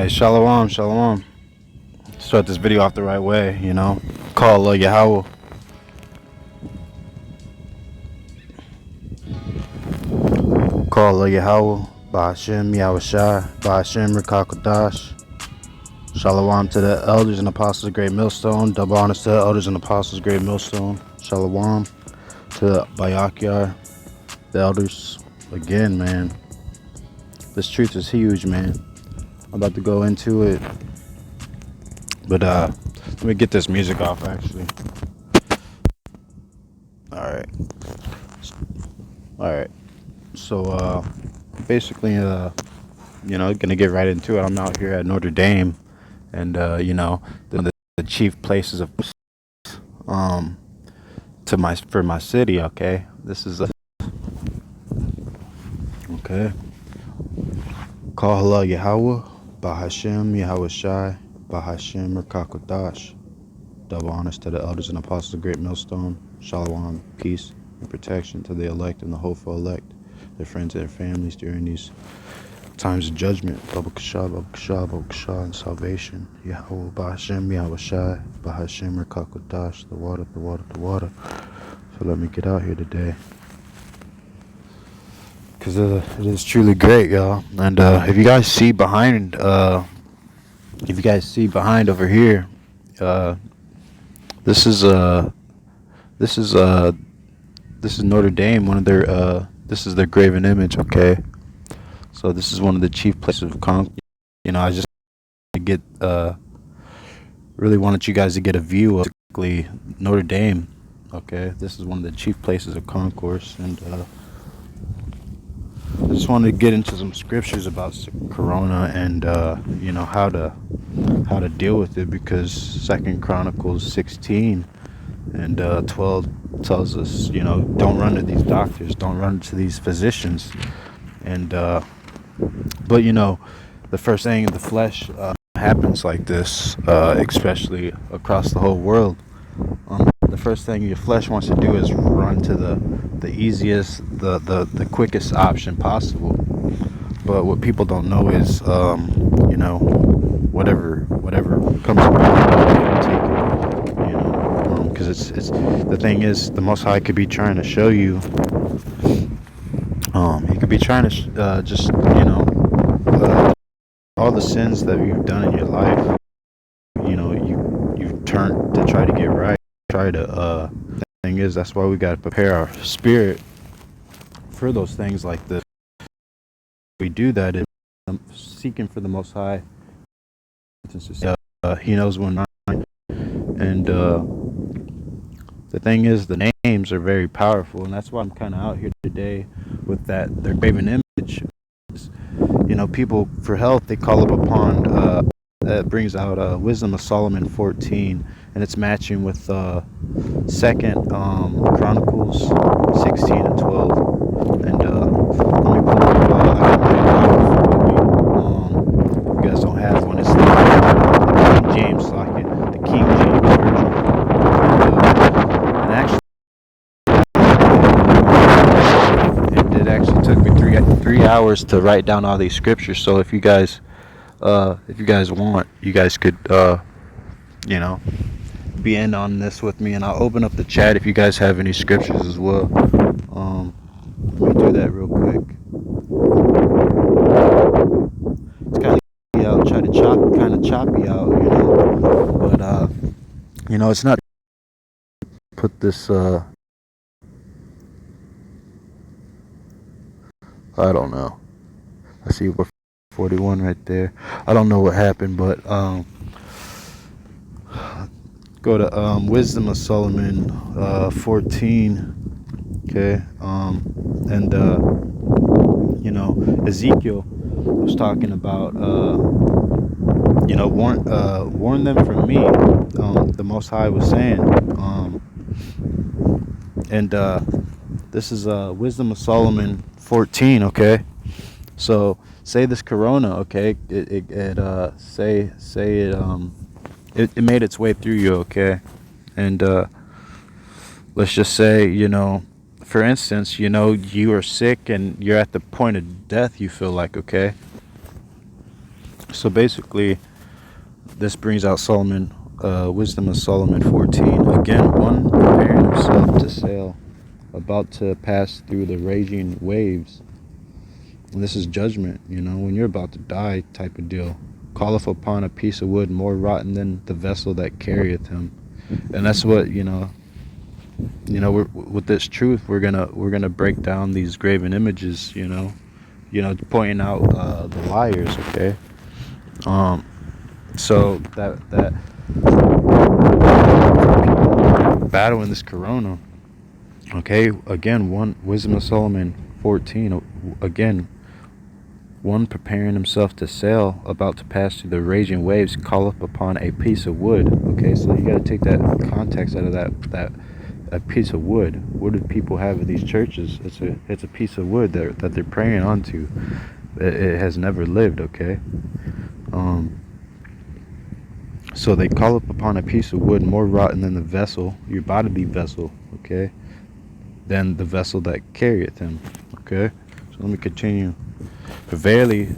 Hey, shalom, shalom. Start this video off the right way, Call Yahweh. Call Yahweh. Ba'ashem Yahushai. Ba'ashem Rikakodash. Shalom to the elders and apostles of Great Millstone. Double honors to the elders and apostles of Great Millstone. Shalom to the Bayakyar, the elders. Again, man. This truth is huge, man. I'm about to go into it. But let me get this music off actually. Alright. So basically gonna get right into it. I'm out here at Notre Dame and the chief places of for my city, okay? This is okay. Call Yahweh, Bahashem Yahushai, Bahashem Rikakodash. Double honors to the elders and apostles of Great Millstone. Shalom, peace and protection to the elect and the hopeful elect, their friends and their families during these times of judgment. Baruch Kasha, and salvation. Yahweh, Bahashem Yahushai, Bahashem Rikakodash. The water. So let me get out here today, because it is truly great, y'all. And if you guys see behind over here, this is Notre Dame. One of their this is their graven image, okay? So this is one of the chief places of I just really wanted you guys to get a view of Notre Dame, okay? This is one of the chief places of concourse, and I just wanted to get into some scriptures about Corona and how to deal with it, because 2 Chronicles 16 and 12 tells us, don't run to these doctors, don't run to these physicians, and but the first thing in the flesh happens like this, especially across the whole world. The first thing your flesh wants to do is run to the easiest, the quickest option possible. But what people don't know is, whatever comes around, take it, because it's the thing is, the Most High could be trying to show you, he could be trying to just, all the sins that you've done in your life, you've turned to try to get right. The thing is, that's why we got to prepare our spirit for those things like this. We do that in seeking for the Most High. He knows when, and the thing is, the names are very powerful, and that's why I'm kind of out here today with their graven image. People for help, they call up upon that brings out Wisdom of Solomon 14, and it's matching with 2 Chronicles 16 and 12. And let me pull up, I if you guys don't have one, it's the King James, the King James version. And actually, it actually took me three hours to write down all these scriptures. So if you guys want, you guys could be in on this with me, and I'll open up the chat if you guys have any scriptures as well. Let me do that real quick. It's kind of out, try to kind of choppy out, but it's not. Put this. I don't know. I see we're 41 right there. I don't know what happened, but go to Wisdom of Solomon 14, okay? And Ezekiel was talking about warn them from me. The Most High was saying, and this is Wisdom of Solomon 14, okay? So say this Corona, okay? It made its way through you, okay? And let's just say, for instance, you are sick and you're at the point of death, you feel like, okay? So basically, this brings out Solomon, Wisdom of Solomon 14. Again, one preparing himself to sail, about to pass through the raging waves. And this is judgment, when you're about to die type of deal. Calleth upon a piece of wood more rotten than the vessel that carrieth him. And that's what, we're, with this truth, we're gonna break down these graven images, pointing out the liars, okay? So that battling this corona, okay? Again, one Wisdom of Solomon 14. Again, one preparing himself to sail, about to pass through the raging waves, calleth upon a piece of wood. Okay, so you got to take that context out of that a piece of wood. What do people have at these churches? It's a piece of wood that they're praying onto. It has never lived. Okay. So they call up upon a piece of wood more rotten than the vessel, your bodily vessel, okay, than the vessel that carrieth him, okay. So let me continue. For verily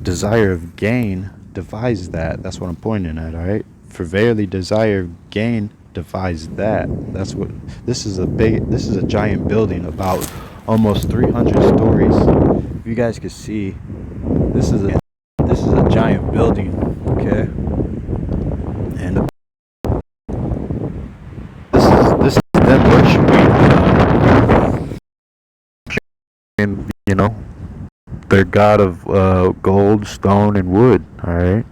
desire of gain defies that. That's what I'm pointing at, all right. For verily desire of gain defies that. That's what this is. This is a giant building, about almost 300 stories. If you guys could see, this is a giant building, okay. And this is them worshiping, and their god of gold, stone, and wood. All right.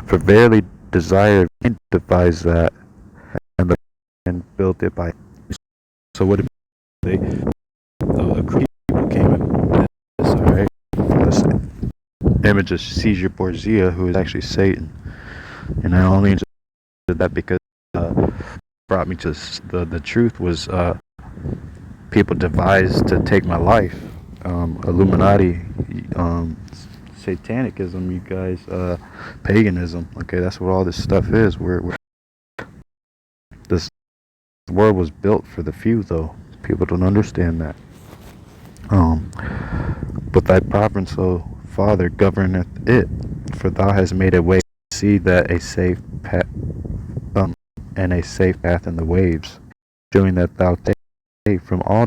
For verily desire defies that, and the and built it by. So what did they? A group of people came in this. All right. This image of Caesar Borgia, who is actually Satan, and I only did that because brought me to the truth was people devised to take my life. Illuminati, satanicism, you guys, paganism. Okay, that's what all this stuff is. This world was built for the few, though. People don't understand that. But thy providence, O Father, governeth it, for thou hast made a way to see that a safe path, and a safe path in the waves, showing that thou take from all,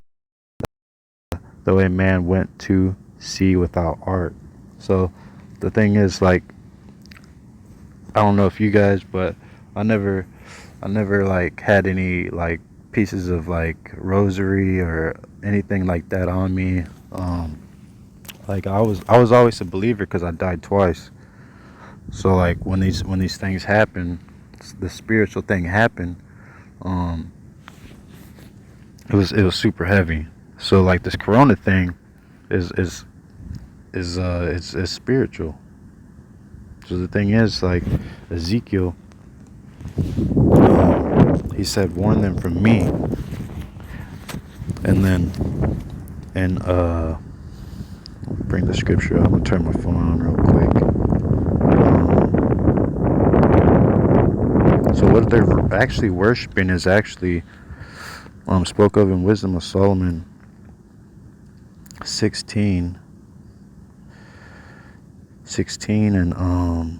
though a man went to sea without art. So the thing is, like, I don't know if you guys, but I never like had any like pieces of like rosary or anything like that on me. Like I was always a believer because I died twice. So like when these things happen, the spiritual thing happened. It was super heavy. So like this Corona thing is it's spiritual. So the thing is, like Ezekiel, he said, warn them from me. And then, bring the scripture up. I'm gonna turn my phone on real quick. So what they're actually worshiping is actually spoke of in Wisdom of Solomon 16 and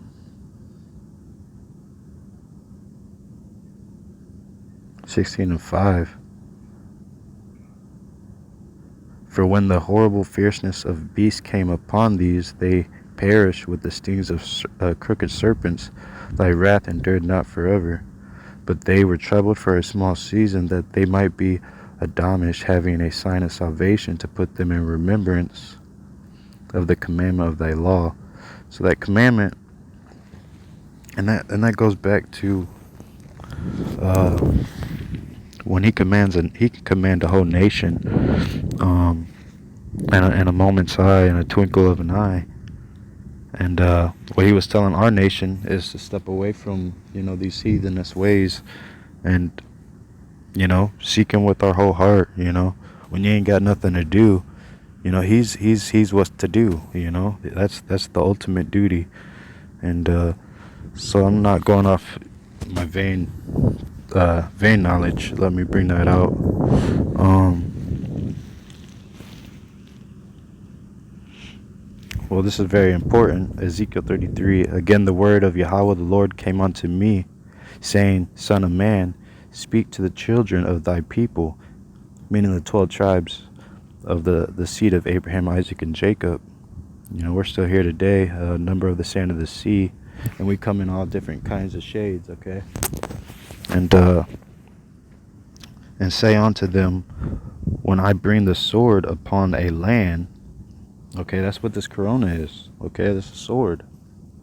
16 and 5. For when the horrible fierceness of beasts came upon these, they perished with the stings of crooked serpents. Thy wrath endured not forever, but they were troubled for a small season, that they might be admonished, having a sign of salvation, to put them in remembrance of the commandment of thy law. So that commandment, and that goes back to when he commands, and he can command a whole nation in a moment's eye, in a twinkle of an eye. And what he was telling our nation is to step away from these heathenous ways, and seek him with our whole heart. When you ain't got nothing to do, he's what to do. That's the ultimate duty. And so I'm not going off my vain knowledge. Let me bring that out. Well, this is very important. Ezekiel 33. Again, the word of Yahweh the Lord came unto me, saying, Son of man, speak to the children of thy people, meaning the 12 tribes of the seed of Abraham, Isaac, and Jacob. You know, we're still here today, a number of the sand of the sea, and we come in all different kinds of shades, okay? And say unto them, when I bring the sword upon a land, okay, that's what this corona is, okay? This is a sword,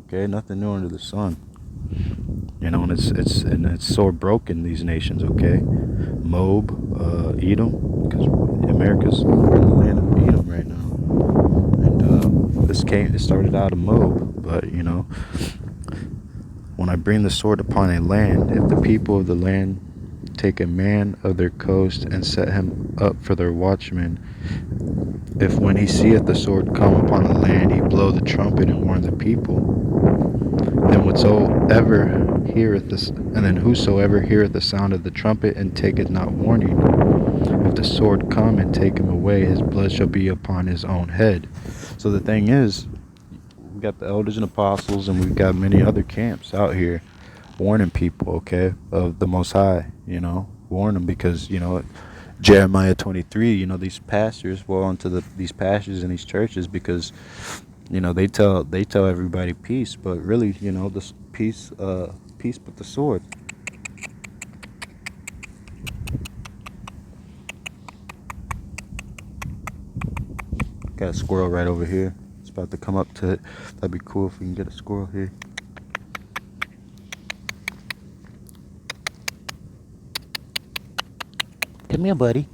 okay? Nothing new under the sun. You know, and it's sore broken, these nations, okay? Moab, Edom, because America's in the land of Edom right now. And it started out of Moab, but you know, when I bring the sword upon a land, if the people of the land take a man of their coast and set him up for their watchman, if when he seeth the sword come upon the land, he blow the trumpet and warn the people, then whosoever heareth the sound of the trumpet and taketh not warning, if the sword come and take him away, his blood shall be upon his own head. So the thing is, we got the elders and apostles, and we've got many other camps out here warning people, okay, of the Most High, you know, warn them, because, you know, Jeremiah 23, you know, these pastors, these pastors in these churches, because, you know, they tell everybody peace, but really, you know, this peace with the sword. Got a squirrel right over here. It's about to come up to it. That'd be cool if we can get a squirrel here. Come here, buddy.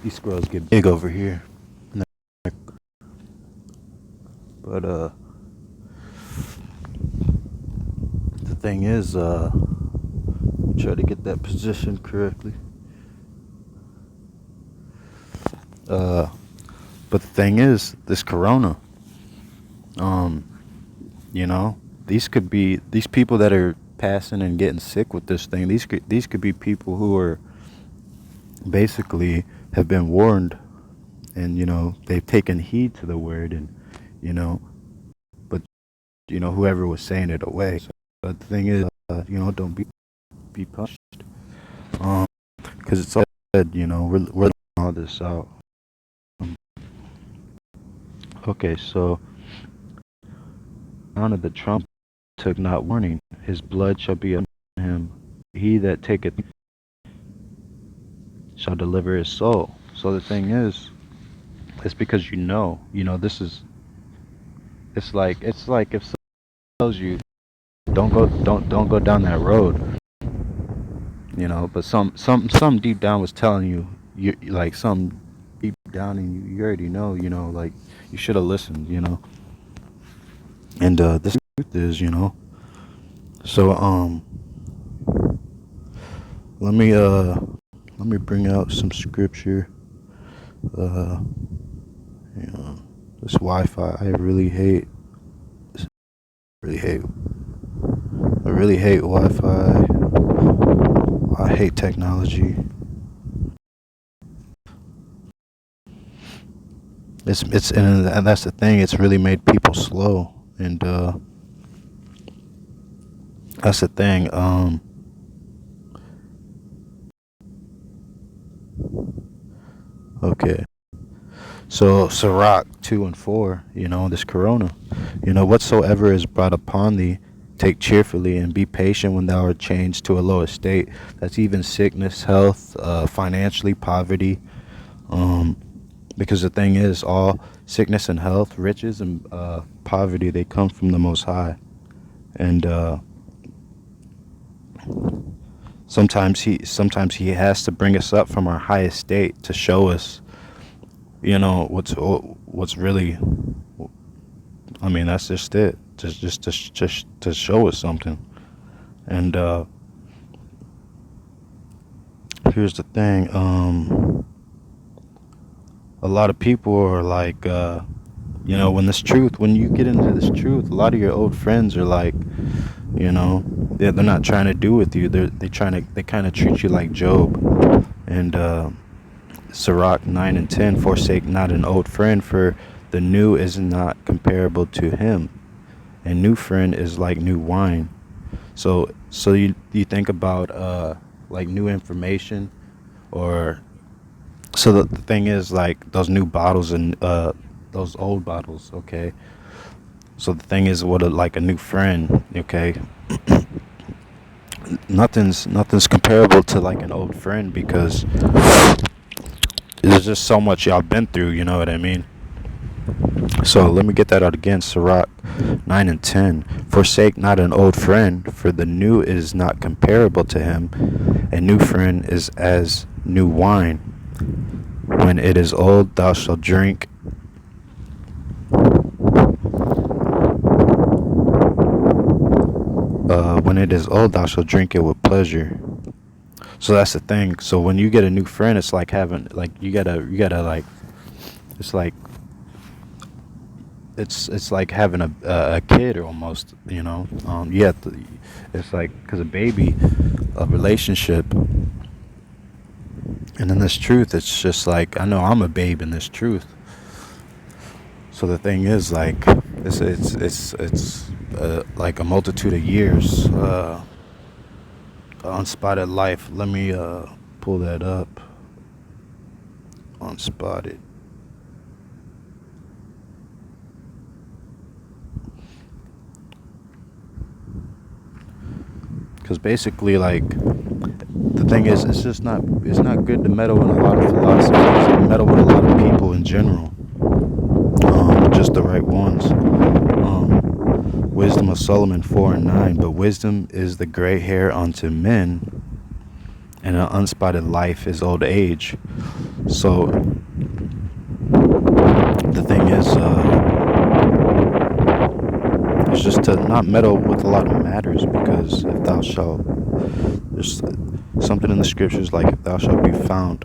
These squirrels get big over here. But the thing is, try to get that position correctly. But the thing is, this corona, you know, these people that are passing and getting sick with this thing. These could be people who are basically have been warned, and you know, they've taken heed to the word, and you know, but you know, whoever was saying it away. So, but the thing is, you know, don't be punished, because it's all said. You know, we're all this out. Okay, so sound of the trumpet took not warning, his blood shall be on him. He that taketh shall deliver his soul. So the thing is, it's because you know, this is. It's like if someone tells you, don't go down that road. You know, but some deep down was telling you, like some deep down, and you already know, you know, like you should have listened, you know. And the truth is, you know. So let me bring out some scripture. You know, this Wi-Fi, I really hate Wi-Fi. I hate technology. And that's the thing. It's really made people slow, and that's the thing. Okay. So Sirach 2 and 4. You know, this corona. You know, whatsoever is brought upon thee, take cheerfully, and be patient when thou art changed to a low estate. That's even sickness, health, financially, poverty. Because the thing is, all sickness and health, riches and poverty, they come from the Most High. And sometimes he has to bring us up from our high estate to show us, you know, what's really. I mean, that's just it. Just to show us something. And here's the thing. A lot of people are like, you know, when you get into this truth, a lot of your old friends are like, you know, they're not trying to do with you. They kind of treat you like Job, and Sirach 9 and 10, forsake not an old friend, for the new is not comparable to him. A new friend is like new wine. So you think about like new information, or so the thing is like those new bottles and those old bottles, okay? So the thing is what like a new friend, okay? Nothing's comparable to like an old friend, because there's just so much y'all been through, you know what I mean? So let me get that out again. Sirach 9 and 10. Forsake not an old friend, for the new is not comparable to him. A new friend is as new wine. When it is old, thou shalt drink. When it is old, thou shalt drink it with pleasure. So that's the thing. So when you get a new friend, it's like having, like, you gotta like, it's like, it's like having a kid almost, you know. It's like, because a baby, a relationship, and in this truth, it's just like, I know I'm a babe in this truth. So the thing is, like, it's like a multitude of years, unspotted life. Let me pull that up. Unspotted. Because basically, like, the thing is, it's not good to meddle in a lot of philosophies, meddle with a lot of people in general, just the right ones. Wisdom of Solomon 4 and 9. But wisdom is the gray hair unto men, and an unspotted life is old age. So the thing is, it's just to not meddle with a lot of matters, because if thou shalt, there's something in the scriptures like, if thou shalt be found,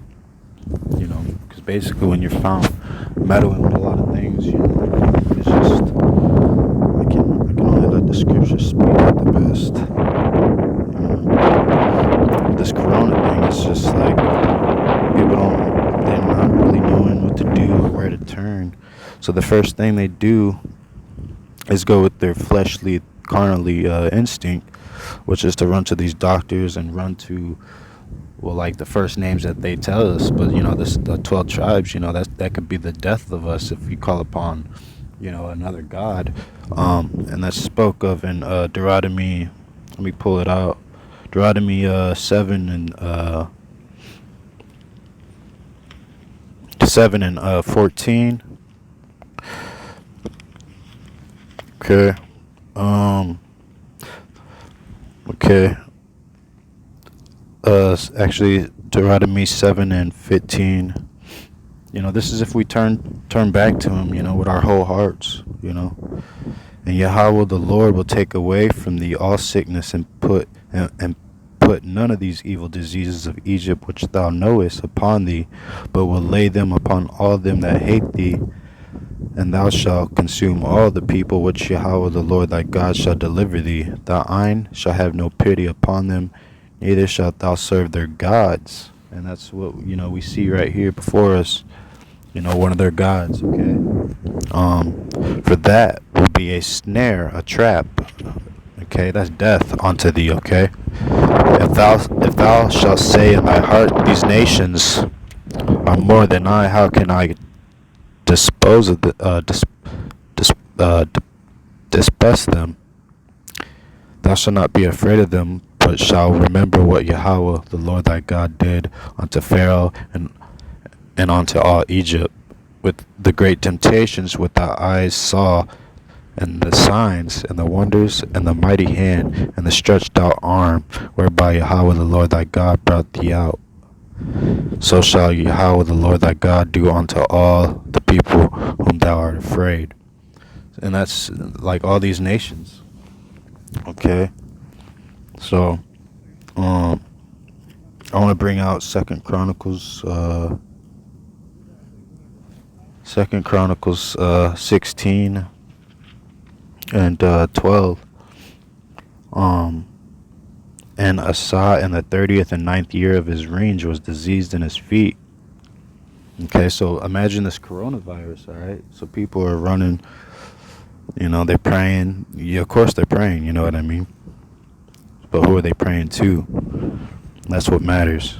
you know, because basically when you're found meddling with a lot of things, you know, it's just, I can only let the scriptures speak at the best. This corona thing is just like, they're not really knowing what to do or where to turn. So the first thing they do is go with their fleshly, carnally instinct, which is to run to these doctors and run to, well, like the first names that they tell us. But you know, the 12 tribes, you know, that could be the death of us if we call upon, you know, another god. And that's spoke of in Deuteronomy. Let me pull it out. Deuteronomy 7 and 14. Okay. Okay. Actually, Deuteronomy 7 and 15. You know, this is if we turn back to him, you know, with our whole hearts, you know. And Yahweh the Lord will take away from thee all sickness, and put none of these evil diseases of Egypt which thou knowest upon thee, but will lay them upon all them that hate thee. And thou shalt consume all the people which Yahweh the Lord thy God shall deliver thee. Thy eye shall have no pity upon them, neither shalt thou serve their gods. And that's what, you know, we see right here before us. You know, one of their gods, okay? For that will be a snare, a trap. Okay, that's death unto thee, okay? If thou shalt say in thy heart, these nations are more than I, how can I dispose of dispossess them? Thou shalt not be afraid of them, but shall remember what Yahweh the Lord thy God did unto Pharaoh and unto all Egypt, with the great temptations which thy eyes saw, and the signs and the wonders and the mighty hand and the stretched out arm, whereby Yahweh the Lord thy God brought thee out. So shall Yahweh the Lord thy God do unto all the people whom thou art afraid. And that's like all these nations. Okay. So I want to bring out Second Chronicles 16 and 12. And Asa in the 30th and 9th year of his reign was diseased in his feet, Okay, so imagine this coronavirus, all right? So people are running, they're praying. Yeah, of course they're praying, you know what I mean? But who are they praying to? That's what matters.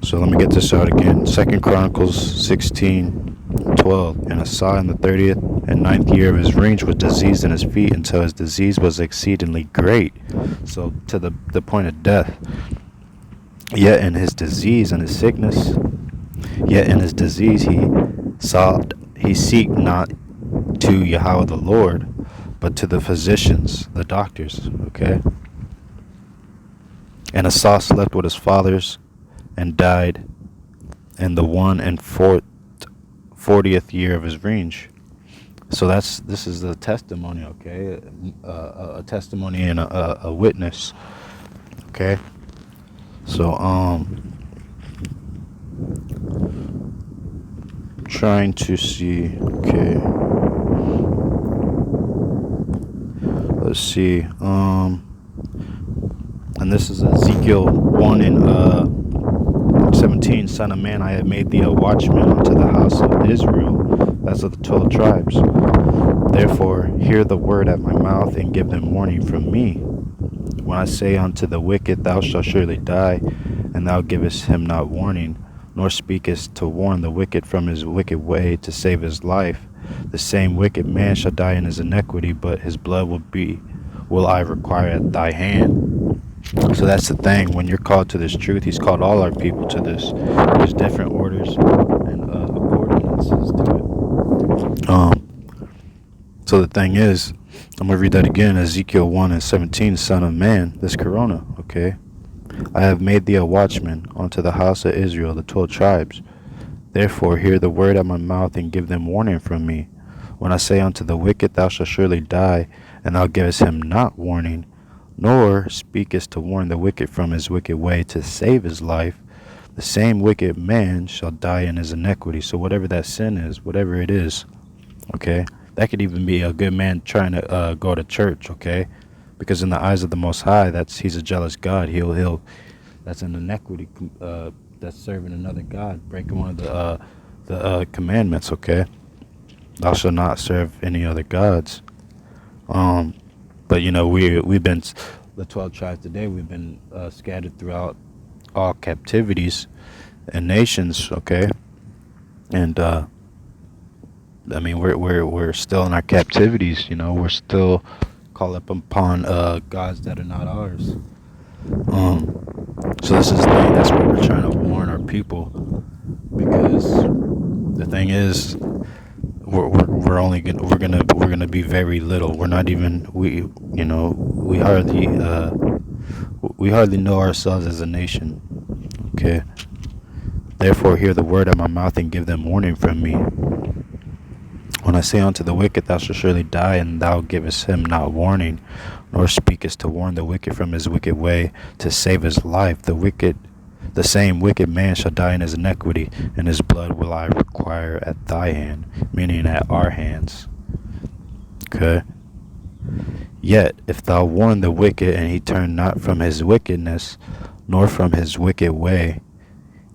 So let me get this out again. 2 Chronicles 16:12. And I saw in the 30th and ninth year of his reign was diseased in his feet until his disease was exceedingly great. So to the point of death. Yet in his disease and his sickness, yet in his disease he seek not to Yahweh the Lord, but to the physicians, the doctors, okay? And Asa slept with his fathers and died in the 40th year of his reign. So this is the testimony, okay? A testimony and a witness, okay? So trying to see, okay. Let's see. And this is Ezekiel 1 and 17. Son of man, I have made thee a watchman unto the house of Israel, as of the 12 tribes. Therefore, hear the word at my mouth, and give them warning from me. When I say unto the wicked, thou shalt surely die, and thou givest him not warning, nor speakest to warn the wicked from his wicked way to save his life, the same wicked man shall die in his iniquity, but his blood will I require at thy hand. So that's the thing. When you're called to this truth, he's called all our people to this. There's different orders and ordinances to it. So the thing is, I'm going to read that again. Ezekiel 1 and 17, Son of man, this corona, okay? I have made thee a watchman unto the house of Israel, the 12 tribes. Therefore hear the word at my mouth, and give them warning from me. When I say unto the wicked, thou shalt surely die, and thou givest him not warning, nor speakest to warn the wicked from his wicked way to save his life, the same wicked man shall die in his iniquity. So whatever that sin is, whatever it is, okay, that could even be a good man trying to go to church, okay, because in the eyes of the Most High, he's a jealous God. He'll that's an iniquity, that's serving another God, breaking one of the commandments, okay. Thou shalt not serve any other gods. But we've been, the 12 tribes today, we've been scattered throughout all captivities and nations, okay? And we're still in our captivities, we're still called up upon gods that are not ours. So this is that's what we're trying to warn our people, because the thing is, we're gonna be very little. We're not even we hardly know ourselves as a nation. Okay. Therefore hear the word of my mouth, and give them warning from me. When I say unto the wicked, thou shalt surely die, and thou givest him not warning, nor speakest to warn the wicked from his wicked way to save his life, the same wicked man shall die in his iniquity, and his blood will I require at thy hand, meaning at our hands. Okay? Yet, if thou warn the wicked, and he turn not from his wickedness, nor from his wicked way,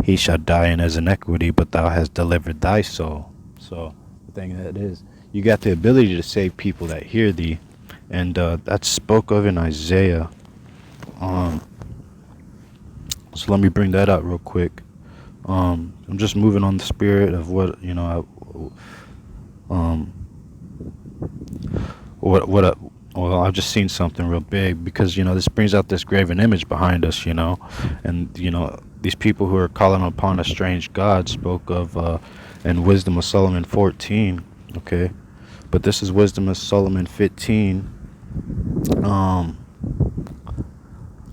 he shall die in his iniquity, but thou hast delivered thy soul. So, the thing that is, you got the ability to save people that hear thee, and that's spoke of in Isaiah. So let me bring that up real quick. I'm just moving on the spirit of what I've just seen something real big, because this brings out this graven image behind us, and these people who are calling upon a strange god spoke of in Wisdom of Solomon 14, okay, but this is Wisdom of Solomon 15.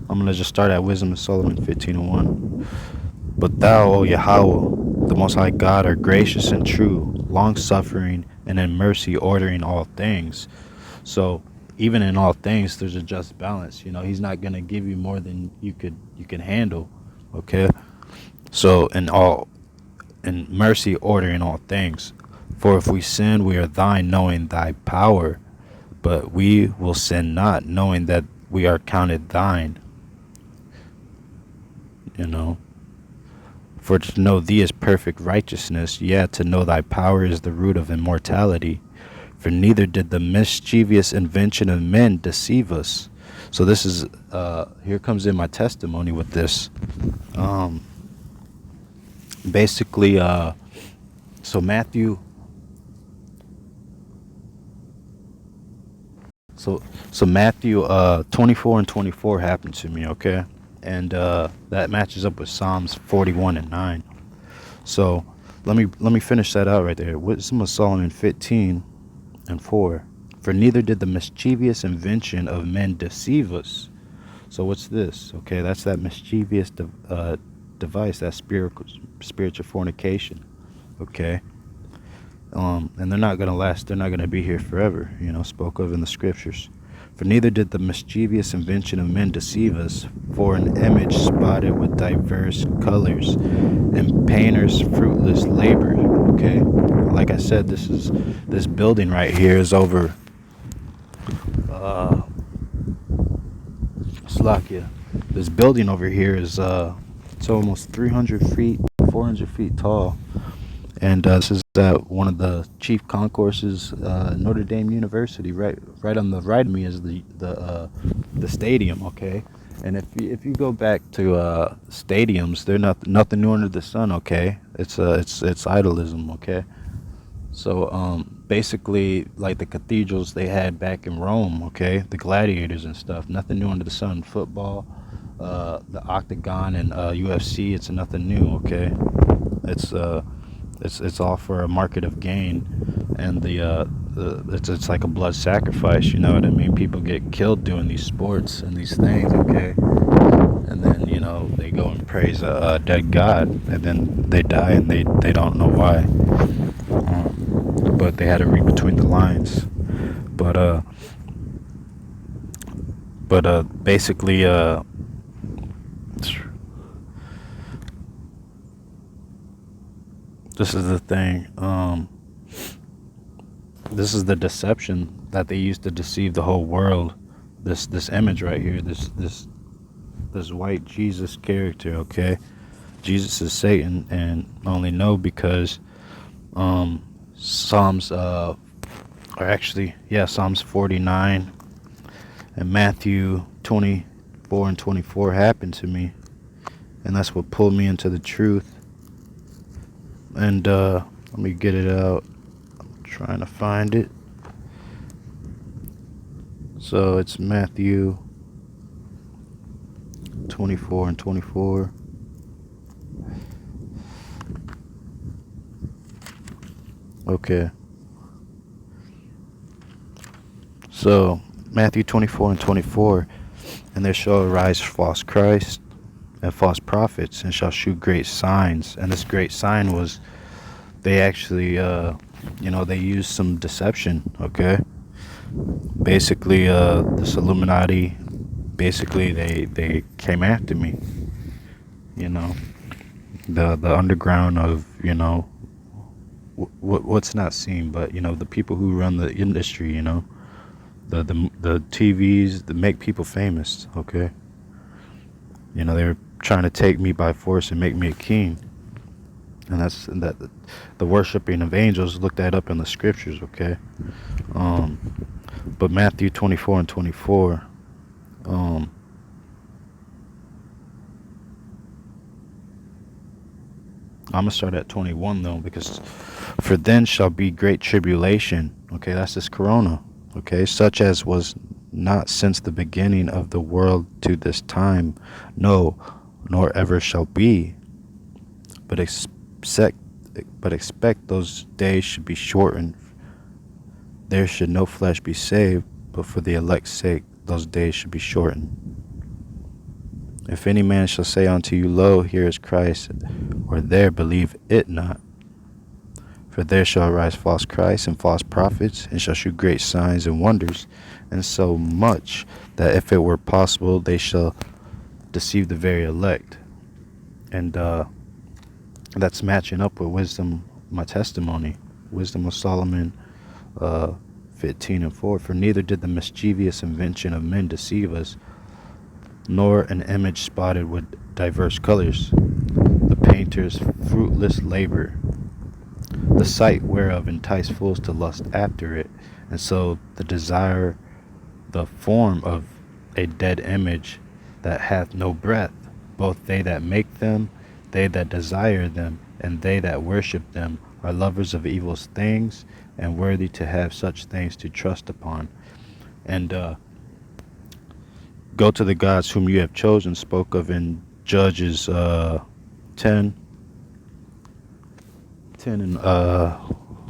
I'm going to just start at Wisdom of Solomon 15:1. But thou, O Yahweh, the Most High God, art gracious and true, long-suffering, and in mercy ordering all things. So, even in all things, there's a just balance. He's not going to give you more than you can handle, okay? So, in mercy ordering all things. For if we sin, we are thine, knowing thy power. But we will sin not, knowing that we are counted thine. For to know thee is perfect righteousness, yea, to know thy power is the root of immortality. For neither did the mischievous invention of men deceive us. So this is, here comes in my testimony with this. Basically, so Matthew, so Matthew 24 and 24 happened to me, okay? And that matches up with Psalms 41 and 9. So let me finish that out right there. Wisdom of Solomon 15 and 4. For neither did the mischievous invention of men deceive us. So what's this? Okay, that's that mischievous device, that spiritual fornication. Okay. And they're not going to last. They're not going to be here forever, spoke of in the scriptures. For neither did the mischievous invention of men deceive us, for an image spotted with diverse colors, and painters' fruitless labor. Okay, like I said, this building right here is over Slovakia. This building over here is it's almost 300 feet, 400 feet tall. And this is at one of the chief concourses, Notre Dame University. Right on the right of me is the stadium. Okay, and if you go back to stadiums, they're nothing new under the sun. Okay, it's idolism. Okay, so basically like the cathedrals they had back in Rome. Okay, the gladiators and stuff. Nothing new under the sun. Football, the octagon and UFC. It's nothing new. Okay, it's all for a market of gain, and it's like a blood sacrifice. You know what I mean? People get killed doing these sports and these things. Okay, and then they go and praise a dead god, and then they die and they don't know why. But they had to read between the lines. But basically this is the thing. This is the deception that they used to deceive the whole world. This image right here, this white Jesus character. Okay, Jesus is Satan, and I only know because Psalms Psalms 49 and Matthew 24 and 24 happened to me, and that's what pulled me into the truth. And let me get it out. I'm trying to find it. So it's Matthew 24 and 24. Okay. So Matthew 24 and 24. And there shall arise false Christ and false prophets, and shall shew great signs. And this great sign was, they actually they used some deception. Okay, basically this Illuminati, basically they came after me. The underground of what's not seen, but the people who run the industry, the TVs that make people famous. Okay, they were trying to take me by force and make me a king. And that the worshiping of angels, look that up in the scriptures. Okay, but Matthew 24 and 24, I'm gonna start at 21 though, because for then shall be great tribulation. Okay, that's this corona. Okay, such as was not since the beginning of the world to this time, no, nor ever shall be. But expect those days should be shortened. There should no flesh be saved, but for the elect's sake those days should be shortened. If any man shall say unto you, Lo, here is Christ, or there, believe it not. For there shall arise false Christs and false prophets, and shall shew great signs and wonders, and so much that if it were possible they shall deceive the very elect. And that's matching up with wisdom, my testimony, Wisdom of Solomon 15 and 4. For neither did the mischievous invention of men deceive us, nor an image spotted with diverse colors, the painter's fruitless labor, the sight whereof entice fools to lust after it, and so the desire the form of a dead image that hath no breath, both they that make them, they that desire them, and they that worship them are lovers of evil things, and worthy to have such things to trust upon. And go to the gods whom you have chosen, spoke of in Judges 10 and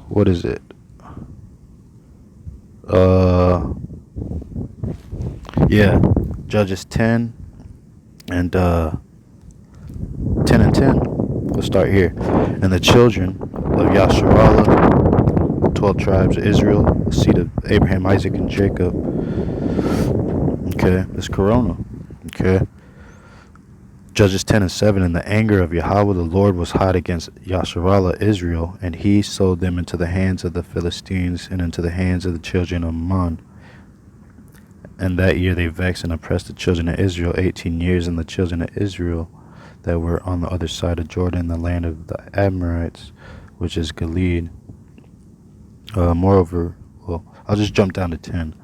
what is it? Yeah, Judges 10 and 10 and 10. We'll start here. And the children of Yasharallah, 12 tribes of Israel, the seed of Abraham, Isaac, and Jacob. Okay, it's Corona. Okay. Judges 10 and 7. And the anger of Yahweh the Lord was hot against Yasharallah, Israel, and he sold them into the hands of the Philistines and into the hands of the children of Ammon. And that year they vexed and oppressed the children of Israel 18 years, and the children of Israel that were on the other side of Jordan, the land of the Amorites, which is Gilead. Moreover, well, I'll just jump down to 10.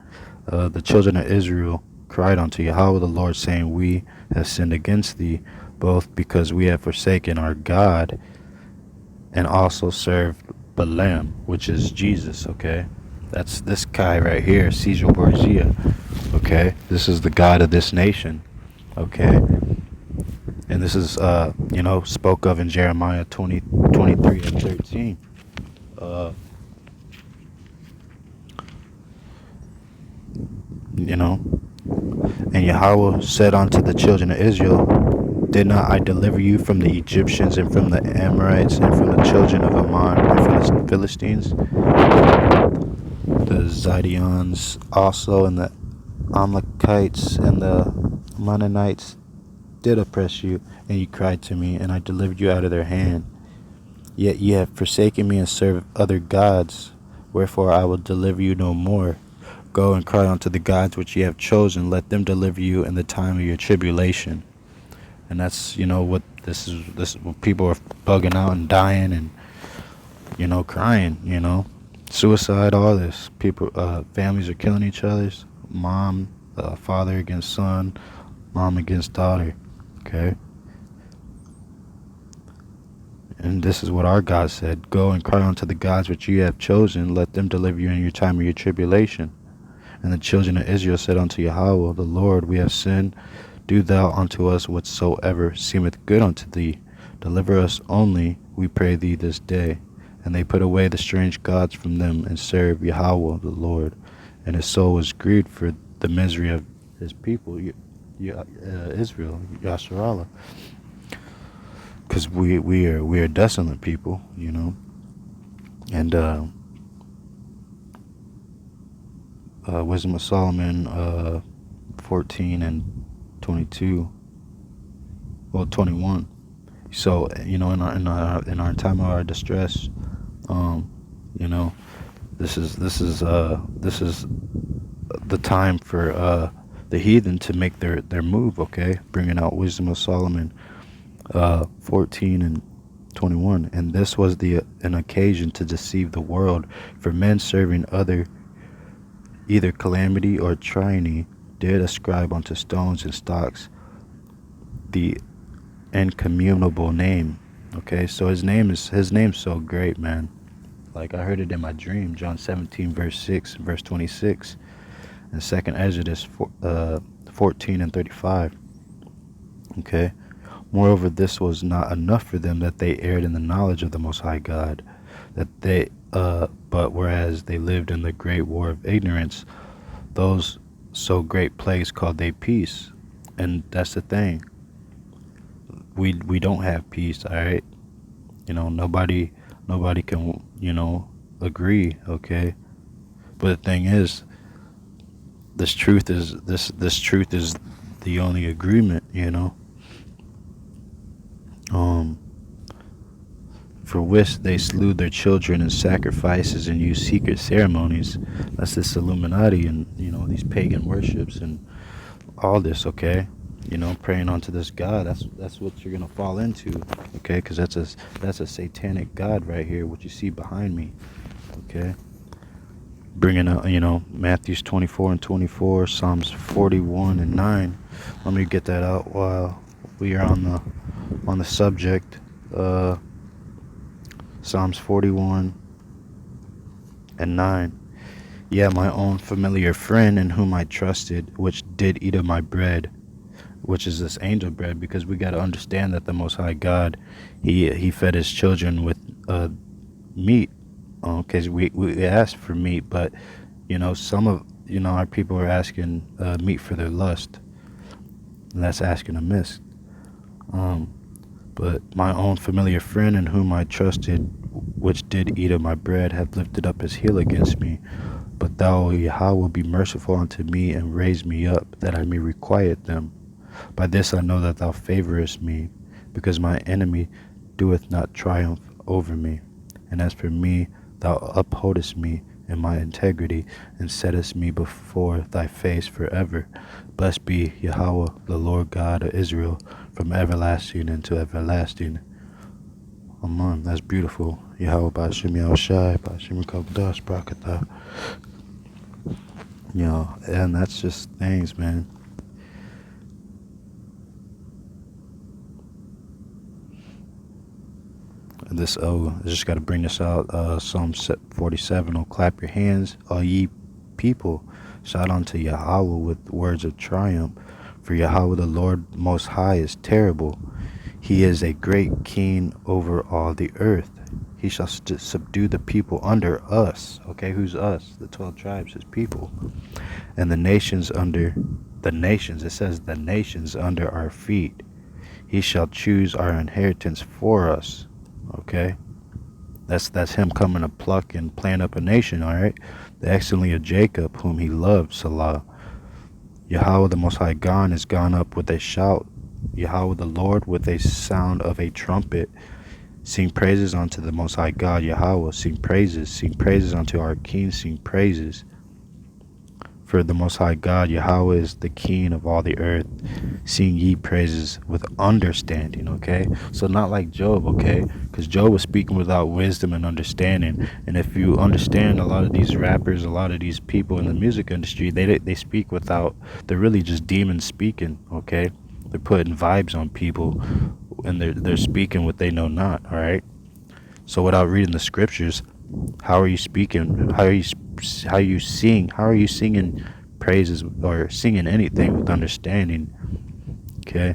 The children of Israel cried unto Yahweh the Lord, saying, we have sinned against thee, both because we have forsaken our God, and also served Balaam, which is Jesus, okay? That's this guy right here, Caesar Borgia, okay? This is the God of this nation, okay? And this is, spoke of in Jeremiah 23 and 13. And Yahweh said unto the children of Israel, did not I deliver you from the Egyptians and from the Amorites and from the children of Ammon and from the Philistines? The Zidonians also, and the Amalekites and the Ammonites did oppress you, and ye cried to me, and I delivered you out of their hand. Yet ye have forsaken me and served other gods, wherefore I will deliver you no more. Go and cry unto the gods which ye have chosen, let them deliver you in the time of your tribulation. And that's, what this is what people are bugging out and dying and, crying, suicide, all this. People, families are killing each other's, mom, father against son, mom against daughter, okay? And this is what our God said, go and cry unto the gods which ye have chosen, let them deliver you in your time of your tribulation. And the children of Israel said unto Yahweh the Lord, we have sinned. Do thou unto us whatsoever seemeth good unto thee. Deliver us only, we pray thee, this day. And they put away the strange gods from them, and served Yahweh the Lord. And his soul was grieved for the misery of his people, Israel, Yasharallah. Because we are desolate people, And Wisdom of Solomon 14 and 22, well 21. So in our time of our distress, this is the time for the heathen to make their move, okay? Bringing out Wisdom of Solomon 14 and 21. And this was an occasion to deceive the world, for men serving either calamity or tyranny did ascribe unto stones and stocks the incommunicable name. Okay, so his name's so great, man. Like I heard it in my dream, John 17 verse 6, verse 26, and 2nd Exodus 14 and 35. Okay. Moreover, this was not enough for them, that they erred in the knowledge of the Most High God, that they but whereas they lived in the great war of ignorance, those so great plagues called they peace. And that's the thing, we don't have peace, all right? Nobody can agree, okay? But the thing is, this truth is the only agreement, for which they slew their children in sacrifices and used secret ceremonies. That's this Illuminati and these pagan worships and all this, okay? praying onto this God. That's what you're gonna fall into, okay? Because that's a satanic God right here. What you see behind me, okay? Bringing up, Matthews 24 and 24, Psalms 41 and 9. Let me get that out while we are on the subject. Psalms 41 and 9. Yeah, my own familiar friend in whom I trusted, which did eat of my bread, which is this angel bread, because we got to understand that the Most High God, he fed his children with meat, because we asked for meat, but some of our people are asking meat for their lust, and that's asking amiss. But my own familiar friend in whom I trusted, which did eat of my bread, hath lifted up his heel against me. But thou, O Yahweh, be merciful unto me, and raise me up, that I may requite them. By this I know that thou favorest me, because my enemy doeth not triumph over me. And as for me, thou upholdest me in my integrity, and settest me before thy face forever. Blessed be Yahweh, the Lord God of Israel, from everlasting into everlasting. Amen. That's beautiful. Yahweh Ba'ashim Yahushai, Ba'ashim Kabdash, Brakatah. And that's just things, man. I just got to bring this out. Psalm 47. Oh, clap your hands, all ye people. Shout unto Yahweh with words of triumph. For Yahweh the Lord Most High is terrible. He is a great king over all the earth. He shall subdue the people under us. Okay, who's us? The 12 tribes, his people. And the nations under the nations. It says the nations under our feet. He shall choose our inheritance for us. Okay, that's him coming to pluck and plant up a nation. All right, the excellency of Jacob, whom he loved, Salah. Yahweh the Most High God is gone up with a shout. Yahweh the Lord with a sound of a trumpet. Sing praises unto the Most High God, Yahweh. Sing praises unto our King. Sing praises. For the Most High God, Yahweh, is the King of all the earth. Sing ye praises with understanding, okay? So not like Job, okay? Because Job was speaking without wisdom and understanding. And if you understand, a lot of these rappers, a lot of these people in the music industry, they speak without, they're really just demons speaking, okay? They're putting vibes on people, and they're speaking what they know not, all right? So without reading the scriptures, how are you speaking? How are you singing praises or singing anything with understanding? Okay,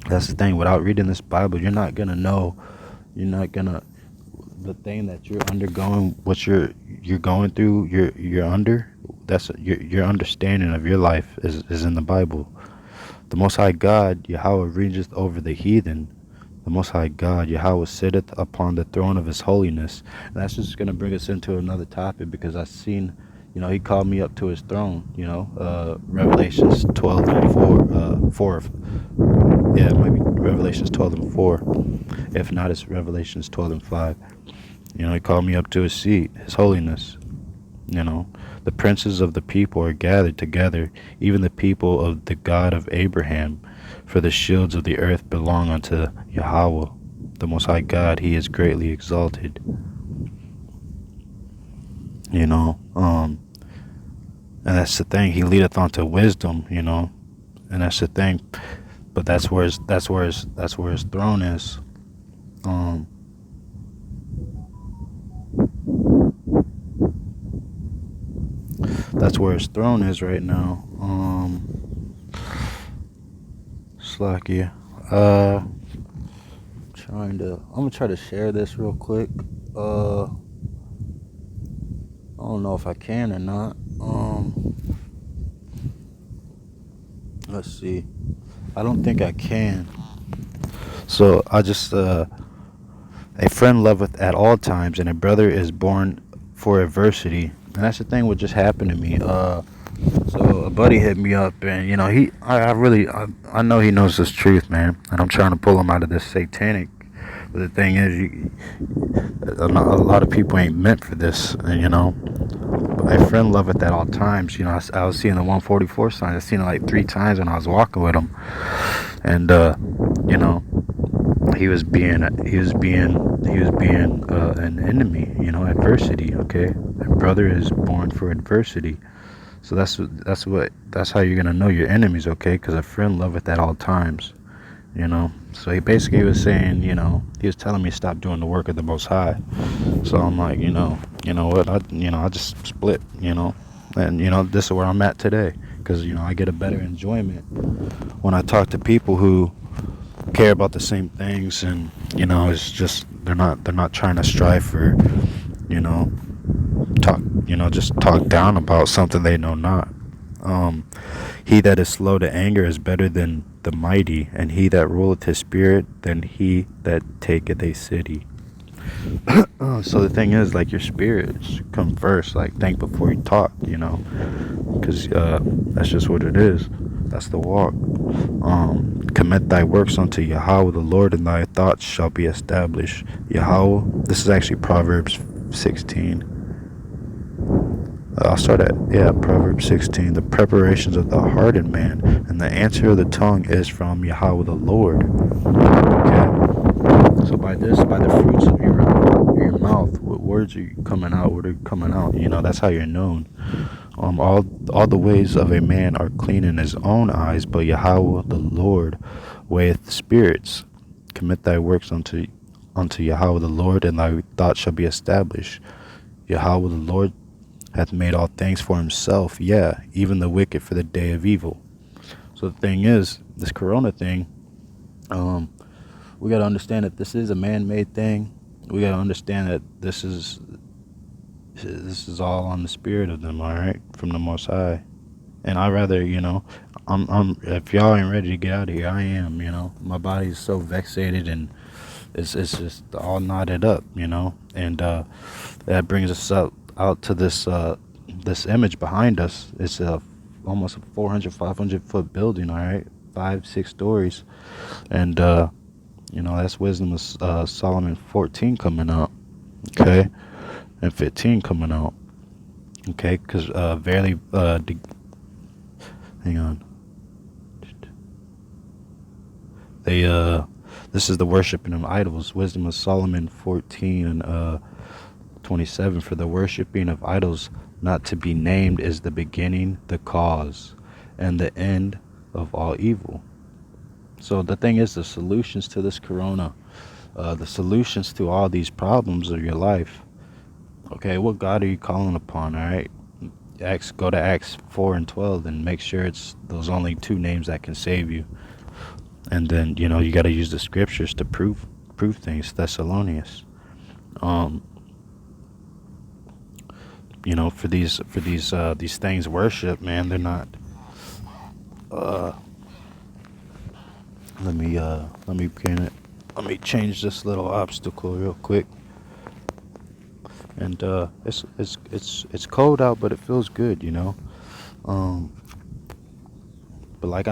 that's the thing. Without reading this Bible, you're not gonna know. You're not gonna the thing that you're undergoing, what you're going through. You're under. That's your understanding of your life is in the Bible. The Most High God, Yahweh, reigneth over the heathen. The Most High God, Yahweh, sitteth upon the throne of his holiness. And that's just going to bring us into another topic, because I've seen, he called me up to his throne, Revelations 12 and 4. Yeah, it might be Revelations 12 and 4. If not, it's Revelations 12 and 5. He called me up to his seat, his holiness. The princes of the people are gathered together, even the people of the God of Abraham. For the shields of the earth belong unto Yahweh, the Most High God. He is greatly exalted. And that's the thing. He leadeth unto wisdom. And that's the thing. But that's where his throne is. That's where his throne is right now. Slacky. I'm gonna try to share this real quick. I don't know if I can or not. Let's see. I don't think I can. So I just a friend loveth at all times, and a brother is born for adversity. And that's the thing what just happened to me. So a buddy hit me up, and I know he knows this truth, man. And I'm trying to pull him out of this satanic But the thing is, a lot of people ain't meant for this, you know. My friend loveth at all times. You know, I was seeing the 144 sign. I seen it like 3 times when I was walking with him, and you know, he was being an enemy. You know, adversity. Okay, a brother is born for adversity. So that's how you're gonna know your enemies. Okay, because a friend loveth at all times. You know, so he basically was saying, you know, he was telling me stop doing the work of the Most High. So I'm like, you know what, I just split, you know, and this is where I'm at today, because I get a better enjoyment when I talk to people who care about the same things, and it's just they're not trying to strive for, you know, just talk down about something they know not. Um, he that is slow to anger is better than the mighty, and he that ruleth his spirit than he that taketh a city. So the thing is, like, your spirits come first. Like, think before you talk, because that's just what it is. That's the walk. Commit thy works unto Yahweh the Lord, and thy thoughts shall be established. Yahweh, this is actually Proverbs 16. I'll start at, Proverbs 16. The preparations of the heart in man, and the answer of the tongue is from Yahweh the Lord. Okay. So by the fruits of your mouth, what words are coming out? What are coming out? That's how you're known. All the ways of a man are clean in his own eyes, but Yahweh the Lord weigheth spirits. Commit thy works unto Yahweh the Lord, and thy thoughts shall be established. Yahweh the Lord hath made all things for himself, even the wicked for the day of evil. So the thing is, this corona thing, we got to understand that this is a man-made thing. We got to understand that this is all on the spirit of them, all right, from the Most High. And I rather, I'm if y'all ain't ready to get out of here, I am. My body's so vexated, and it's just all knotted up, and that brings us out to this image behind us. It's almost a 500 foot building, all right, 5-6 stories, and that's Wisdom of Solomon 14 coming out, okay, and 15 coming out, okay, because verily, hang on, they this is the worshiping of idols. Wisdom of Solomon 14 and 27. For the worshiping of idols not to be named is the beginning, the cause, and the end of all evil. So the thing is, the solutions to this corona, the solutions to all these problems of your life. Okay, what God are you calling upon? All right, go to Acts 4 and 12 and make sure it's those only 2 names that can save you. And then you got to use the scriptures to prove things. Thessalonians. For these things worship, man, they're not. Let me pin it. Let me change this little obstacle real quick. And it's cold out, but it feels good, But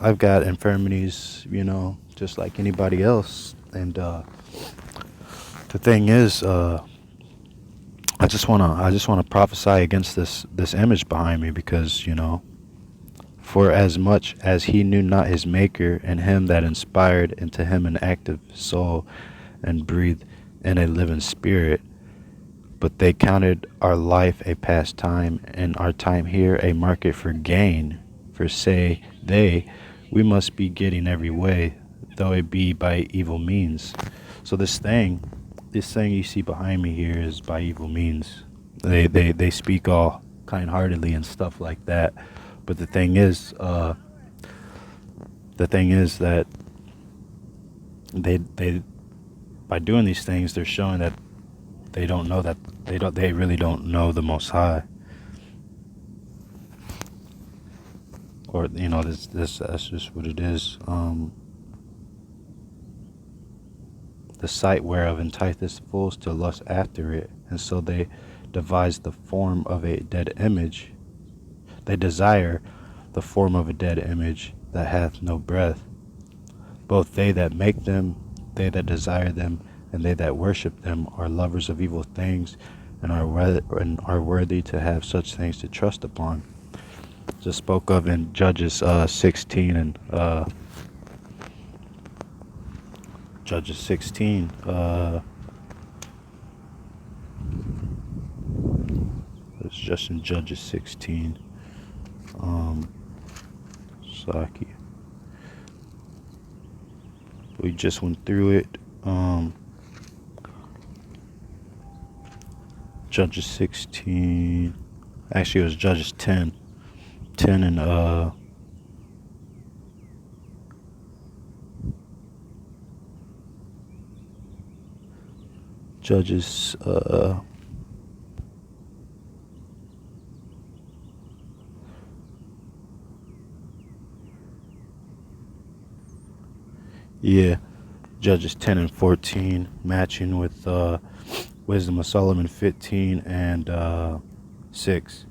I've got infirmities, just like anybody else. And the thing is, I just wanna prophesy against this image behind me, because for as much as he knew not his maker, and him that inspired into him an active soul, and breathed in a living spirit, but they counted our life a pastime, and our time here a market for gain. For say they, we must be getting every way, though it be by evil means. So this thing you see behind me here is by evil means. They speak all kind-heartedly and stuff like that. But the thing is that they by doing these things, they're showing that they don't know that they really don't know the Most High. Or that's just what it is. The sight whereof enticeth fools to lust after it, and so they devise the form of a dead image. They desire the form of a dead image that hath no breath. Both they that make them, they that desire them, and they that worship them are lovers of evil things, and are worthy to have such things to trust upon. Just spoke of in Judges 16 and Judges 16. It's just in Judges 16. Saki. We just went through it. Judges 16. Actually, it was Judges 10. 10 and Judges Judges 10 and 14, matching with Wisdom of Solomon 15 and 6.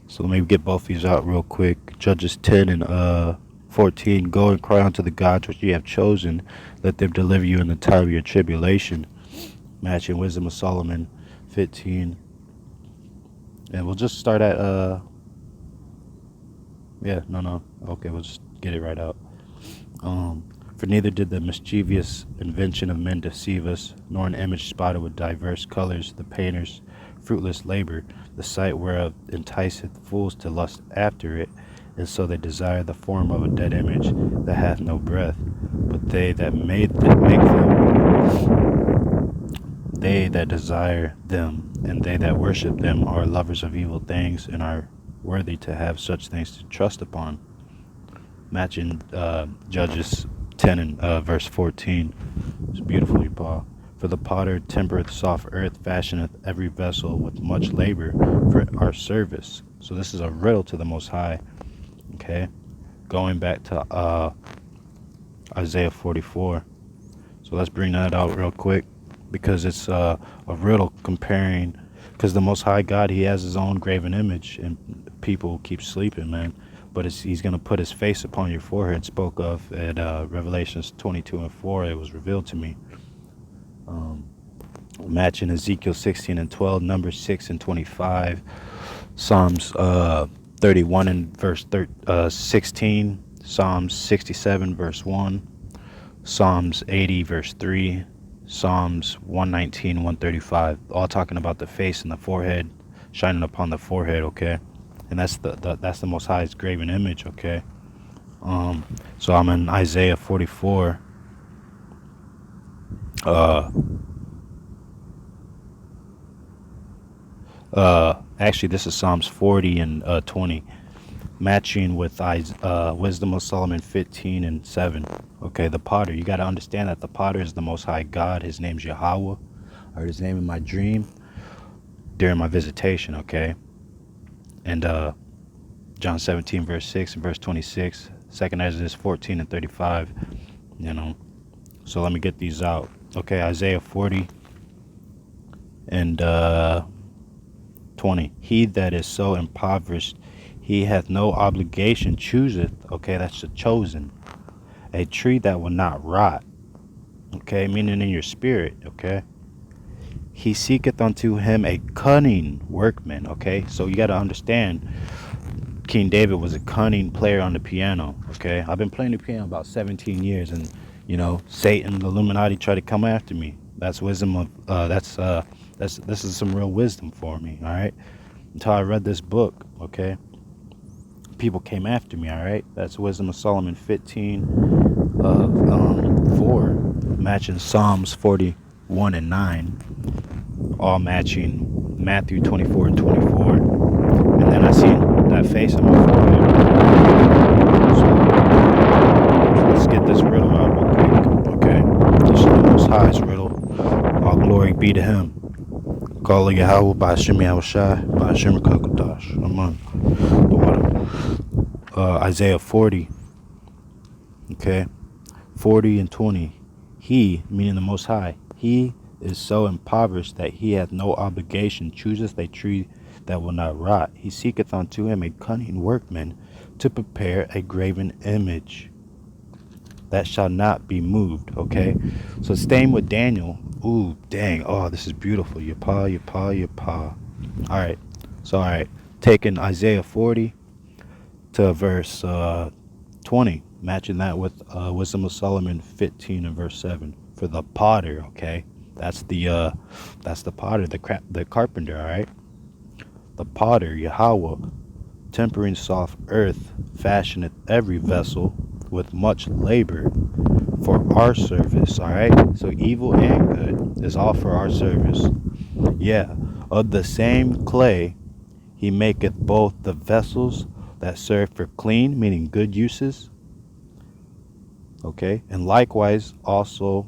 So let me get both these out real quick. Judges 10 and 14. Go and cry unto the gods which ye have chosen. Let them deliver you in the time of your tribulation. Matching Wisdom of Solomon 15. And we'll just start at okay, we'll just get it right out. For neither did the mischievous invention of men deceive us, nor an image spotted with diverse colors, the painter's fruitless labor, the sight whereof enticeth fools to lust after it, and so they desire the form of a dead image that hath no breath. But they that make them, they that desire them, and they that worship them are lovers of evil things, and are worthy to have such things to trust upon. Matching Judges 10 and verse 14. It's beautifully, Paul. For the potter tempereth soft earth, fashioneth every vessel with much labor for our service. So this is a riddle to the Most High. Okay, going back to Isaiah 44. So let's bring that out real quick, because it's a riddle comparing, because the Most High God, he has his own graven image, and people keep sleeping, man. But he's going to put his face upon your forehead. Spoke of at Revelations 22 and 4. It was revealed to me. Matching Ezekiel 16 and 12, Numbers 6 and 25, Psalms 31 and verse 16, Psalms 67 verse 1, Psalms 80 verse 3, Psalms 119, 135, all talking about the face and the forehead, shining upon the forehead, okay? And that's the Most High's graven image, okay? So I'm in Isaiah 44. Actually, this is Psalms 40 and 20, matching with Wisdom of Solomon 15 and 7. Okay, the potter. You got to understand that the potter is the Most High God. His name's Yahweh. I heard his name in my dream during my visitation, okay? And John 17 verse 6 and verse 26, 2nd Exodus 14 and 35, you know. So let me get these out. Okay, Isaiah 40 and 20. He that is so impoverished, he hath no obligation, chooseth, okay, that's the chosen, a tree that will not rot, okay, meaning in your spirit, okay. He seeketh unto him a cunning workman, okay. So you got to understand, King David was a cunning player on the piano, okay. I've been playing the piano about 17 years, and you know, Satan, the Illuminati, tried to come after me. That's wisdom of this is some real wisdom for me, all right. Until I read this book, okay, people came after me, all right. That's Wisdom of Solomon 15 4, matching Psalms 41 and 9, all matching Matthew 24 and 24. And then I seen that face on my forehead. So let's get this riddle out real quick, okay. This is the Most High's riddle. All glory be to him. Call of Yahweh by Hashem Yahushai, by Hashem Kakadash. Amen. Isaiah 40, okay, 40 and 20. He, meaning the Most High, he is so impoverished that he hath no obligation, chooseth a tree that will not rot. He seeketh unto him a cunning workman to prepare a graven image. that shall not be moved. Okay, so staying with Daniel. Ooh, dang. Oh, this is beautiful. Yapa. All right. So, all right. Taking Isaiah 40 to verse 20, matching that with Wisdom of Solomon 15 and verse 7. For the potter, okay? That's the potter, the carpenter, all right? The potter, Yahweh, tempering soft earth, fashioneth every vessel with much labor for our service, all right? So evil and good is all for our service. Yeah, of the same clay he maketh both the vessels that serve for clean, meaning good uses, okay, and likewise also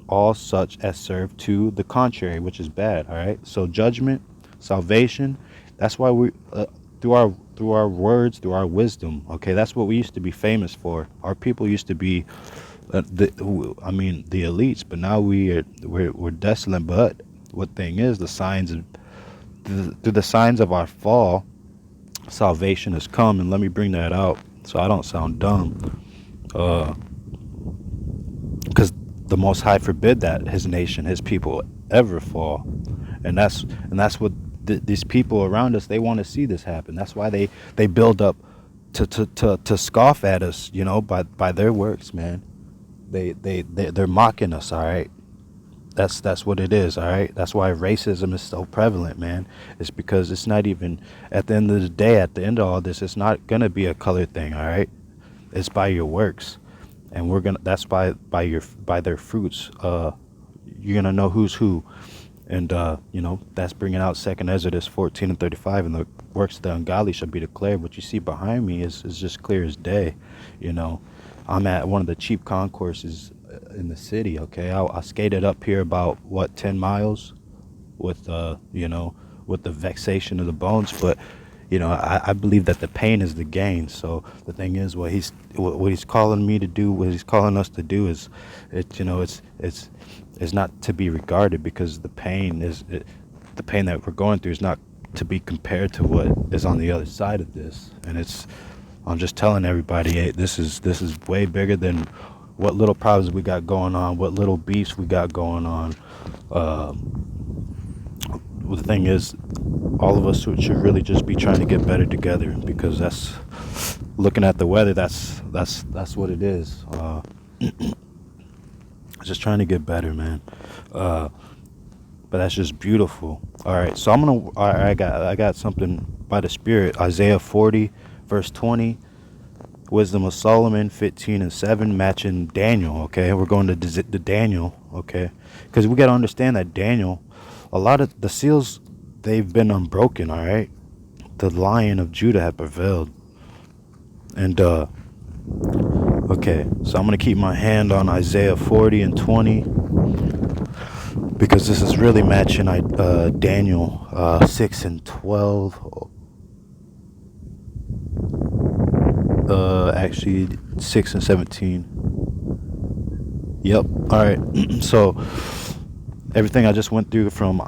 all such as serve to the contrary, which is bad. All right. So judgment, salvation. That's why we through our words, through our wisdom. Okay, that's what we used to be famous for. Our people used to be, the elites, but now we're desolate. But what thing is the signs of through the signs of our fall, salvation has come, and let me bring that out so I don't sound dumb. Because the Most High forbid that his nation, his people, ever fall, and that's what these people around us, they want to see this happen. That's why they build up to scoff at us, by their works, man. They're mocking us. All right, that's what it is. All right, that's why racism is so prevalent, man. It's because it's not even at the end of the day. At the end of all this, it's not gonna be a color thing. All right, it's by your works, and that's by their fruits. You're gonna know who's who, and that's bringing out Second Exodus 14 and 35, and the works of the ungodly shall be declared. What you see behind me is just clear as day. I'm at one of the cheap concourses in the city. Okay, I skated up here about 10 miles with with the vexation of the bones, but I believe that the pain is the gain. So the thing is, what he's calling me to do, what he's calling us to do, is it's not to be regarded, because the pain that we're going through is not to be compared to what is on the other side of this. And I'm just telling everybody, hey, this is way bigger than what little problems we got going on, what little beefs we got going on. The thing is, all of us should really just be trying to get better together, because that's looking at the weather. That's what it is. Just trying to get better, man. But that's just beautiful. All right, so I got something by the Spirit. Isaiah 40, verse 20. Wisdom of Solomon 15 and 7, matching Daniel. Okay, we're going to Daniel. Okay, because we got to understand that Daniel, a lot of the seals, they've been unbroken. All right, the Lion of Judah had prevailed, and okay, so I'm gonna keep my hand on Isaiah 40 and 20, because this is really matching Daniel 6 and 12. Actually 6 and 17. Yep. All right. So everything I just went through from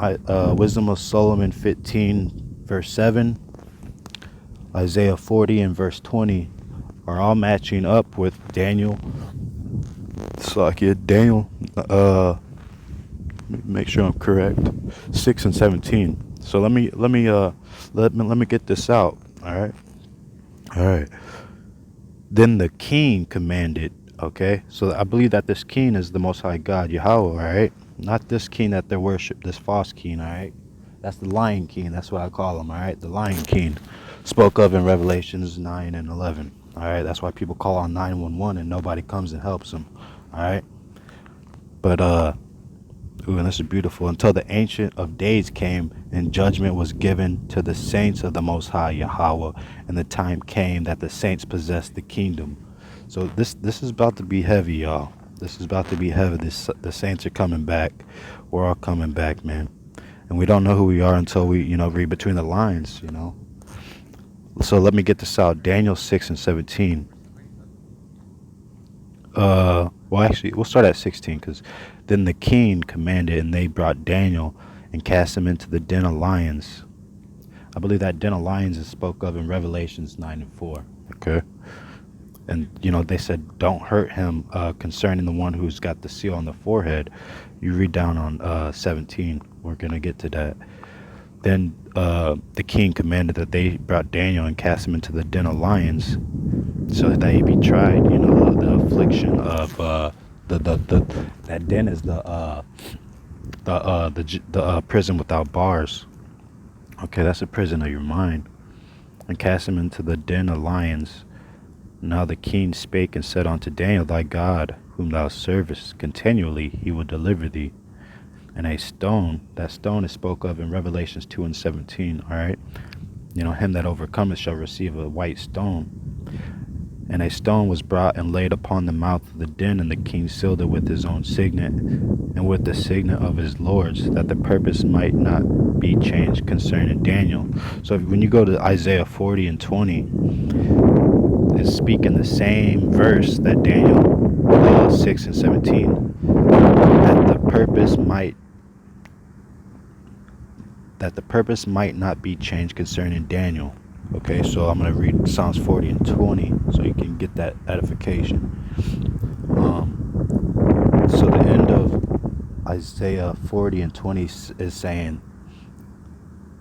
Wisdom of Solomon 15 verse 7, Isaiah 40 and verse 20 are all matching up with Daniel. Daniel. Make sure I'm correct. 6 and 17. So let me get this out. All right. Then the king commanded. Okay, so I believe that this king is the Most High God, Yahweh. All right, not this king that they worship, this false king. All right, that's the Lion King. That's what I call him. All right, the Lion King, spoke of in Revelations 9 and 11. All right, that's why people call on 911 and nobody comes and helps them. All right, but and this is beautiful. Until the Ancient of Days came, and judgment was given to the saints of the Most High Yahweh, and the time came that the saints possessed the kingdom. So this is about to be heavy, y'all. This is about to be heavy. The saints are coming back. We're all coming back, man. And we don't know who we are until we, read between the lines, So let me get this out. Daniel 6 and 17. Well, actually, we'll start at 16, because then the king commanded, and they brought Daniel and cast him into the den of lions. I believe that den of lions is spoke of in Revelations 9 and 4. Okay. And they said don't hurt him, concerning the one who's got the seal on the forehead. You read down on 17. We're gonna get to that. Then the king commanded that they brought Daniel and cast him into the den of lions, so that he be tried. The affliction of the that den is the prison without bars. Okay, that's a prison of your mind. And cast him into the den of lions. Now the king spake and said unto Daniel, thy God, whom thou servest continually, he will deliver thee. And a stone, that stone is spoke of in Revelations 2 and 17, all right? Him that overcometh shall receive a white stone. And a stone was brought and laid upon the mouth of the den, and the king sealed it with his own signet, and with the signet of his lords, that the purpose might not be changed concerning Daniel. So when you go to Isaiah 40 and 20, it's speaking the same verse that Daniel 6 and 17, that the purpose might not be changed concerning Daniel. Okay, so I'm going to read Psalms 40 and 20 so you can get that edification. So the end of Isaiah 40 and 20 is saying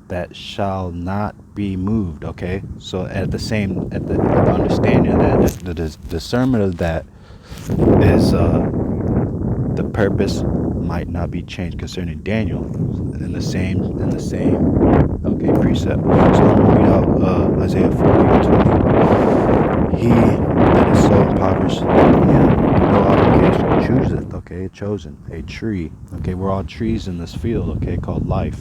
that shall not be moved. Okay, so at the understanding of that, the discernment of that is the purpose might not be changed concerning Daniel in the same precept. So I'm going to read out Isaiah 40 and 20. He that is so impoverished, no obligation, chooseth, okay, chosen, a tree. Okay, we're all trees in this field, okay, called life.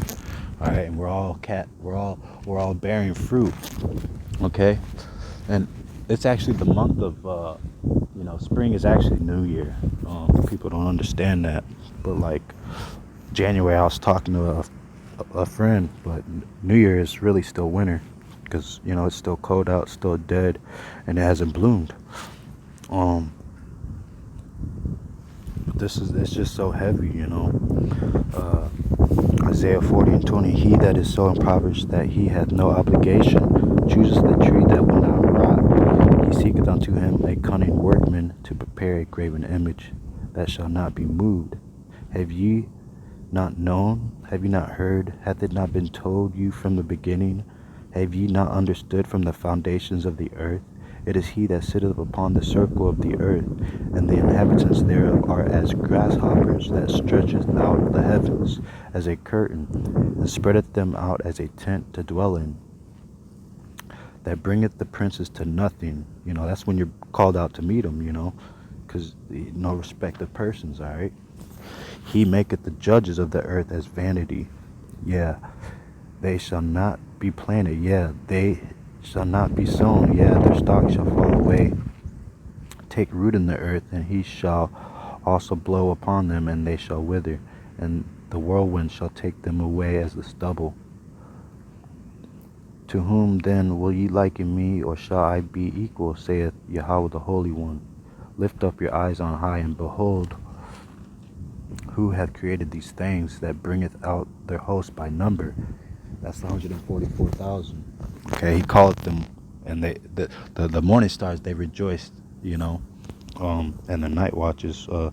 All right, and we're all bearing fruit. Okay, and it's actually the month of spring is actually New Year. People don't understand that, but like January, I was talking to a friend, but New Year is really still winter, because it's still cold out, still dead, and it hasn't bloomed. It's just so heavy. Isaiah 40 and 20, he that is so impoverished that he hath no obligation, chooses the tree that will not rot. He seeketh unto him a cunning workman to prepare a graven image that shall not be moved. Have ye not known? Have ye not heard? Hath it not been told you from the beginning? Have ye not understood from the foundations of the earth? It is he that sitteth upon the circle of the earth, and the inhabitants thereof are as grasshoppers, that stretcheth out the heavens as a curtain, and spreadeth them out as a tent to dwell in, that bringeth the princes to nothing. That's when you're called out to meet them, because no respect of persons, all right? He maketh the judges of the earth as vanity. Yeah, they shall not be planted. Yeah, they shall not be sown. Yeah, their stock shall fall away. Take root in the earth, and he shall also blow upon them, and they shall wither, and the whirlwind shall take them away as the stubble. To whom then will ye liken me, or shall I be equal, saith Yahweh the Holy One? Lift up your eyes on high, and behold, who hath created these things, that bringeth out their host by number? That's the 144,000. Okay, he calleth them, and the morning stars, they rejoiced, and the night watches. I'm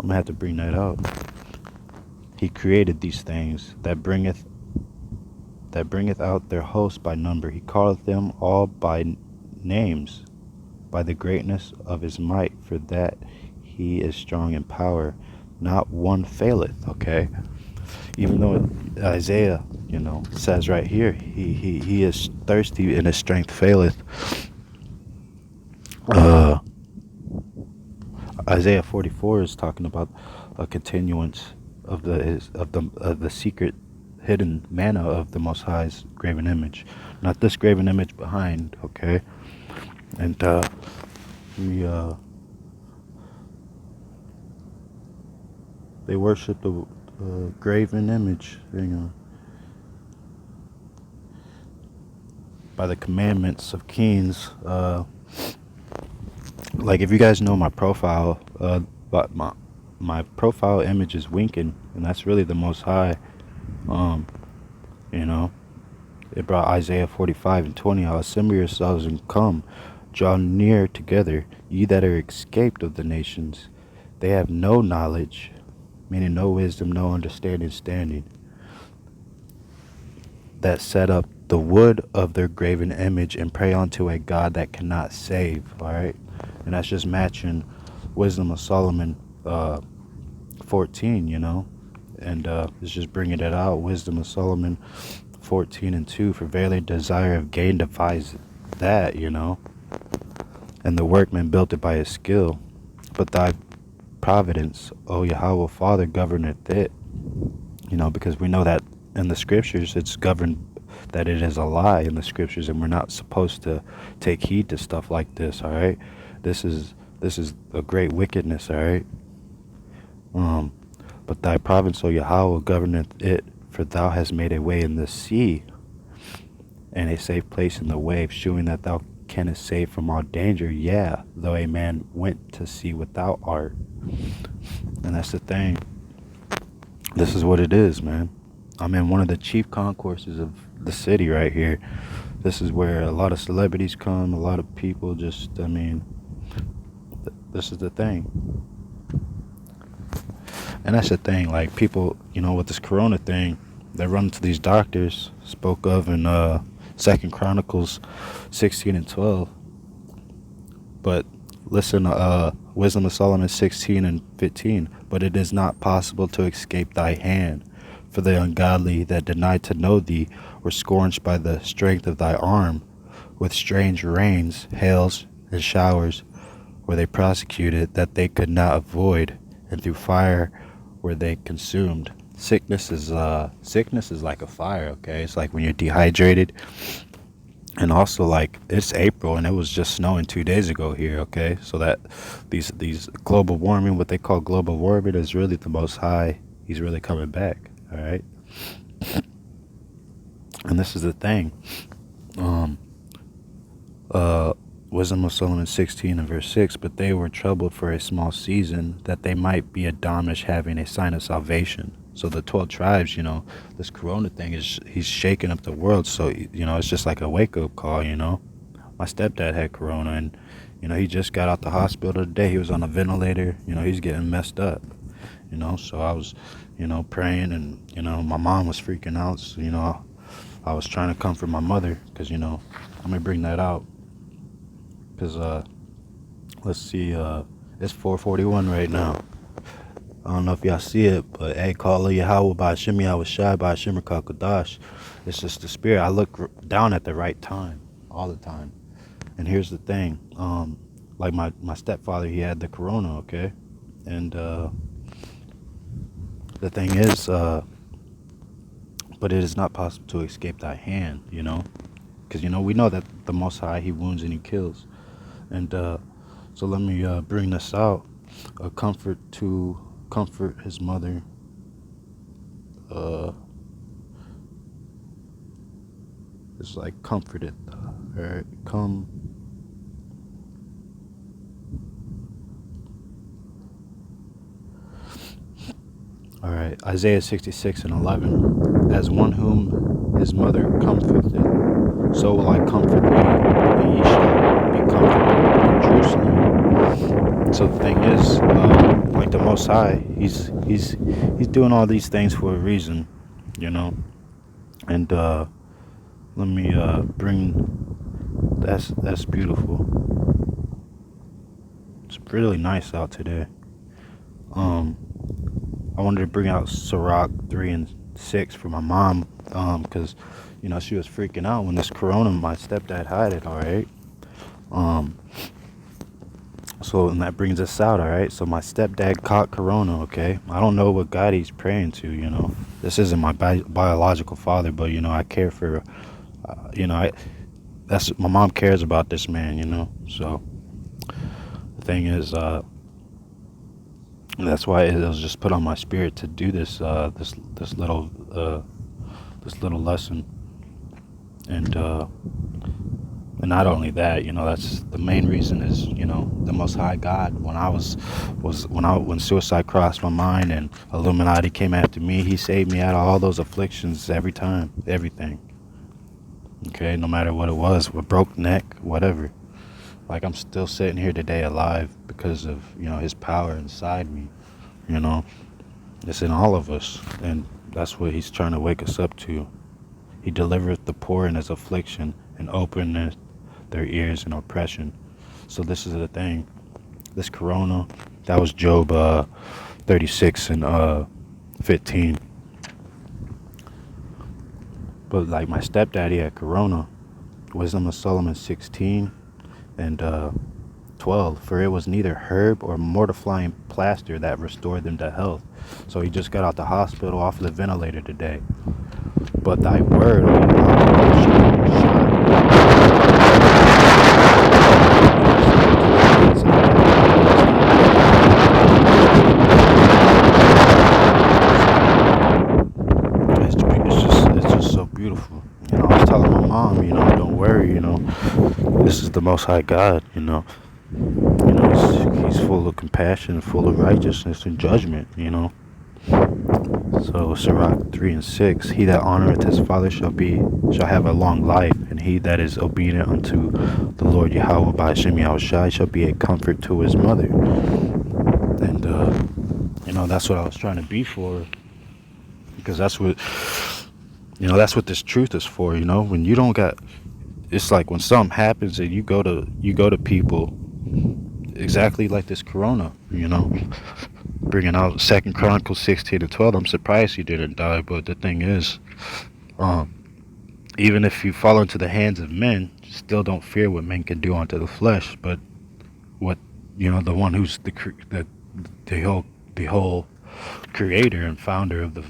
gonna have to bring that out. He created these things, that bringeth out their host by number. He calleth them all by names, by the greatness of his might, for that he is strong in power. Not one faileth. Okay, even though Isaiah, says right here, he is thirsty and his strength faileth. Isaiah 44 is talking about a continuance of the secret hidden manna of the Most High's graven image, not this graven image behind. Okay, and they worship the graven image, by the commandments of kings. Like, if you guys know my profile, but my profile image is winking, and that's really the Most High. It brought Isaiah 45 and 20, how assemble yourselves and come, Draw near together, ye that are escaped of the nations. They have no knowledge, meaning no wisdom, no understanding standing, that set up the wood of their graven image and pray unto a God that cannot save. All right, and that's just matching Wisdom of Solomon 14, and it's just bringing it out. Wisdom of Solomon 14:2, for verily desire of gain defies that, and the workman built it by his skill, but thy providence, O Yahweh Father, governeth it. Because we know that in the scriptures it's governed, that it is a lie in the scriptures, and we're not supposed to take heed to stuff like this. All right, this is a great wickedness. All right, but thy providence, O Yahweh, governeth it, for thou hast made a way in the sea and a safe place in the waves, shewing that thou canst save from all danger, yeah, though a man went to sea without art. And that's the thing. This is what it is, man. I'm in one of the chief concourses of the city right here. This is where a lot of celebrities come, a lot of people just, this is the thing. And that's the thing, like people, with this corona thing, they run to these doctors, spoke of in 2 Chronicles 16:12. But listen, Wisdom of Solomon 16:15. But it is not possible to escape thy hand, for the ungodly that denied to know thee were scorched by the strength of thy arm. With strange rains, hails, and showers were they prosecuted, that they could not avoid, and through fire were they consumed. Sickness is like a fire, okay? It's like when you're dehydrated. And also, like, it's April and it was just snowing 2 days ago here, okay? So that these global warming, what they call global warming, is really the Most High. He's really coming back, all right? And this is the thing. Wisdom of Solomon 16:6. But they were troubled for a small season, that they might be admonished, having a sign of salvation. So the 12 tribes, this corona thing he's shaking up the world. So, it's just like a wake-up call, My stepdad had corona, and, he just got out the hospital today. He was on a ventilator. He's getting messed up, So I was, praying, and, my mom was freaking out. So, I was trying to comfort my mother because, I'm going to bring that out. Because, let's see, it's 4:41 right now. I don't know if y'all see it, but hey, call Yahweh by Hashem Yahushai by Hashem Kakadash. It's just the spirit. I look down at the right time, all the time. And here's the thing. Like my stepfather, he had the corona, okay? And the thing is, but it is not possible to escape thy hand, Because, we know that the Most High, he wounds and he kills. And so let me bring this out. A comfort to comfort his mother. It's like comforted. Alright, come. Alright, Isaiah 66:11. As one whom his mother comforteth, so will I comfort thee, and ye shall be comforted in Jerusalem. So the thing is, like the Most High, he's doing all these things for a reason, And let me bring. That's beautiful. It's really nice out today. I wanted to bring out Sirach 3:6 for my mom, because she was freaking out when this corona. My stepdad had it. All right. So, and that brings us out, all right? So my stepdad caught corona, okay? I don't know what God he's praying to, This isn't my biological father, but, I care for, that's, my mom cares about this man, So, the thing is, that's why it was just put on my spirit to do this, this little lesson. And not only that, that's the main reason is, the Most High God. When suicide crossed my mind and Illuminati came after me, he saved me out of all those afflictions every time, everything. Okay, no matter what it was, a broke neck, whatever. Like, I'm still sitting here today alive because of, his power inside me. You know, it's in all of us, and that's what he's trying to wake us up to. He delivereth the poor in his affliction, and openeth their ears in oppression. So this is the thing. This corona, that was Job 36 and 15. But like my stepdaddy had corona, Wisdom of Solomon 16 and 12. For it was neither herb or mortifying plaster that restored them to health. So he just got out the hospital off the ventilator today. But thy word, O Yahweh, it's just so beautiful. I was telling my mom, don't worry, this is the Most High God, he's full of compassion, full of righteousness and judgment, So Sirach 3 and 6, he that honoreth his father shall have a long life, and he that is obedient unto the Lord Yahweh by Hashem Yahushai shall be a comfort to his mother. And that's what I was trying to be for, because that's what this truth is for. When you don't got, it's like when something happens and you go to people exactly like this corona, bringing out 2 Chronicles 16 and 12. I'm surprised he didn't die, but the thing is, even if you fall into the hands of men, still don't fear what men can do unto the flesh, but what the one who's the whole creator and founder of the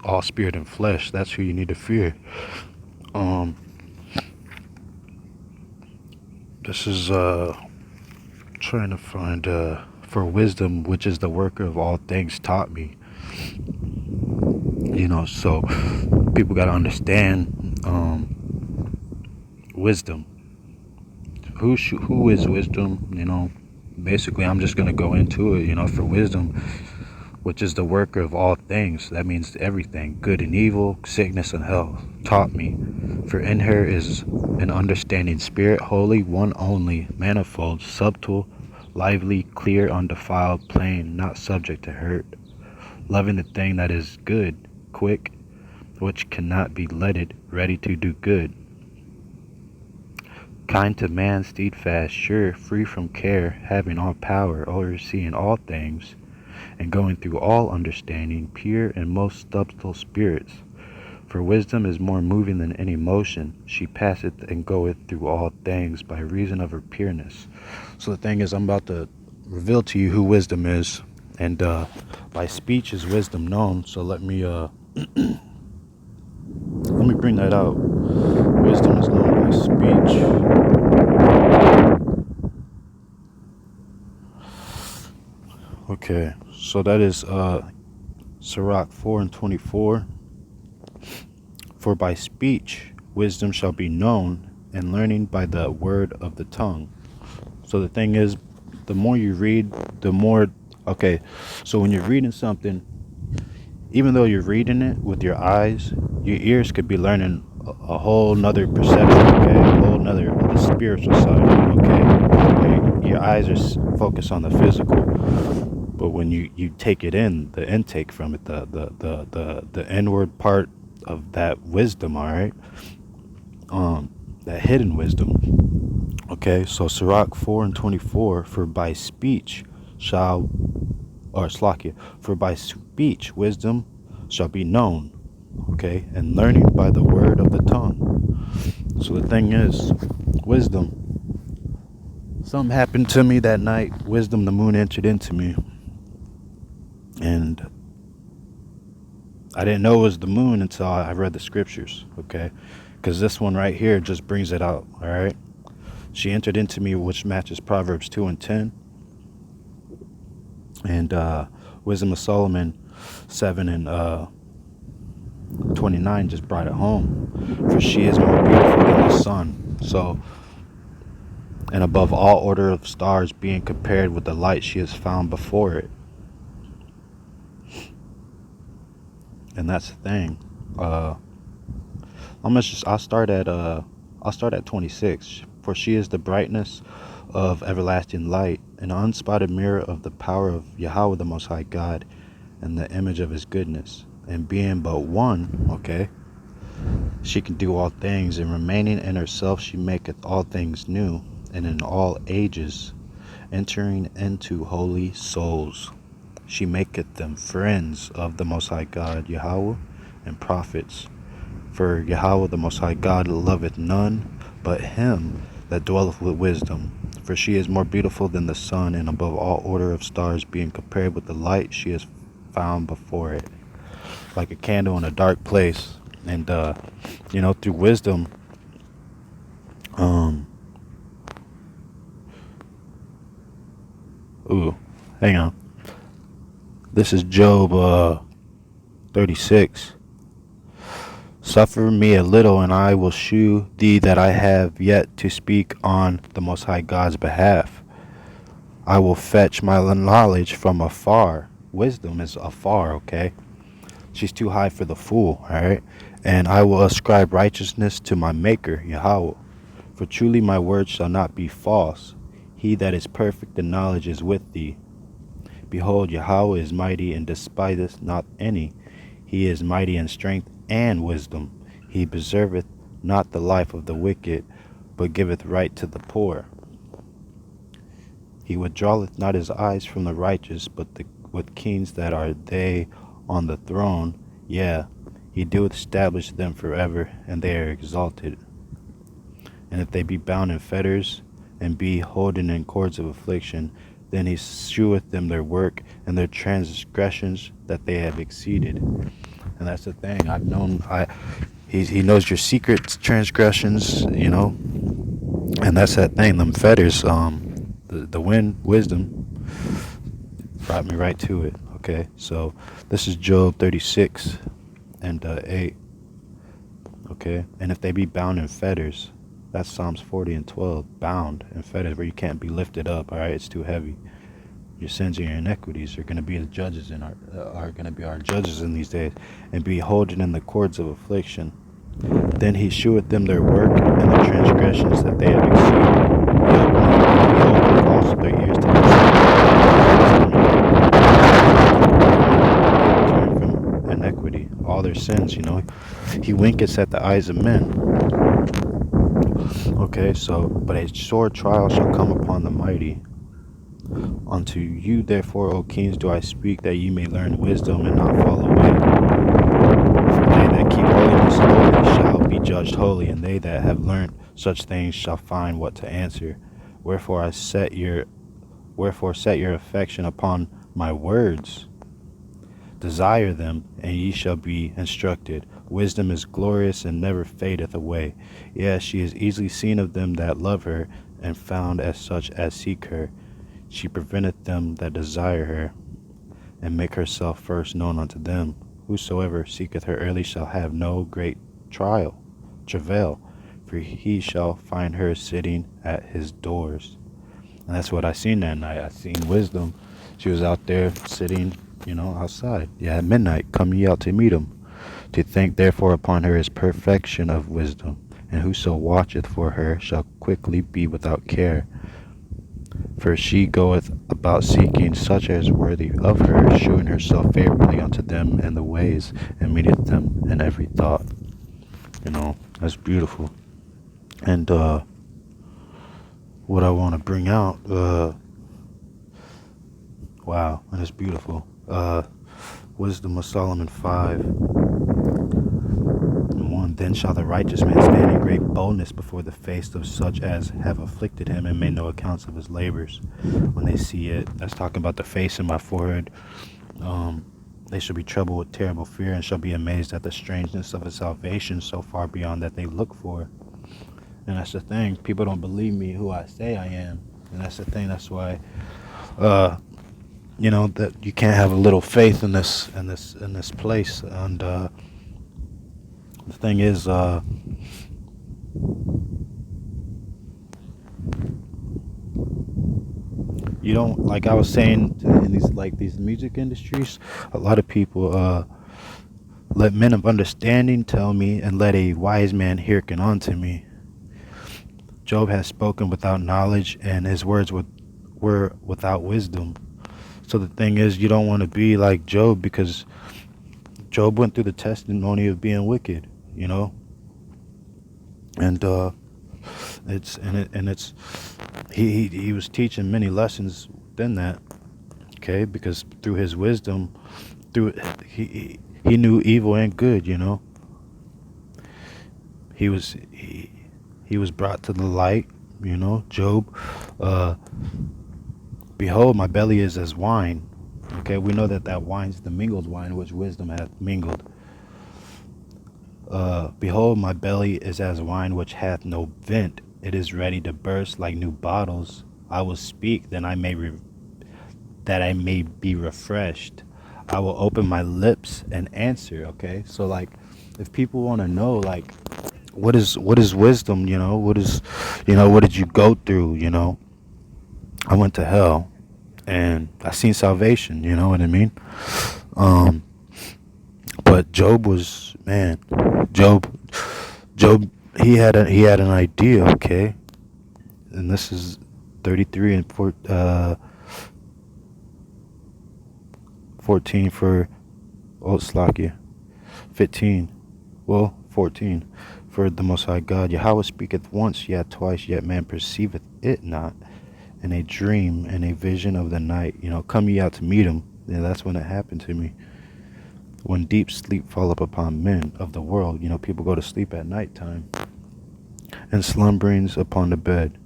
all spirit and flesh. That's who you need to fear. This is trying to find for wisdom, which is the worker of all things, taught me. So people got to understand wisdom. Who is wisdom? Basically, I'm just gonna go into it. For wisdom, which is the worker of all things. That means everything, good and evil, sickness and health, taught me. For in her is an understanding spirit, holy, one only, manifold, subtle, lively, clear, undefiled, plain, not subject to hurt, loving the thing that is good, quick, which cannot be letted, ready to do good, kind to man, steadfast, sure, free from care, having all power, overseeing all things, and going through all understanding, pure and most subtle spirits. For wisdom is more moving than any motion. She passeth and goeth through all things by reason of her pureness. So the thing is, I'm about to reveal to you who wisdom is, and by speech is wisdom known. So let me bring that out. Wisdom is known by speech. Okay, so that is Sirach 4 and 24. For by speech wisdom shall be known, and learning by the word of the tongue. So the thing is, the more you read, the more... Okay, so when you're reading something, even though you're reading it with your eyes, your ears could be learning a whole nother perception, okay? A whole nother, the spiritual side, okay? Your eyes are focused on the physical, but when you take it in, the intake from it, the inward part of that wisdom, all right, that hidden wisdom. Okay, so Sirach 4 and 24, for by speech for by speech wisdom shall be known, okay, and learning by the word of the tongue. So the thing is, wisdom, something happened to me that night. Wisdom, the moon entered into me, and I didn't know it was the moon until I read the scriptures, okay? Because this one right here just brings it out, all right? She entered into me, which matches Proverbs 2 and 10. And Wisdom of Solomon 7 and 29 just brought it home. For she is more beautiful than the sun. So, and above all order of stars being compared with the light she has found before it. And that's the thing. I'll start at 26. For she is the brightness of everlasting light, an unspotted mirror of the power of Yahweh the Most High God, and the image of his goodness. And being but one, okay, she can do all things, and remaining in herself she maketh all things new, and in all ages entering into holy souls. She maketh them friends of the Most High God, Yahweh, and prophets. For Yahweh the Most High God loveth none but him that dwelleth with wisdom. For she is more beautiful than the sun, and above all order of stars, being compared with the light she is found before it. Like a candle in a dark place. And, through wisdom, hang on. This is Job 36. Suffer me a little, and I will shew thee that I have yet to speak on the Most High God's behalf. I will fetch my knowledge from afar. Wisdom is afar, okay? She's too high for the fool, alright? And I will ascribe righteousness to my Maker, Yahweh. For truly my word shall not be false. He that is perfect in knowledge is with thee. Behold, Yahweh is mighty and despiseth not any. He is mighty in strength and wisdom. He preserveth not the life of the wicked, but giveth right to the poor. He withdraweth not his eyes from the righteous, but with kings that are they on the throne. Yea, he doeth establish them forever, and they are exalted. And if they be bound in fetters, and be holden in cords of affliction, then he sheweth them their work and their transgressions that they have exceeded. And that's the thing. He knows your secret transgressions, and that's that thing. Them fetters, the wisdom brought me right to it. Okay, so this is Job 36 and 8. Okay, and if they be bound in fetters, that's Psalms 40 and 12. Bound in fetters, where you can't be lifted up. All right, it's too heavy. Your sins and your iniquities are going to be the judges in our judges in these days, and be holden in the cords of affliction. Then he sheweth them their work and the transgressions that they have exceeded. He openeth also their ears to turn from iniquity, all their sins. He winketh at the eyes of men. Okay, but a sore trial shall come upon the mighty. Unto you therefore, O kings, do I speak, that ye may learn wisdom and not fall away. For they that keep holiness holy shall be judged holy, and they that have learnt such things shall find what to answer. Wherefore set your affection upon my words. Desire them, and ye shall be instructed. Wisdom is glorious and never fadeth away. Yes, she is easily seen of them that love her, and found as such as seek her. She preventeth them that desire her, and make herself first known unto them. Whosoever seeketh her early shall have no great travail, for he shall find her sitting at his doors. And that's what I seen that night. I seen wisdom. She was out there sitting, outside. Yeah, at midnight, come ye out to meet him. To think therefore upon her is perfection of wisdom, and whoso watcheth for her shall quickly be without care. For she goeth about seeking such as worthy of her, shewing herself favorably unto them in the ways, and meeteth them in every thought. That's beautiful. And what I want to bring out, wow, that's beautiful. Wisdom of Solomon 5:1. Then shall the righteous man stand in great boldness before the face of such as have afflicted him, and made no accounts of his labors. When they see it, that's talking about the face in my forehead. They shall be troubled with terrible fear, and shall be amazed at the strangeness of his salvation, so far beyond that they look for. And that's the thing. People don't believe me who I say I am, and that's the thing. That's why, that you can't have a little faith in this place. And the thing is, you don't, like I was saying, in these music industries, a lot of people let men of understanding tell me, and let a wise man hearken unto me. Job has spoken without knowledge, and his words were without wisdom. So the thing is, you don't want to be like Job, because Job went through the testimony of being wicked, you know, and it's he was teaching many lessons within that. Okay, because through his wisdom, through he knew evil and good, you know. He was brought to the light, you know. Job, uh, behold, my belly is as wine. Okay, we know that wine is the mingled wine which wisdom hath mingled. Behold, my belly is as wine which hath no vent. It is ready to burst like new bottles. I will speak, then that I may be refreshed. I will open my lips and answer. Okay, so like, if people want to know, like, what is wisdom? You know, what did you go through? You know, I went to hell, and I seen salvation. You know what I mean? Um, but Job was, man. Job, Job. He had an idea. Okay, and this is 33 and 14 for Slakia. 15. Well, 14. For the Most High God, Yahweh speaketh once, yet twice, yet man perceiveth it not. In a dream, in a vision of the night. You know, come ye out to meet him. Yeah, that's when it happened to me. When deep sleep falleth upon men of the world. You know, people go to sleep at night time. And slumberings upon the bed.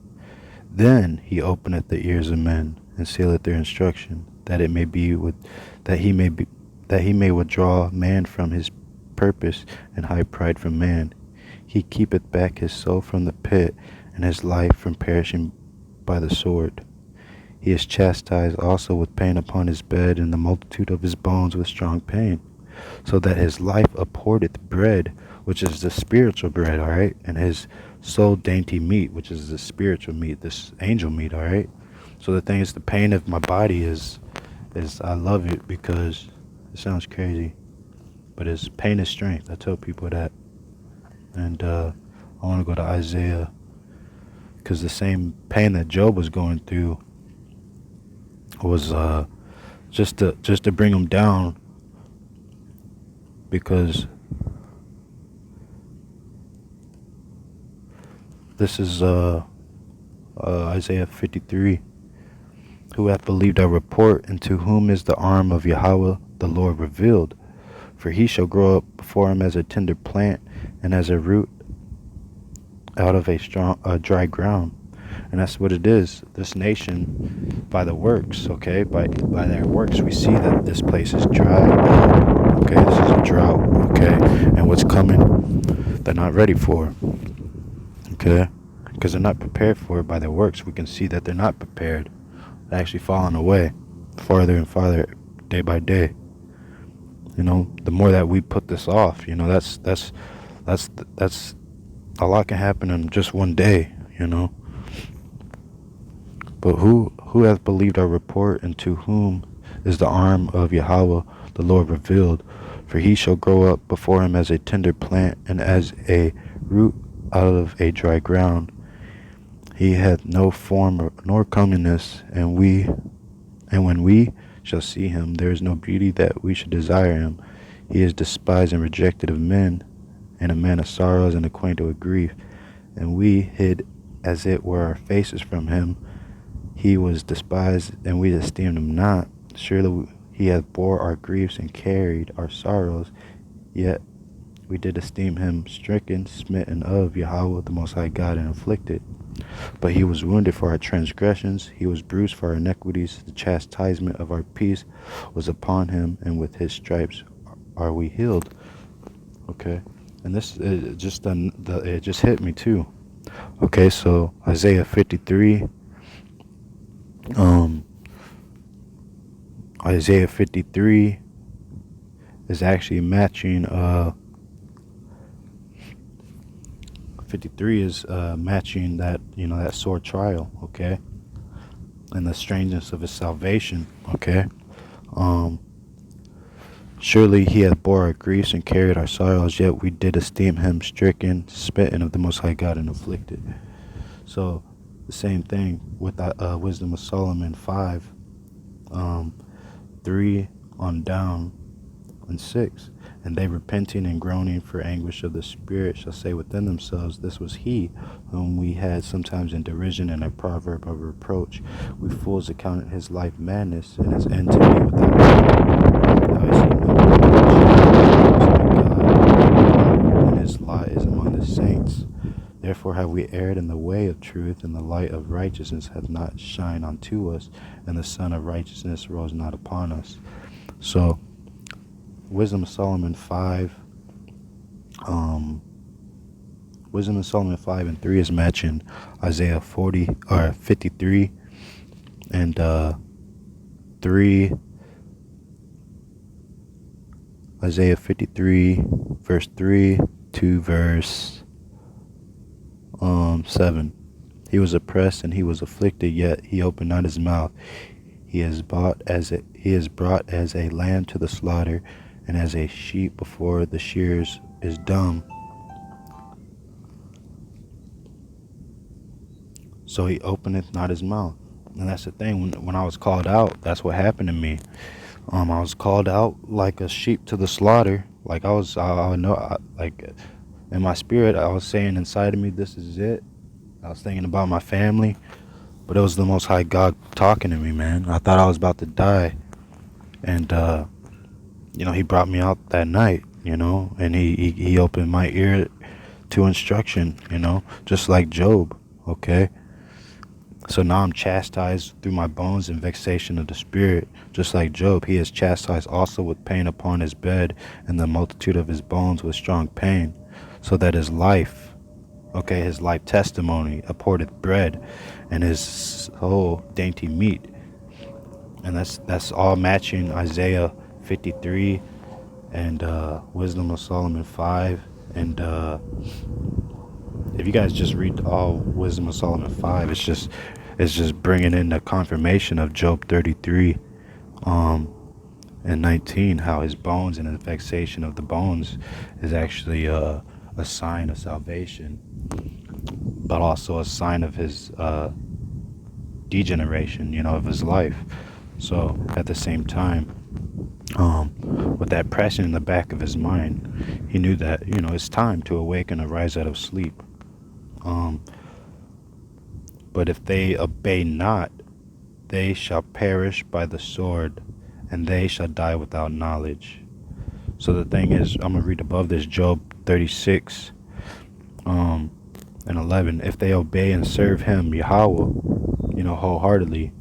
Then he openeth the ears of men, and sealeth their instruction, that it may be that he may withdraw man from his purpose, and hide pride from man. He keepeth back his soul from the pit, and his life from perishing by the sword. He is chastised also with pain upon his bed, and the multitude of his bones with strong pain, so that his life abhorreth bread, which is the spiritual bread, all right, and his soul dainty meat, which is the spiritual meat, this angel meat, all right. So the thing is, the pain of my body is I love it, because it sounds crazy, but it's pain is strength. I tell people that. And I want to go to Isaiah, because the same pain that Job was going through was just to bring him down, because this is Isaiah 53. Who hath believed our report, and to whom is the arm of Yahweh the Lord revealed? For he shall grow up before him as a tender plant, and as a root out of a dry ground. And that's what it is. This nation, by the works, okay, by their works, we see that this place is dry. Okay, this is a drought. Okay, and what's coming, they're not ready for. Okay, because they're not prepared for it. By their works, we can see that they're not prepared. They're actually falling away, farther and farther, day by day. You know, the more that we put this off, you know, that's a lot can happen in just one day, you know. But who hath believed our report, and to whom is the arm of Yahweh the Lord revealed? For he shall grow up before him as a tender plant, and as a root out of a dry ground. He hath no form nor comeliness, and when we shall see him, there is no beauty that we should desire him. He is despised and rejected of men, and a man of sorrows, and acquainted with grief. And we hid as it were our faces from him. He was despised, and we esteemed him not. Surely he hath bore our griefs and carried our sorrows, yet we did esteem him stricken, smitten of Yahweh the Most High God, and afflicted. But he was wounded for our transgressions, he was bruised for our iniquities. The chastisement of our peace was upon him, and with his stripes are we healed. Okay, and this it just hit me too. Okay, so Isaiah 53. Isaiah 53 is actually matching 53 is matching that, you know, that sore trial, okay, and the strangeness of his salvation, okay. Surely he hath bore our griefs and carried our sorrows, yet we did esteem him stricken, smitten of the Most High God, and afflicted. So the same thing with Wisdom of Solomon 5, 3 on down, and 6. And they repenting and groaning for anguish of the spirit shall say within themselves, this was he whom we had sometimes in derision and a proverb of reproach. We fools accounted his life madness and his end to be without God. Now is he no God, and his lot is among the saints. Therefore have we erred in the way of truth, and the light of righteousness hath not shined unto us, and the sun of righteousness rose not upon us. So Wisdom of Solomon 5, Wisdom of Solomon 5 and 3 is matching Isaiah 40 or 53 and 3, Isaiah 53 verse 3 to verse 7. He was oppressed and he was afflicted, yet he opened not his mouth. He is brought as a lamb to the slaughter, and as a sheep before the shears is dumb, so he openeth not his mouth. And that's the thing. When I was called out, that's what happened to me. I was called out like a sheep to the slaughter. Like like in my spirit, I was saying inside of me, this is it. I was thinking about my family, but it was the Most High God talking to me, man. I thought I was about to die, and he brought me out that night, and he opened my ear to instruction, just like Job. Okay. So now I'm chastised through my bones and vexation of the spirit, just like Job. He is chastised also with pain upon his bed, and the multitude of his bones with strong pain, so that his life testimony apporteth bread, and his soul dainty meat. And that's all matching Isaiah 53 and Wisdom of Solomon 5. And if you guys just read all Wisdom of Solomon 5, it's just bringing in the confirmation of Job 33 and 19, how his bones and the vexation of the bones is actually a sign of salvation, but also a sign of his degeneration, of his life. So at the same time, with that pressing in the back of his mind, he knew that, it's time to awaken and arise out of sleep. But if they obey not, they shall perish by the sword, and they shall die without knowledge. So the thing is, I'm going to read above this, Job 36 and 11. If they obey and serve him, Yahweh, wholeheartedly,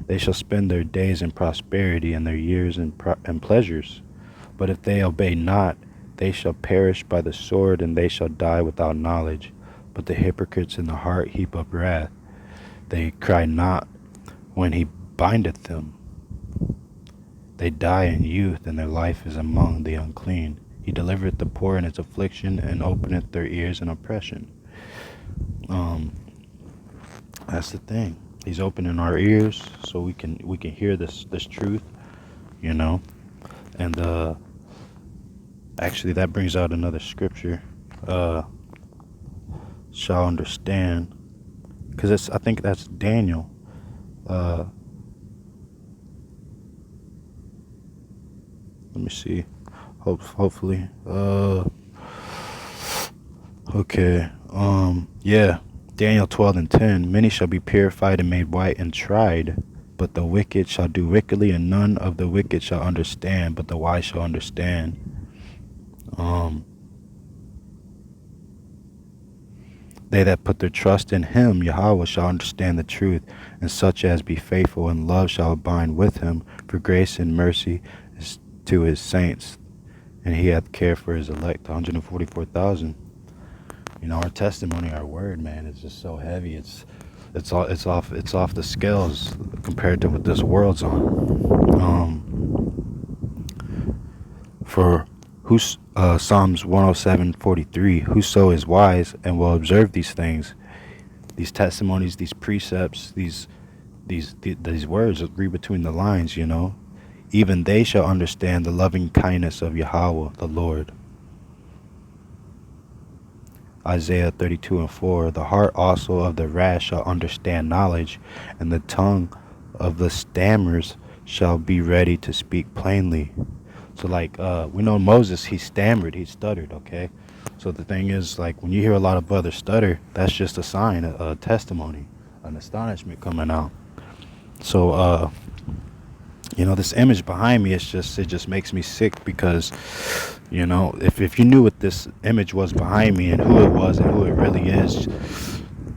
they shall spend their days in prosperity and their years in pleasures. But if they obey not, they shall perish by the sword, and they shall die without knowledge. But the hypocrites in the heart heap up wrath. They cry not when he bindeth them. They die in youth, and their life is among the unclean. He delivereth the poor in his affliction, and openeth their ears in oppression. That's the thing. He's opening our ears so we can hear this truth, And actually, that brings out another scripture. Shall understand, because I think that's Daniel. Let me see. Hopefully. Okay. Yeah. Daniel 12 and 10. Many shall be purified and made white and tried, but the wicked shall do wickedly, and none of the wicked shall understand, but the wise shall understand. They that put their trust in him, Yahweh, shall understand the truth, and such as be faithful in love shall abide with him, for grace and mercy is to his saints, and he hath care for his elect, 144,000. Our testimony, our word, man, is just so heavy. It's off the scales compared to what this world's on. For Psalms 107:43, whoso is wise and will observe these things, these testimonies, these precepts, these words, read between the lines, even they shall understand the loving kindness of Yahweh the Lord. Isaiah 32:4. The heart also of the rash shall understand knowledge, and the tongue of the stammers shall be ready to speak plainly. So like we know Moses, he stammered, he stuttered, okay? So the thing is, like, when you hear a lot of brothers stutter, that's just a sign, a testimony, an astonishment coming out. So this image behind me, it just makes me sick because, if you knew what this image was behind me and who it was and who it really is,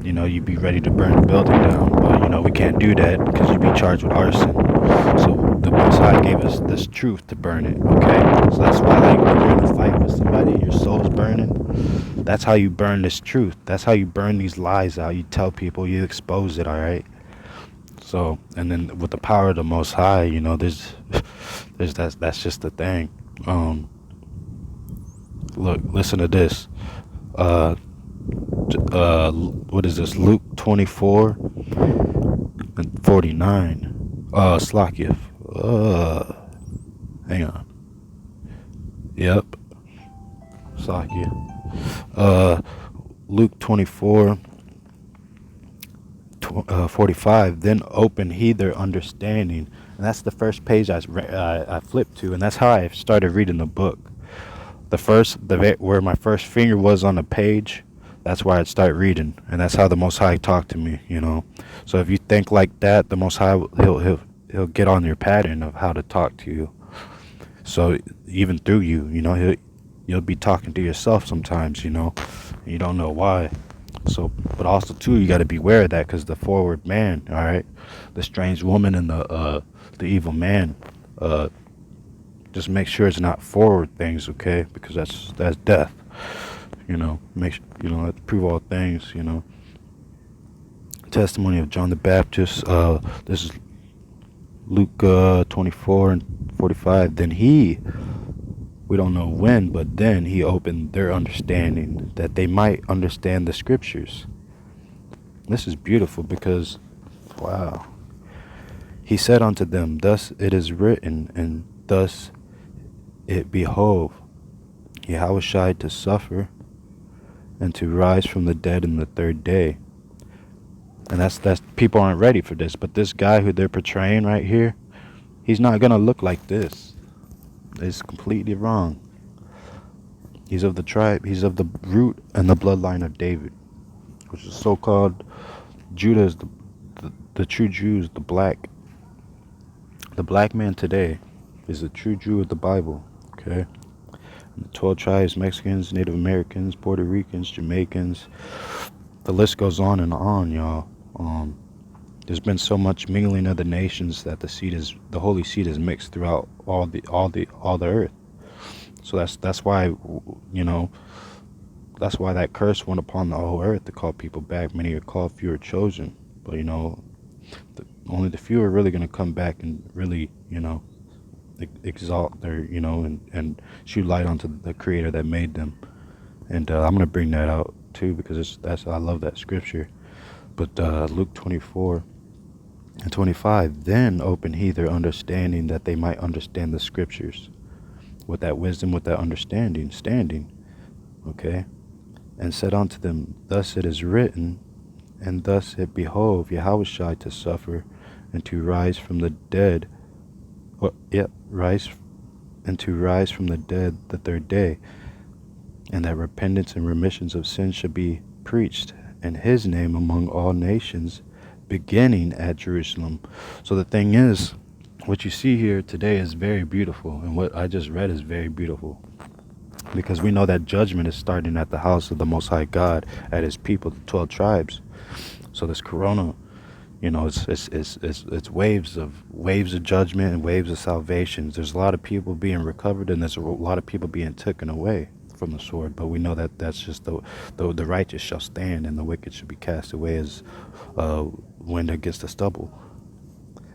you'd be ready to burn the building down. But we can't do that because you'd be charged with arson. So the Most High gave us this truth to burn it. Okay, so that's why, like, when you're in a fight with somebody, your soul's burning. That's how you burn this truth. That's how you burn these lies out. You tell people, you expose it. All right. So, and then with the power of the Most High, that's just the thing. Look, listen to this. What is this? Luke 24:49. Slakia. Hang on. Yep. Slakia. Luke 24:45. Then open he their understanding, and that's the first page I flipped to, and that's how I started reading the book. Where my first finger was on the page, that's where I'd start reading, and that's how the Most High talked to me. So if you think like that, the Most High, he'll get on your pattern of how to talk to you. So even through you, you'll be talking to yourself sometimes. You don't know why. So, but also too, you got to beware of that, because the forward man, all right, the strange woman and the evil man, just make sure it's not forward things, okay? Because that's death. Make sure, let's prove all things. Testimony of John the Baptist. This is Luke 24:45. Then we don't know when, but then he opened their understanding, that they might understand the scriptures. This is beautiful because, wow. He said unto them, thus it is written, and thus it behove Yahushua to suffer and to rise from the dead in the third day. And that's people aren't ready for this. But this guy who they're portraying right here, he's not gonna look like this. It's completely wrong. He's of the tribe. He's of the root and the bloodline of David, which is so-called Judah is the true Jews, the black man today is the true Jew of the Bible. Okay. And the 12 tribes: Mexicans, Native Americans, Puerto Ricans, Jamaicans. The list goes on and on, y'all. There's been so much mingling of the nations that the holy seed is mixed throughout all the earth. So that's why that's why that curse went upon the whole earth to call people back. Many are called, few are chosen. But only the few are really going to come back and really exalt their and shoot light onto the Creator that made them. And I'm going to bring that out too, because I love that scripture. But Luke 24:25, then open he their understanding, that they might understand the scriptures, with that wisdom, with that understanding, standing, okay, and said unto them, thus it is written, and thus it behove Yahushua to suffer and to rise from the dead, rise from the dead the third day, and that repentance and remissions of sins should be preached in his name among all nations, beginning at Jerusalem. So the thing is, what you see here today is very beautiful, and what I just read is very beautiful, because we know that judgment is starting at the house of the Most High God, at his people, the 12 tribes. So this corona, it's waves of judgment and waves of salvations. There's a lot of people being recovered, and there's a lot of people being taken away from the sword. But we know that that's just the righteous shall stand, and the wicked shall be cast away as wind against the stubble.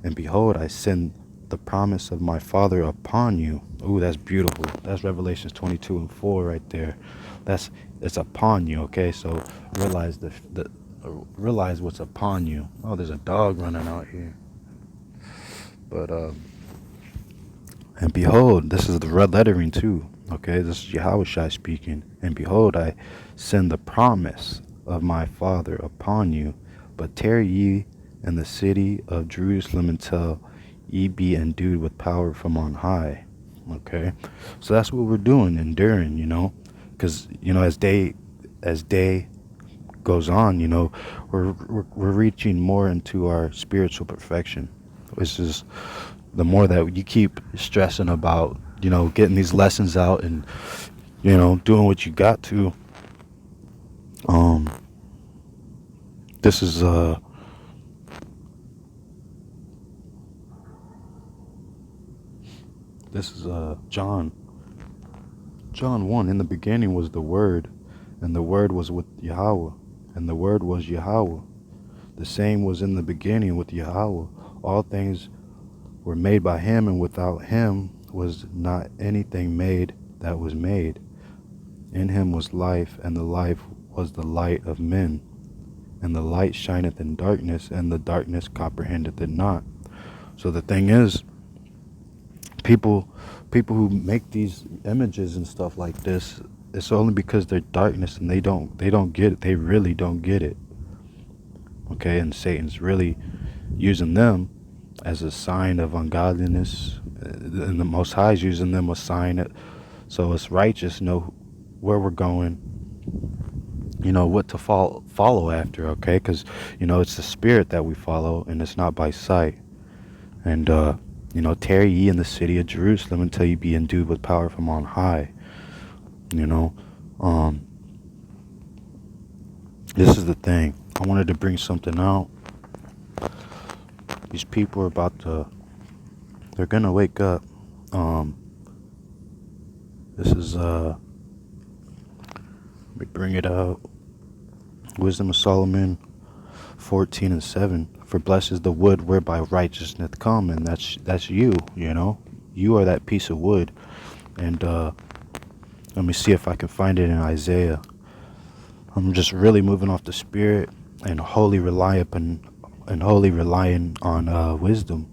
And behold, I send the promise of my Father upon you. Ooh, that's beautiful. That's Revelations 22:4 right there. It's upon you. Okay, so realize what's upon you. Oh, there's a dog running out here. But and behold, this is the red lettering too. Okay, this is Yahushua speaking. And behold, I send the promise of my Father upon you, but tarry ye in the city of Jerusalem until ye be endued with power from on high. Okay, so that's what we're doing, enduring, because as day goes on, we're reaching more into our spiritual perfection. Which is the more that you keep stressing about, getting these lessons out and doing what you got to. Um, this is John. John 1. In the beginning was the Word, and the Word was with Yahweh, and the Word was Yahweh. The same was in the beginning with Yahweh. All things were made by him, and without him was not anything made that was made. In him was life, and the life was the light of men. And the light shineth in darkness, and the darkness comprehendeth it not. So the thing is, people who make these images and stuff like this, it's only because they're darkness and they don't get it. They really don't get it. Okay, and Satan's really using them as a sign of ungodliness, and the Most High is using them a sign. So it's righteous, know where we're going, what to follow after, okay? Because, it's the spirit that we follow, and it's not by sight. And, tarry ye in the city of Jerusalem until ye be endued with power from on high. This is the thing. I wanted to bring something out. These people are they're gonna wake up. This is, let me bring it out. Wisdom of Solomon 14:7. For blessed is the wood whereby righteousness come, and that's you. You are that piece of wood. And let me see if I can find it in Isaiah. I'm just really moving off the spirit and wholly relying on wisdom.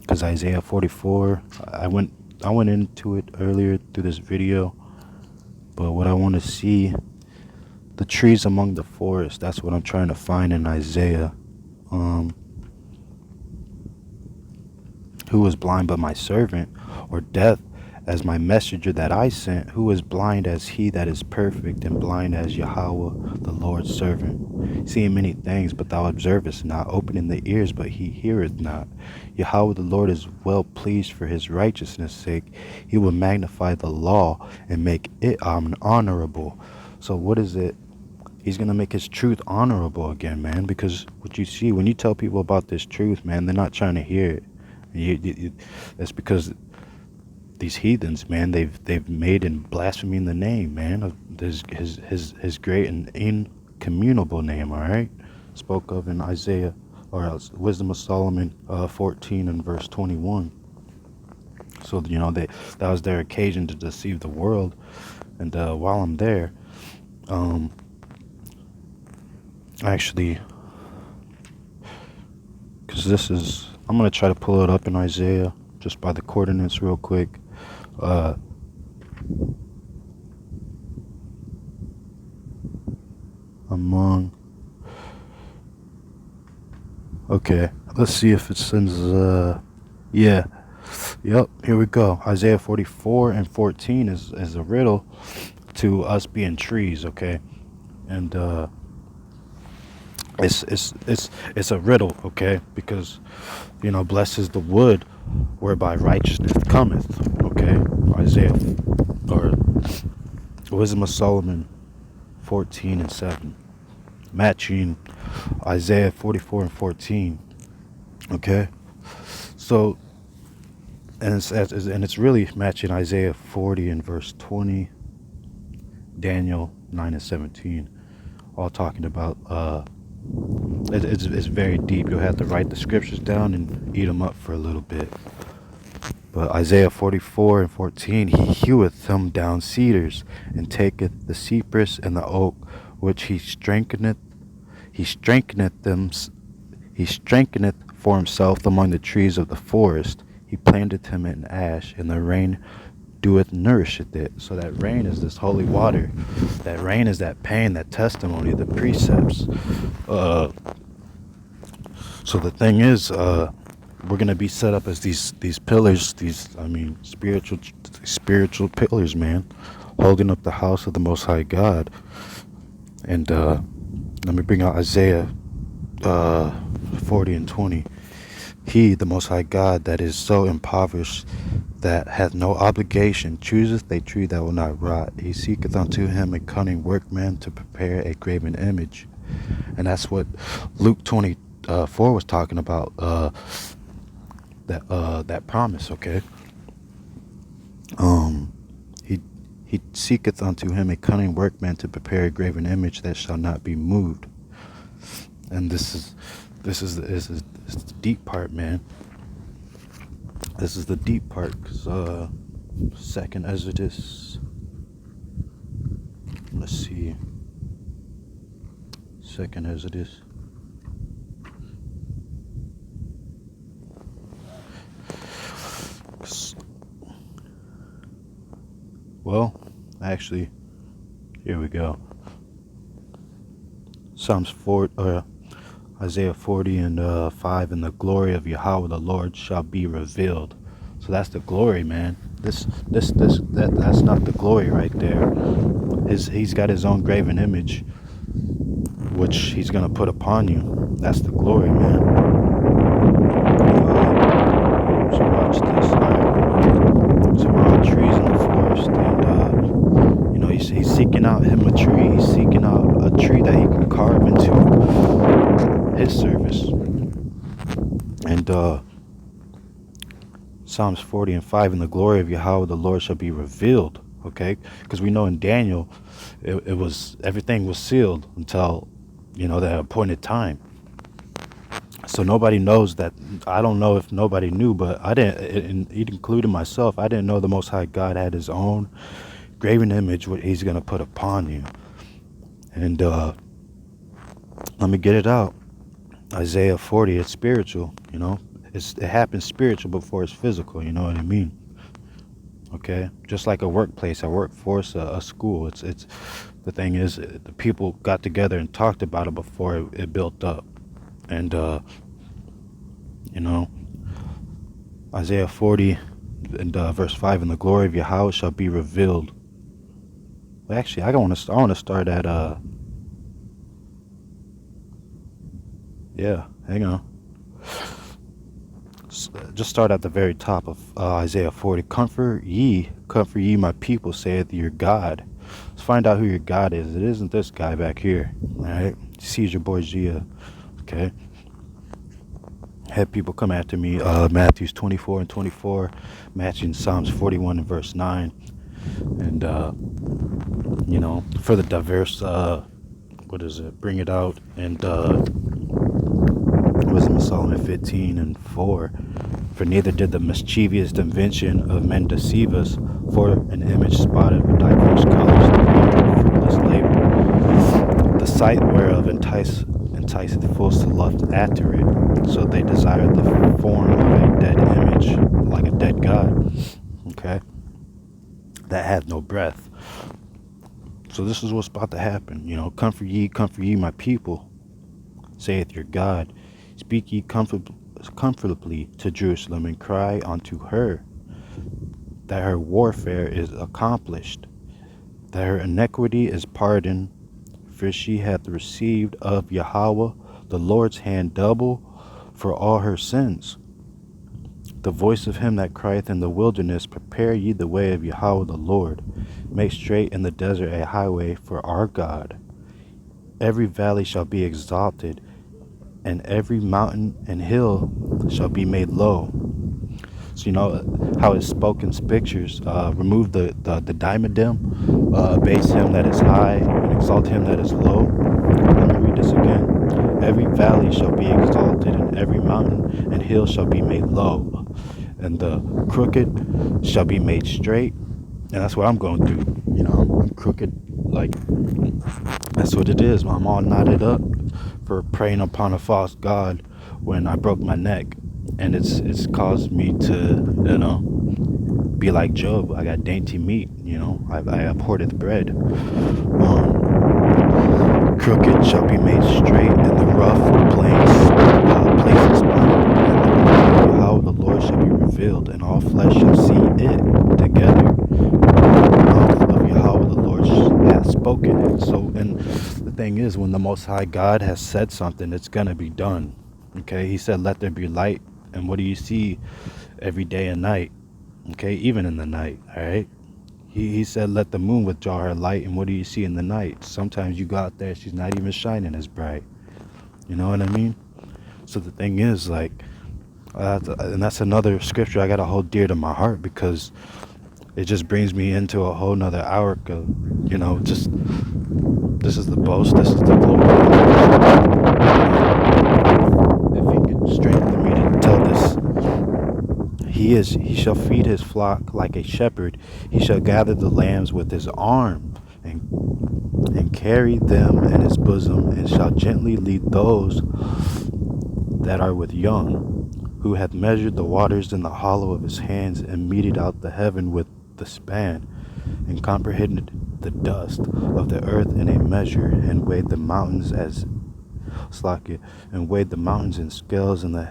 Because Isaiah 44, I went into it earlier through this video, but what I want to see, the trees among the forest, that's what I'm trying to find in Isaiah. Who was blind but my servant, or deaf as my messenger that I sent? Who is blind as he that is perfect, and blind as Yahweh the Lord's servant? Seeing many things, but thou observest not, opening the ears, but he heareth not. Yahweh the Lord is well pleased for his righteousness' sake. He will magnify the law and make it honorable. So what is it? He's going to make his truth honorable again, man, because what you see, when you tell people about this truth, man, they're not trying to hear it. That's because these heathens, man, they've made and blaspheming the name, man, of his great and incommunicable name, all right? Spoke of in Isaiah, or else Wisdom of Solomon 14 and verse 21. So, that was their occasion to deceive the world. And while I'm there, actually, because I'm going to try to pull it up in Isaiah just by the coordinates real quick. Okay, let's see if it sends, yeah, yep, here we go. Isaiah 44 and 14 is a riddle to us being trees, okay? And, it's a riddle, okay? Because, blessed is the wood whereby righteousness cometh, okay? Isaiah, or Wisdom of Solomon 14 and 7, matching Isaiah 44 and 14, okay? So, and it's really matching Isaiah 40 and verse 20, Daniel 9 and 17, all talking about, it's very deep. You'll have to write the scriptures down and eat them up for a little bit. But Isaiah 44 and 14, he heweth them down cedars, and taketh the cypress and the oak, which he strengtheneth for himself among the trees of the forest. He planteth him in ash, and the rain doeth nourisheth it. So that rain is this holy water. That rain is that pain, that testimony, the precepts. So the thing is, we're gonna be set up as these pillars, spiritual pillars, man, holding up the house of the Most High God. And let me bring out Isaiah 40 and 20. He, the Most High God, that is so impoverished that hath no obligation, chooseth a tree that will not rot. He seeketh unto him a cunning workman to prepare a graven image. And that's what Luke 24 was talking about, that promise, okay? He seeketh unto him a cunning workman to prepare a graven image that shall not be moved. And this is the deep part, man. This is the deep part, because second Exodus, let's see, second Exodus, well, actually, here we go. Isaiah 40 and 5, and the glory of Yahweh the Lord shall be revealed. So that's the glory, man. That's not the glory right there. He's got his own graven image, which he's gonna put upon you. That's the glory, man. So watch this. Alright. So we're all trees in the forest, and he's seeking out him a tree. He's seeking out a tree that he can carve into his service. And Psalms 40 and 5, and the glory of Yahweh the Lord shall be revealed. Okay, because we know in Daniel, it was, everything was sealed until the appointed time. So nobody knows that. I don't know if nobody knew, but I didn't, including myself, I didn't know the Most High God had his own graven image what he's gonna put upon you. And let me get it out. Isaiah 40, it's spiritual, it happens spiritual before it's physical, you know what I mean? Okay, just like a workplace, a workforce, a school. It's the thing is, the people got together and talked about it before it built up. And Isaiah 40 and verse 5, and the glory of Yahweh shall be revealed. Well, actually, I want to start at hang on. Just start at the very top of Isaiah 40. Comfort ye, my people, saith your God. Let's find out who your God is. It isn't this guy back here. All right, Caesar Borgia. Okay. Had people come after me. Matthews 24 and 24, matching Psalms 41 and verse 9. And for the diverse, bring it out. And Wisdom of Solomon 15 and 4. For neither did the mischievous invention of men deceive us, for an image spotted with diverse colors, the fruitless labor, the sight whereof enticeth fools to lust after it. So they desire the form of a dead image, like a dead god, okay, that hath no breath. So this is what's about to happen. Comfort ye, my people, saith your God. Speak ye comfortably to Jerusalem, and cry unto her that her warfare is accomplished, that her iniquity is pardoned, for she hath received of Yahweh the Lord's hand double for all her sins. The voice of him that crieth in the wilderness, prepare ye the way of Yahweh the Lord, make straight in the desert a highway for our God. Every valley shall be exalted, and every mountain and hill shall be made low. So how it's spoken scriptures, remove the diadem, abase him that is high, and exalt him that is low. Let me read this again. Every valley shall be exalted, and every mountain and hill shall be made low, and the crooked shall be made straight. And that's what I'm going through. I'm crooked, like, that's what it is. I'm all knotted up for preying upon a false god when I broke my neck. and it's caused me to, be like Job. I got dainty meat, I abhorreth bread. Crooked shall be made straight, and the rough places and how the Lord shall be revealed, and all flesh shall see it together. The mouth of Yahweh the Lord hath spoken it. So, and the thing is, when the Most High God has said something, it's gonna be done. Okay, He said, "Let there be light," and what do you see every day and night? Okay, even in the night. All right. He said, "Let the moon withdraw her light," and what do you see in the night? Sometimes you go out there, she's not even shining as bright. You know what I mean? So the thing is, like, and that's another scripture I got to hold dear to my heart, because it just brings me into a whole nother hour of, just, this is the boast, this is the glory. If He could strengthen me to tell this, He shall feed His flock like a shepherd. He shall gather the lambs with His arm, and carry them in His bosom, and shall gently lead those that are with young, who hath measured the waters in the hollow of His hands, and meted out the heaven with the span, and comprehended the dust of the earth in a measure, and weighed the mountains and weighed the mountains in scales, and the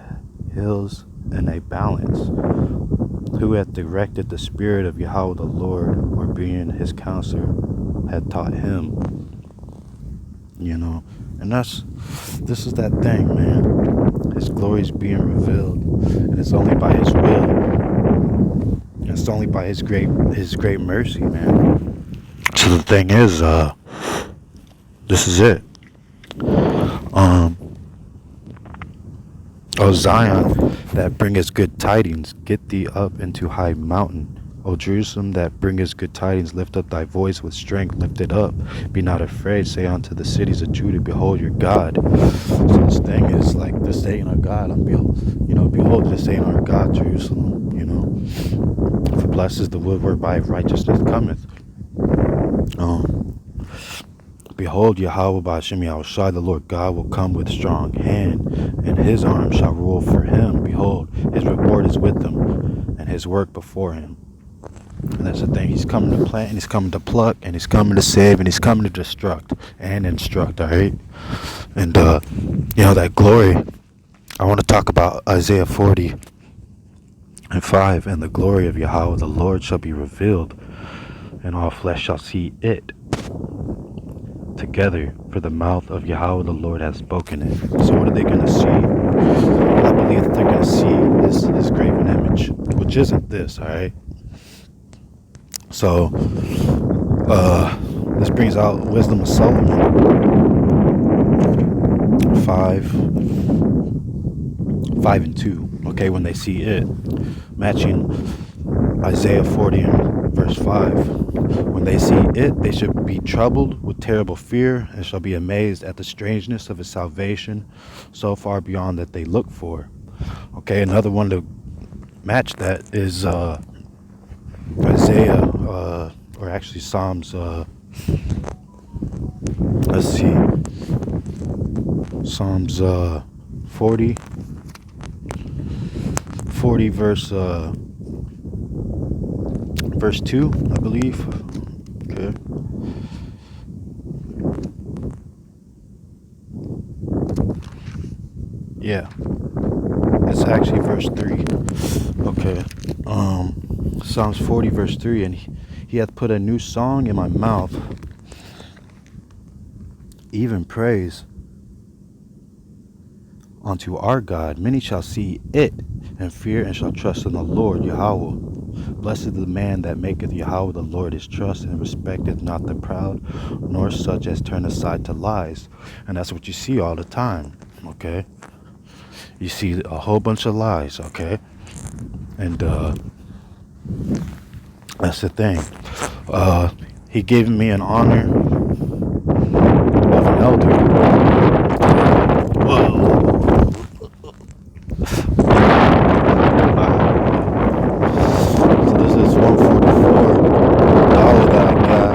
hills in a balance. Who hath directed the spirit of Yahweh the Lord, or being His counselor hath taught him? And this is that thing, man. His glory is being revealed, and it's only by His will. It's only by His great mercy, man. So the thing is, this is it. O Zion, that bringest good tidings, get thee up into high mountain. O Jerusalem, that bringest good tidings, lift up thy voice with strength, lift it up. Be not afraid, say unto the cities of Judah, behold your God. So this thing is like, this ain't our God. Behold, this ain't our God, Jerusalem. For blessed is the wood whereby righteousness cometh. Behold, Yahweh Ba'ashem Yahushai, the Lord God, will come with strong hand, and His arm shall rule for Him. Behold, His reward is with Him, and His work before Him. And that's the thing. He's coming to plant, and He's coming to pluck, and He's coming to save, and He's coming to destruct and instruct, all right? And, that glory, I want to talk about Isaiah 40:5, and the glory of Yahweh the Lord shall be revealed, and all flesh shall see it together, for the mouth of Yahweh the Lord hath spoken it. So what are they going to see? I believe that they're going to see His graven image, which isn't this, all right? So this brings out Wisdom of Solomon 5:2. Okay, when they see it, matching Isaiah 40 and verse 5. When they see it, they should be troubled with terrible fear, and shall be amazed at the strangeness of His salvation, so far beyond that they look for. Okay, another one to match that is Isaiah, or actually Psalms, let's see, Psalms 40 verse 2, I believe. Okay. Yeah. It's actually verse 3. Okay. Psalms 40 verse 3, and he hath put a new song in my mouth, even praise unto our God. Many shall see it and fear, and shall trust in the Lord Yahweh. Blessed is the man that maketh Yahweh the Lord his trust, and respecteth not the proud, nor such as turn aside to lies. And that's what you see all the time, okay? You see a whole bunch of lies, okay? And that's the thing. He gave me an honor of an elder. Whoa. So this is $144 that I got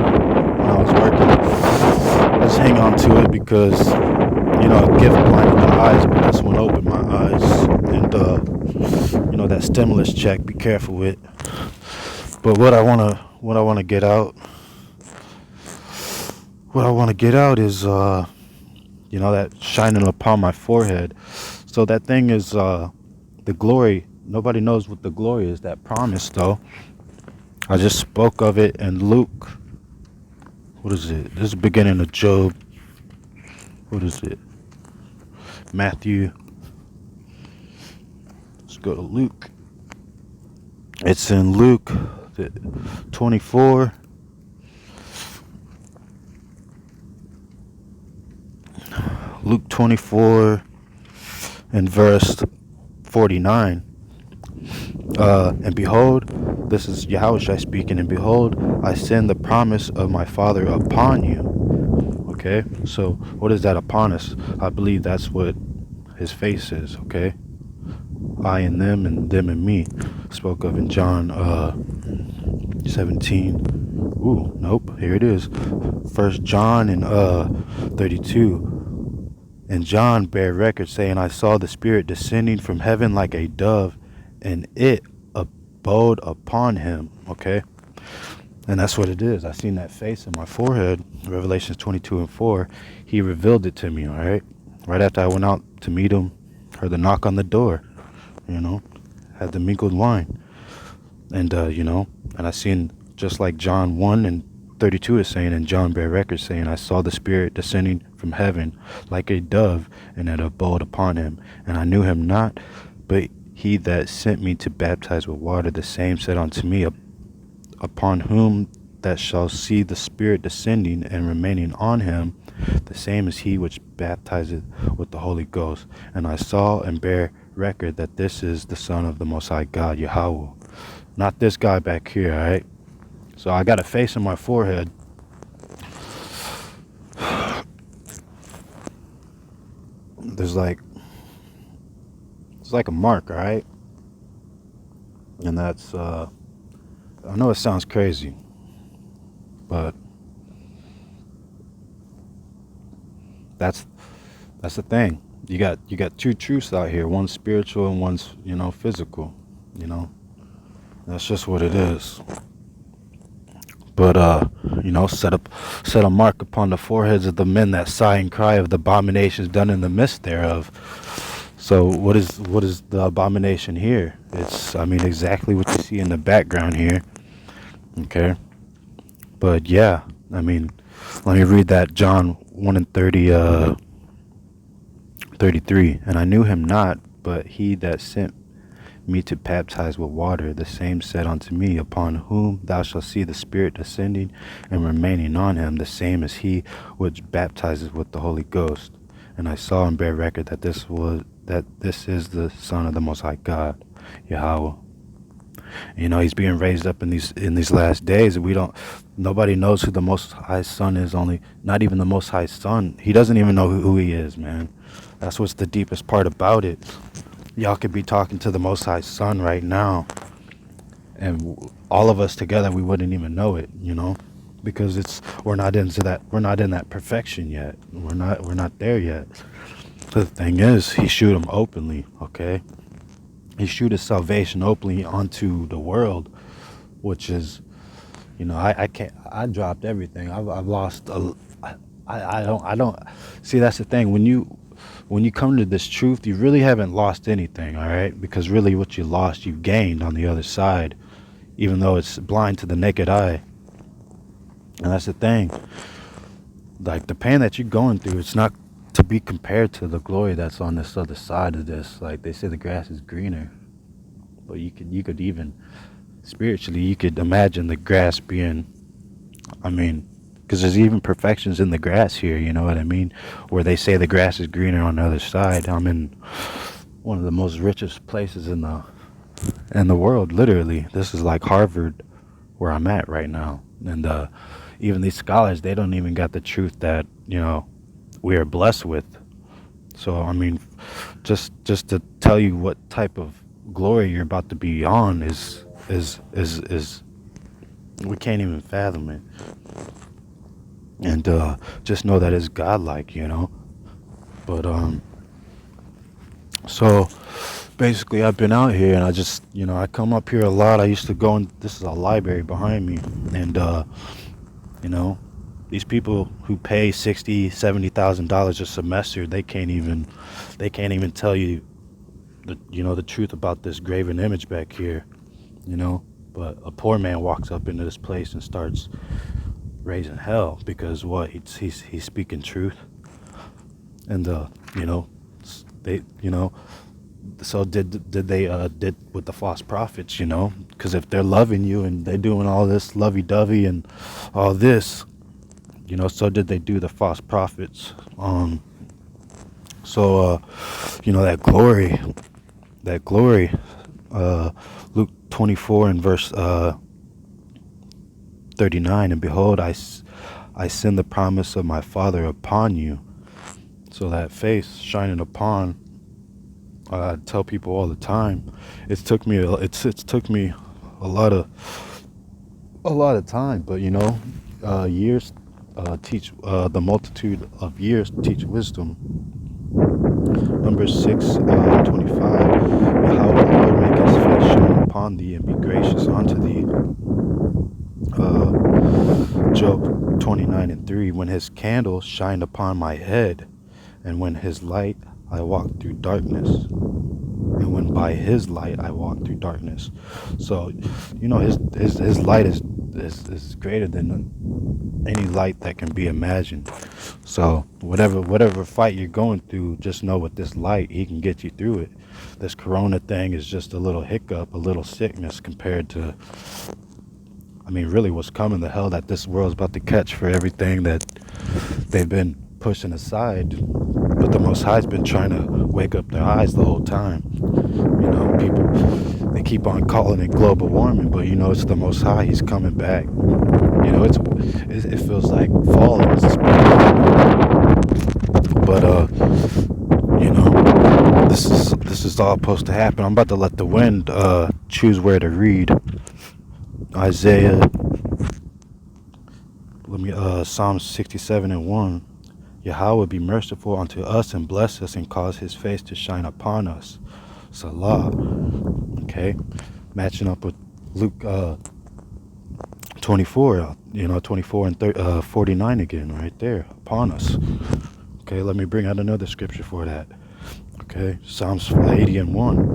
when I was working. I just hang on to it because, a gift blinded the eyes, but this one opened my eyes. And know, that stimulus check. Be careful with. But what I wanna get out. What I want to get out is, that shining upon my forehead. So that thing is the glory. Nobody knows what the glory is. That promise, though. I just spoke of it in Luke. What is it? This is the beginning of Job. What is it? Matthew. Let's go to Luke. It's in Luke 24. Luke 24 and verse 49. And behold, this is Yahushua speaking, and behold, I send the promise of my Father upon you. Okay, so what is that upon us? I believe that's what his face is, okay? I and them and me. Spoke of in John 17. Ooh, nope, here it is. First John and 32. And John bare record, saying, I saw the Spirit descending from heaven like a dove, and it abode upon him. Okay? And that's what it is. I seen that face in my forehead. Revelations 22 and 4. He revealed it to me, all right? Right after I went out to meet him, heard the knock on the door, had the mingled wine. And, and I seen, just like John 1 and 32 is saying, and John bare record saying, I saw the Spirit descending from heaven like a dove, and it abode upon him. And I knew him not, but he that sent me to baptize with water, the same said unto me, upon whom that shall see the Spirit descending and remaining on him, the same is he which baptizeth with the Holy Ghost. And I saw and bear record that this is the Son of the Most High God, Yahweh. Not this guy back here, alright? So I got a face on my forehead. It's like a mark, alright? And that's, I know it sounds crazy, but that's the thing. You got two truths out here. One's spiritual and one's, physical. That's just what it is. But set a mark upon the foreheads of the men that sigh and cry of the abominations done in the midst thereof. So what is the abomination here? It's exactly what you see in the background here. Okay. But yeah, let me read that John 1 and 33. And I knew him not, but he that sent me to baptize with water, the same said unto me, upon whom thou shalt see the Spirit descending and remaining on him, the same is he which baptizes with the Holy Ghost. And I saw and bear record that this is the Son of the Most High God, Yahweh. He's being raised up in these last days, and nobody knows who the Most High Son is. Not even the Most High Son. He doesn't even know who he is, man. That's what's the deepest part about it. Y'all could be talking to the Most High Son right now, and all of us together, we wouldn't even know it, because we're not in that perfection yet. We're not there yet. The thing is, he shewed him openly, okay? He shewed his salvation openly onto the world, which is, I dropped everything. I've lost. I don't. See, that's the thing. When you come to this truth, you really haven't lost anything, all right? Because really what you lost, you've gained on the other side, even though it's blind to the naked eye. And that's the thing. Like, the pain that you're going through, it's not to be compared to the glory that's on this other side of this. Like, they say the grass is greener. But you could even, spiritually, you could imagine the grass being, because there's even perfections in the grass here, you know what I mean? Where they say the grass is greener on the other side. I'm in one of the most richest places in the world, literally. This is like Harvard, where I'm at right now. And even these scholars, they don't even got the truth that, we are blessed with. So, just to tell you what type of glory you're about to be on is we can't even fathom it. And just know that it's godlike, But so basically I've been out here and I just, I come up here a lot. I used to go in, this is a library behind me, and you know, these people who pay $60,000-$70,000 a semester, they can't even tell you the truth about this graven image back here, you know. But a poor man walks up into this place and starts raising hell because what he's speaking truth, and they so did they did with the false prophets, because if they're loving you and they're doing all this lovey-dovey and all this, so did they do the false prophets. That glory, Luke 24 and verse 39, and behold, I send the promise of my Father upon you. So that face shining upon, I tell people all the time, it took me a lot of time, but years teach the multitude of years teach wisdom. Numbers 6:25. How the Lord make his face shine upon thee and be gracious unto thee. Job 29:3. When his candle shined upon my head, and when his light I walked through darkness. And when by his light I walked through darkness. So, his light is greater than any light that can be imagined. So whatever fight you're going through, just know with this light, he can get you through it. This corona thing is just a little hiccup, a little sickness compared to, really what's coming, the hell that this world's about to catch for everything that they've been pushing aside. But the Most High's been trying to wake up their eyes the whole time. People, they keep on calling it global warming, but it's the Most High. He's coming back. It feels like fall in this spring. But this is all supposed to happen. I'm about to let the wind choose where to read. Isaiah, Psalm 67:1. Yahweh be merciful unto us and bless us and cause his face to shine upon us. Salah. Okay, matching up with Luke 24, 24 and 49 again, right there, upon us. Okay, let me bring out another scripture for that. Okay, Psalms 80:1.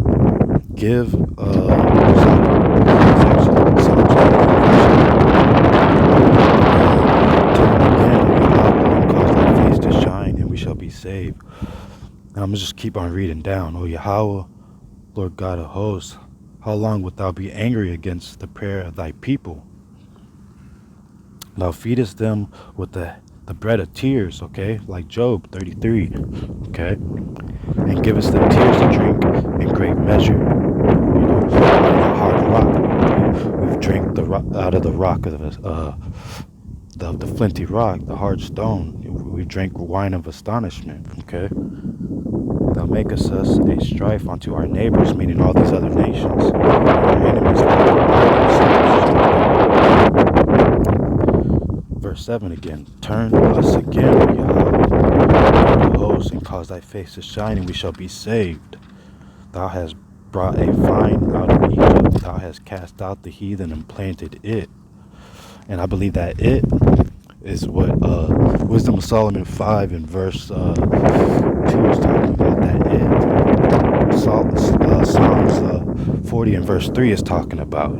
Give shall be saved. And I'm just keep on reading down. O Yahweh, Lord God of hosts, how long wilt thou be angry against the prayer of thy people? Thou feedest them with the bread of tears, okay, like Job 33, okay, and givest them tears to drink in great measure. The hard rock. We've drank out of the rock of the flinty rock, the hard stone. We drank wine of astonishment, okay? Thou makest us a strife unto our neighbors, meaning all these other nations. Our enemies. Verse 7 again. Turn us again, O Yahweh, the host, and cause thy face to shine, and we shall be saved. Thou hast brought a vine out of Egypt. Thou hast cast out the heathen and planted it. And I believe that it is what Wisdom of Solomon 5 and verse 2 is talking about. That it. Psalms 40 and verse 3 is talking about,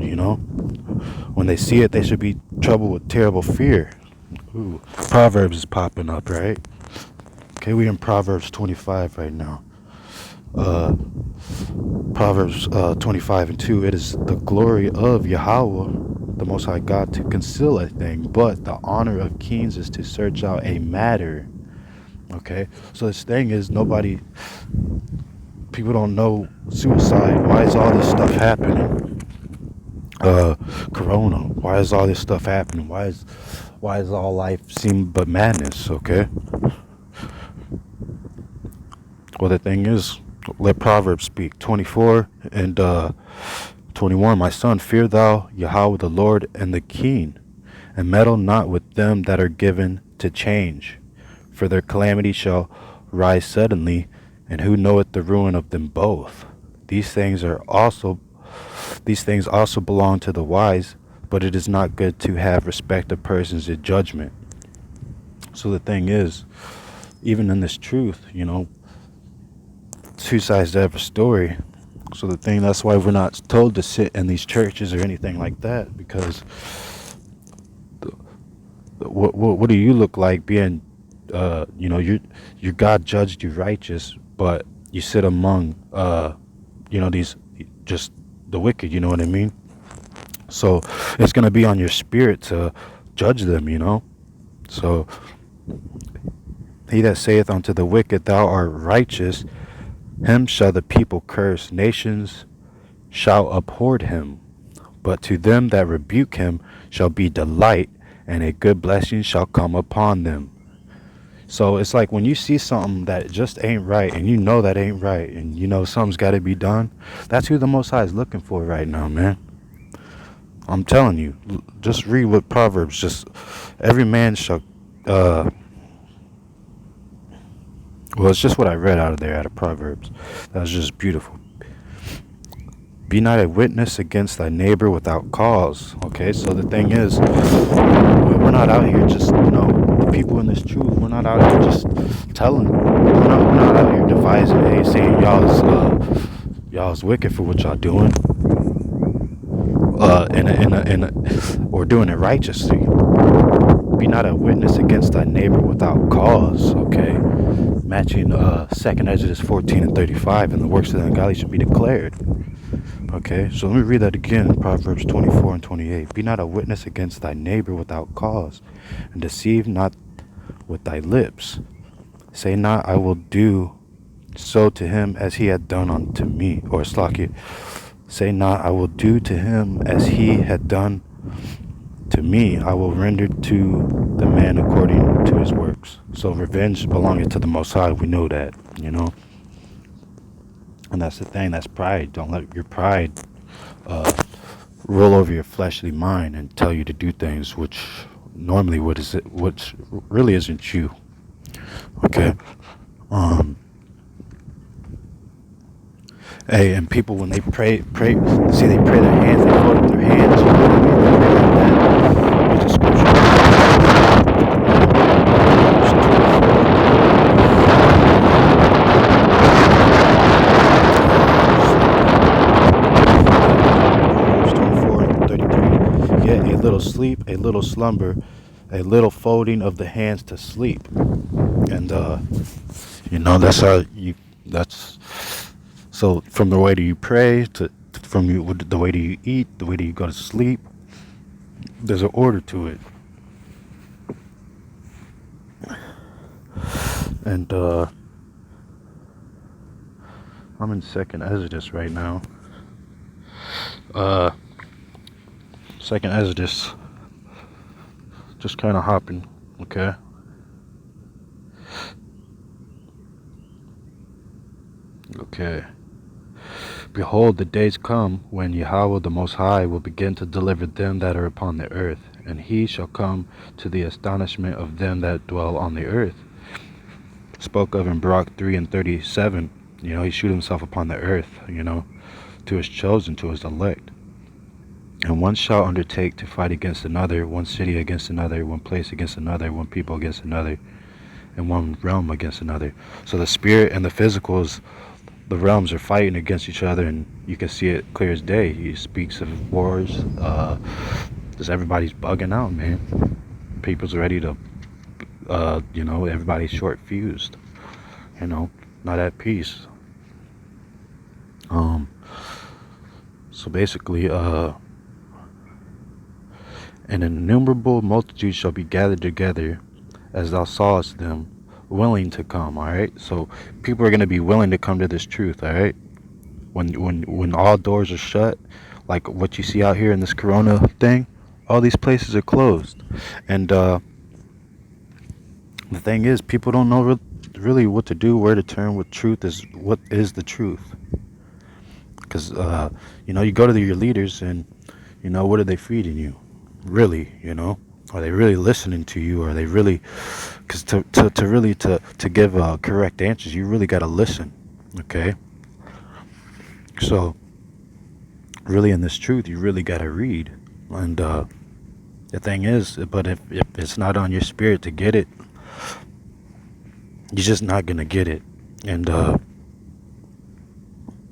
When they see it, they should be troubled with terrible fear. Ooh, Proverbs is popping up, right? Okay, we're in Proverbs 25 right now. Proverbs 25:2. It is the glory of Yahweh, the Most High God, to conceal a thing, but the honor of kings is to search out a matter. Okay, so this thing is people don't know suicide. Why is all this stuff happening? Corona. Why is all this stuff happening? Why is all life seem but madness? Okay. Well, the thing is, let Proverbs speak. 24 and 21. My son, fear thou Yahweh the Lord and the king, and meddle not with them that are given to change, for their calamity shall rise suddenly, and who knoweth the ruin of them both? These things are also these things also belong to the wise, but it is not good to have respect of persons in judgment. So the thing is, even in this truth, two sides to every story. So that's why we're not told to sit in these churches or anything like that, because what do you look like being, your God judged you righteous, but you sit among, these just the wicked, you know what I mean? So it's going to be on your spirit to judge them. So he that saith unto the wicked, thou art righteous, him shall the people curse, nations shall abhor him. But to them that rebuke him shall be delight, and a good blessing shall come upon them. So it's like when you see something that just ain't right, and you know that ain't right, and something's got to be done, that's who the Most High is looking for right now, man. I'm telling you, just read what Proverbs, just every man shall, well, it's just what I read out of Proverbs. That was just beautiful. Be not a witness against thy neighbor without cause. Okay, so the thing is, we're not out here just, the people in this truth, we're not out here just telling, we're not out here devising, hey, saying y'all's wicked for what y'all doing, or doing it righteously. Be not a witness against thy neighbor without cause, okay? Matching 2nd Exodus 14 and 35, and the works of the ungodly should be declared. Okay, so let me read that again, Proverbs 24 and 28. Be not a witness against thy neighbor without cause, and deceive not with thy lips. Say not, I will do so to him as he had done unto me. Or Slakia, say not, I will do to him as he had done to me. I will render to the man according to his works. So revenge belonging to the Most High, we know that, And that's the thing, that's pride. Don't let your pride roll over your fleshly mind and tell you to do things which normally which really isn't you. Okay. Hey, and people when they pray, see they pray their hands, they fold up their hands. They pray like that. There's a scripture. Yet a little sleep, a little slumber, a little folding of the hands to sleep. And that's so from the way that you pray from the way that you eat, the way that you go to sleep, there's an order to it. And I'm in 2nd Exodus right now. 2nd Exodus, just kind of hopping, okay? Okay. Behold, the days come when Yahweh the Most High will begin to deliver them that are upon the earth, and he shall come to the astonishment of them that dwell on the earth. Spoke of in Baruch 3 and 37, he shewed himself upon the earth, to his chosen, to his elect. And one shall undertake to fight against another, one city against another, one place against another, one people against another, and one realm against another. So the spirit and the physical the realms are fighting against each other, and you can see it clear as day. He speaks of wars. Just everybody's bugging out, man. People's ready to, everybody's short fused. Not at peace. So basically, an innumerable multitude shall be gathered together, as thou sawest them, willing to come. All right. So people are going to be willing to come to this truth. All right. When all doors are shut, like what you see out here in this Corona thing, all these places are closed, and the thing is, people don't know really what to do, where to turn. What is the truth? Because you go to your leaders, and what are they feeding you? Really, are they really listening to you? Are they really? Because to give correct answers, you really got to listen. Okay. So really, in this truth, you really got to read. And the thing is, but if it's not on your spirit to get it, you're just not gonna get it. And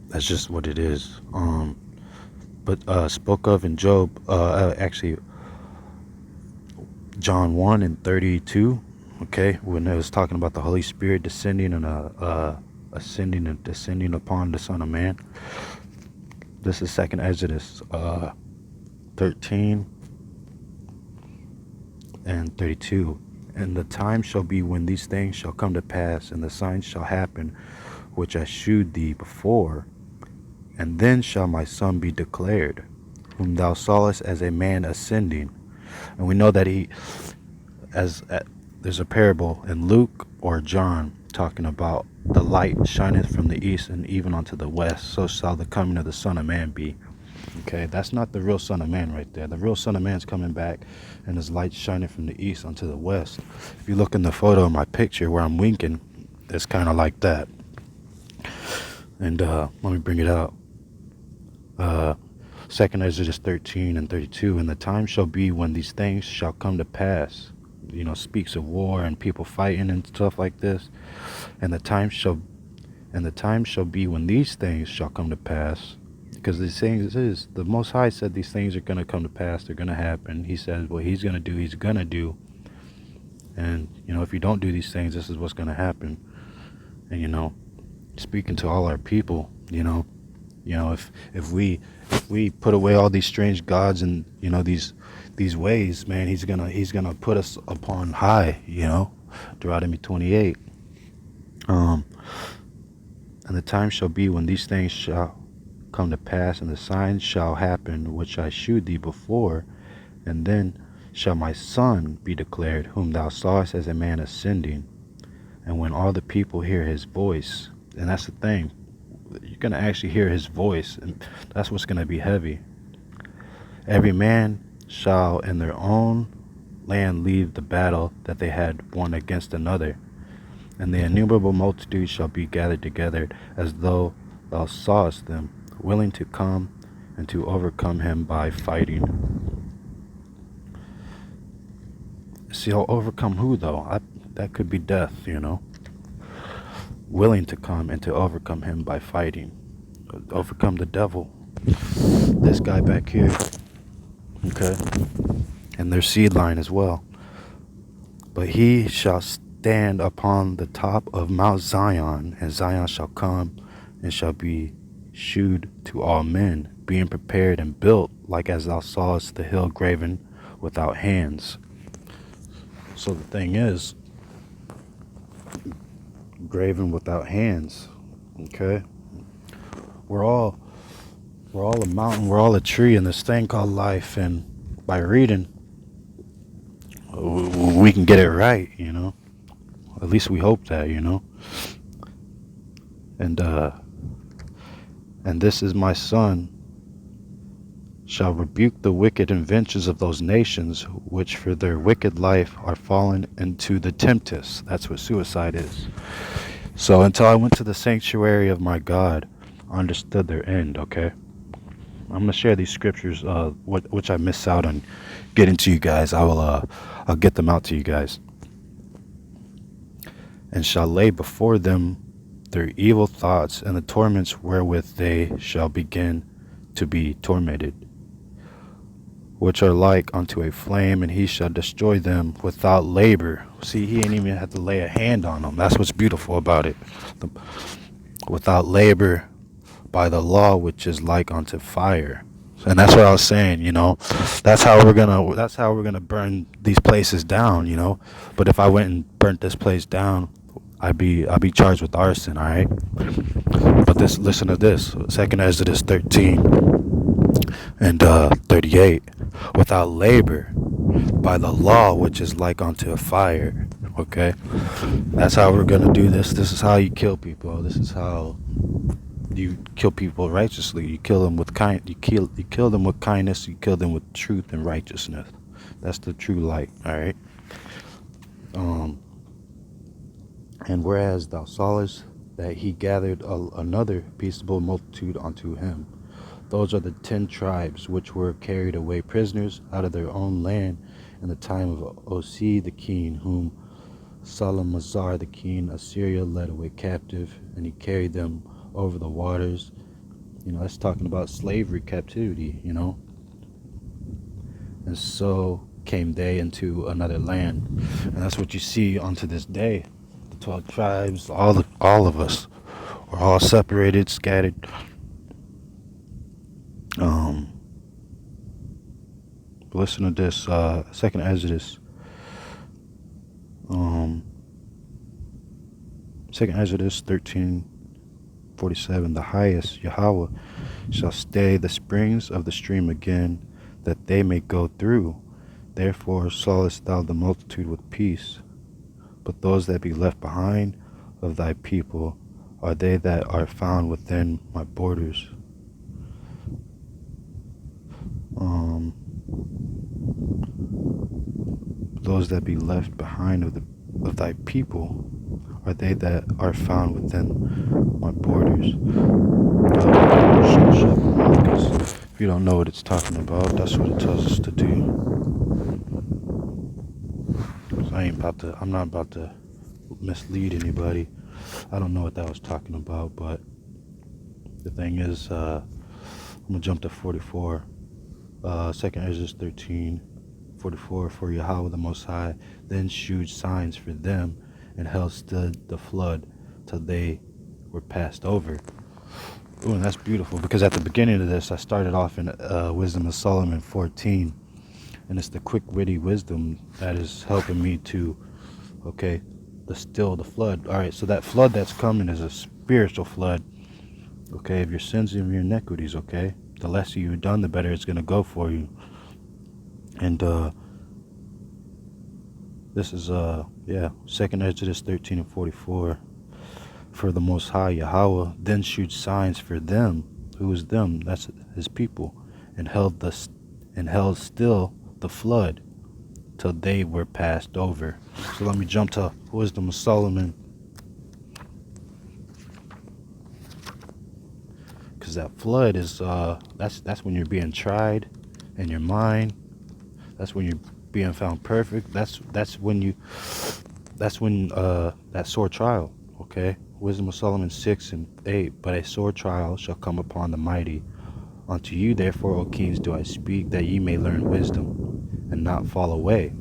that's just what it is. But spoke of in Job, actually John 1 and 32, okay, when it was talking about the Holy Spirit descending and ascending and descending upon the Son of Man. This is second Exodus 13 and 32. And the time shall be when these things shall come to pass, and the signs shall happen, which I shewed thee before. And then shall my Son be declared, whom thou sawest as a man ascending. And we know that there's a parable in Luke or John talking about the light shineth from the east and even unto the west, so shall the coming of the Son of Man be. Okay, that's not the real Son of Man right there. The real Son of Man's coming back, and his light shining from the east unto the west. If you look in the photo of my picture where I'm winking, it's kind of like that. And let me bring it out. Second Exodus 13 and 32. And the time shall be when these things shall come to pass. Speaks of war and people fighting and stuff like this. And the time shall be when these things shall come to pass. Because these things is, the Most High said these things are going to come to pass. They're going to happen. He says what he's going to do, he's going to do. And, if you don't do these things, this is what's going to happen. And, speaking to all our people, if we put away all these strange gods and, these ways, man, he's gonna put us upon high, Deuteronomy 28. And the time shall be when these things shall come to pass, and the signs shall happen, which I shewed thee before. And then shall my Son be declared, whom thou sawest as a man ascending. And when all the people hear his voice, and that's the thing, you're going to actually hear his voice, and that's what's going to be heavy. Every man shall in their own land leave the battle that they had won against another, and the innumerable multitude shall be gathered together, as though thou sawest them, willing to come and to overcome him by fighting. See, I'll overcome who, though? That could be death, willing to come and to overcome him by fighting. Overcome the devil. This guy back here. Okay. And their seed line as well. But he shall stand upon the top of Mount Zion, and Zion shall come and shall be shewed to all men, being prepared and built, like as thou sawest the hill graven without hands. So the thing is, graven without hands. Okay, we're all a mountain, we're all a tree in this thing called life, and by reading we can get it right, at least we hope that, and this is my Son shall rebuke the wicked inventions of those nations, which for their wicked life are fallen into the tempest. That's what suicide is. So until I went to the sanctuary of my God, I understood their end, okay? I'm going to share these scriptures, which I miss out on getting to you guys. I'll get them out to you guys. And shall lay before them their evil thoughts and the torments wherewith they shall begin to be tormented, which are like unto a flame, and he shall destroy them without labor. See, he ain't even have to lay a hand on them. That's what's beautiful about it. Without labor, by the law which is like unto fire. And that's what I was saying, that's how we're gonna burn these places down, But if I went and burnt this place down, I'd be charged with arson, all right? But listen to this, second Exodus 13 and 38. Without labor, by the law which is like unto a fire. Okay, that's how we're gonna do this. This is how you kill people. This is how you kill people righteously. You kill them with You kill them with kindness. You kill them with truth and righteousness. That's the true light. All right. And whereas thou sawest that he gathered another peaceable multitude unto him. Those are the 10 tribes which were carried away prisoners out of their own land in the time of Osea the king, whom Salamazar the king Assyria led away captive, and he carried them over the waters. That's talking about slavery, captivity, And so came they into another land. And that's what you see unto this day. The 12 tribes, all of us, we're all separated, scattered. Listen to this, Second Exodus. Second Exodus 13:47. The highest Yahweh shall stay the springs of the stream again, that they may go through. Therefore sawest thou the multitude with peace. But those that be left behind of thy people are they that are found within my borders. Those that be left behind of thy people are they that are found within my borders. If you don't know what it's talking about, that's what it tells us to do. I'm not about to mislead anybody. I don't know what that was talking about, but the thing is, I'm gonna jump to 44. Second Exodus 13:44. For Yahweh the Most High then shewed signs for them, and held stood the flood till they were passed over. Ooh, and that's beautiful, because at the beginning of this, I started off in Wisdom of Solomon 14, and it's the quick, witty wisdom that is helping me to, still the flood. All right, so that flood that's coming is a spiritual flood, of your sins and your iniquities, The less you've done, the better it's going to go for you. And this is, Second Exodus 13:44. For the Most High Yahweh then shewed signs for them. Who is them? That's his people. And held still the flood till they were passed over. So let me jump to Wisdom of Solomon, because that flood is that's when you're being tried in your mind. That's when you're being found perfect. That's when that sore trial. Wisdom of Solomon 6:8. But a sore trial shall come upon the mighty. Unto you therefore, O kings, do I speak, that ye may learn wisdom, and not fall away.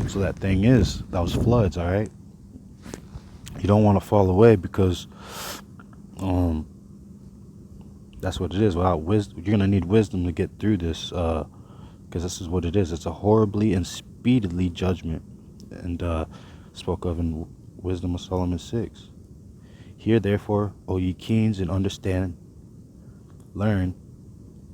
So that thing is those floods. All right, you don't want to fall away, because that's what it is. Without wisdom, you're gonna need wisdom to get through this, because this is what it is. It's a horribly and speedily judgment, and spoke of in Wisdom of Solomon 6. Hear therefore, O ye kings, and understand, learn,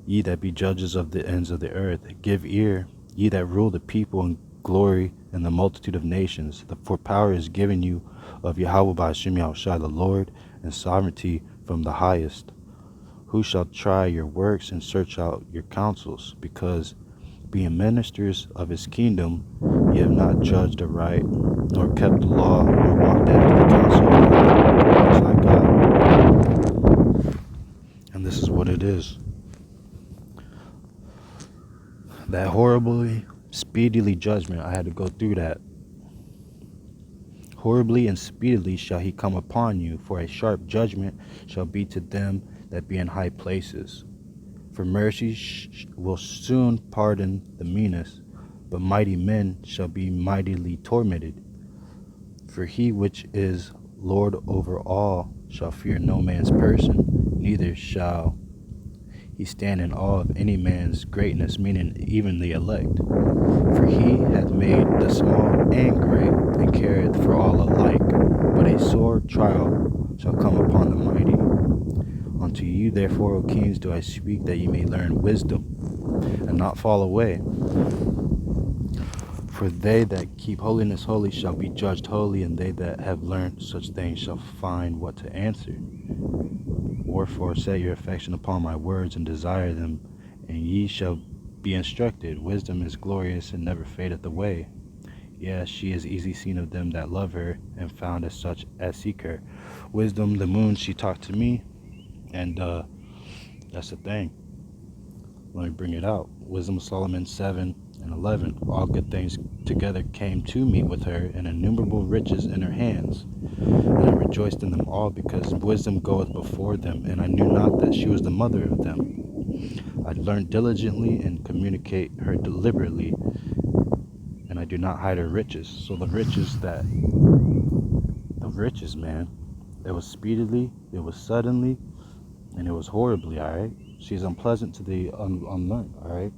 ye that be judges of the ends of the earth. Give ear, ye that rule the people, and glory in the multitude of nations. For power is given you of Yahweh by Hashem Yahushua the Lord, and sovereignty from the highest. Who shall try your works and search out your counsels? Because being ministers of his kingdom, ye have not judged aright, nor kept the law, nor walked after the counsel of the Most High God. And this is what it is. That horribly, speedily judgment, I had to go through that. Horribly and speedily shall he come upon you, for a sharp judgment shall be to them that be in high places. For mercy will soon pardon the meanest, but mighty men shall be mightily tormented. For he which is Lord over all shall fear no man's person, neither shall he stand in awe of any man's greatness, meaning even the elect. For he hath made the small and great, and careth for all alike. But a sore trial shall come upon the mighty. Unto you therefore, O kings, do I speak, that ye may learn wisdom, and not fall away. For they that keep holiness holy shall be judged holy, and they that have learned such things shall find what to answer. Wherefore set your affection upon my words, and desire them, and ye shall be instructed. Wisdom is glorious, and never fadeth away. Yes, she is easy seen of them that love her, and found as such as seek her. Wisdom, the moon, she talked to me, and that's the thing. Let me bring it out. Wisdom of Solomon 7 and 11. All good things together came to me with her, and innumerable riches in her hands. And I rejoiced in them all, because wisdom goeth before them, and I knew not that she was the mother of them. I learned diligently and communicate her deliberately, and I do not hide her riches. So the riches, man, it was speedily, it was suddenly, and it was horribly, all right? She's unpleasant to the unlearned, all right?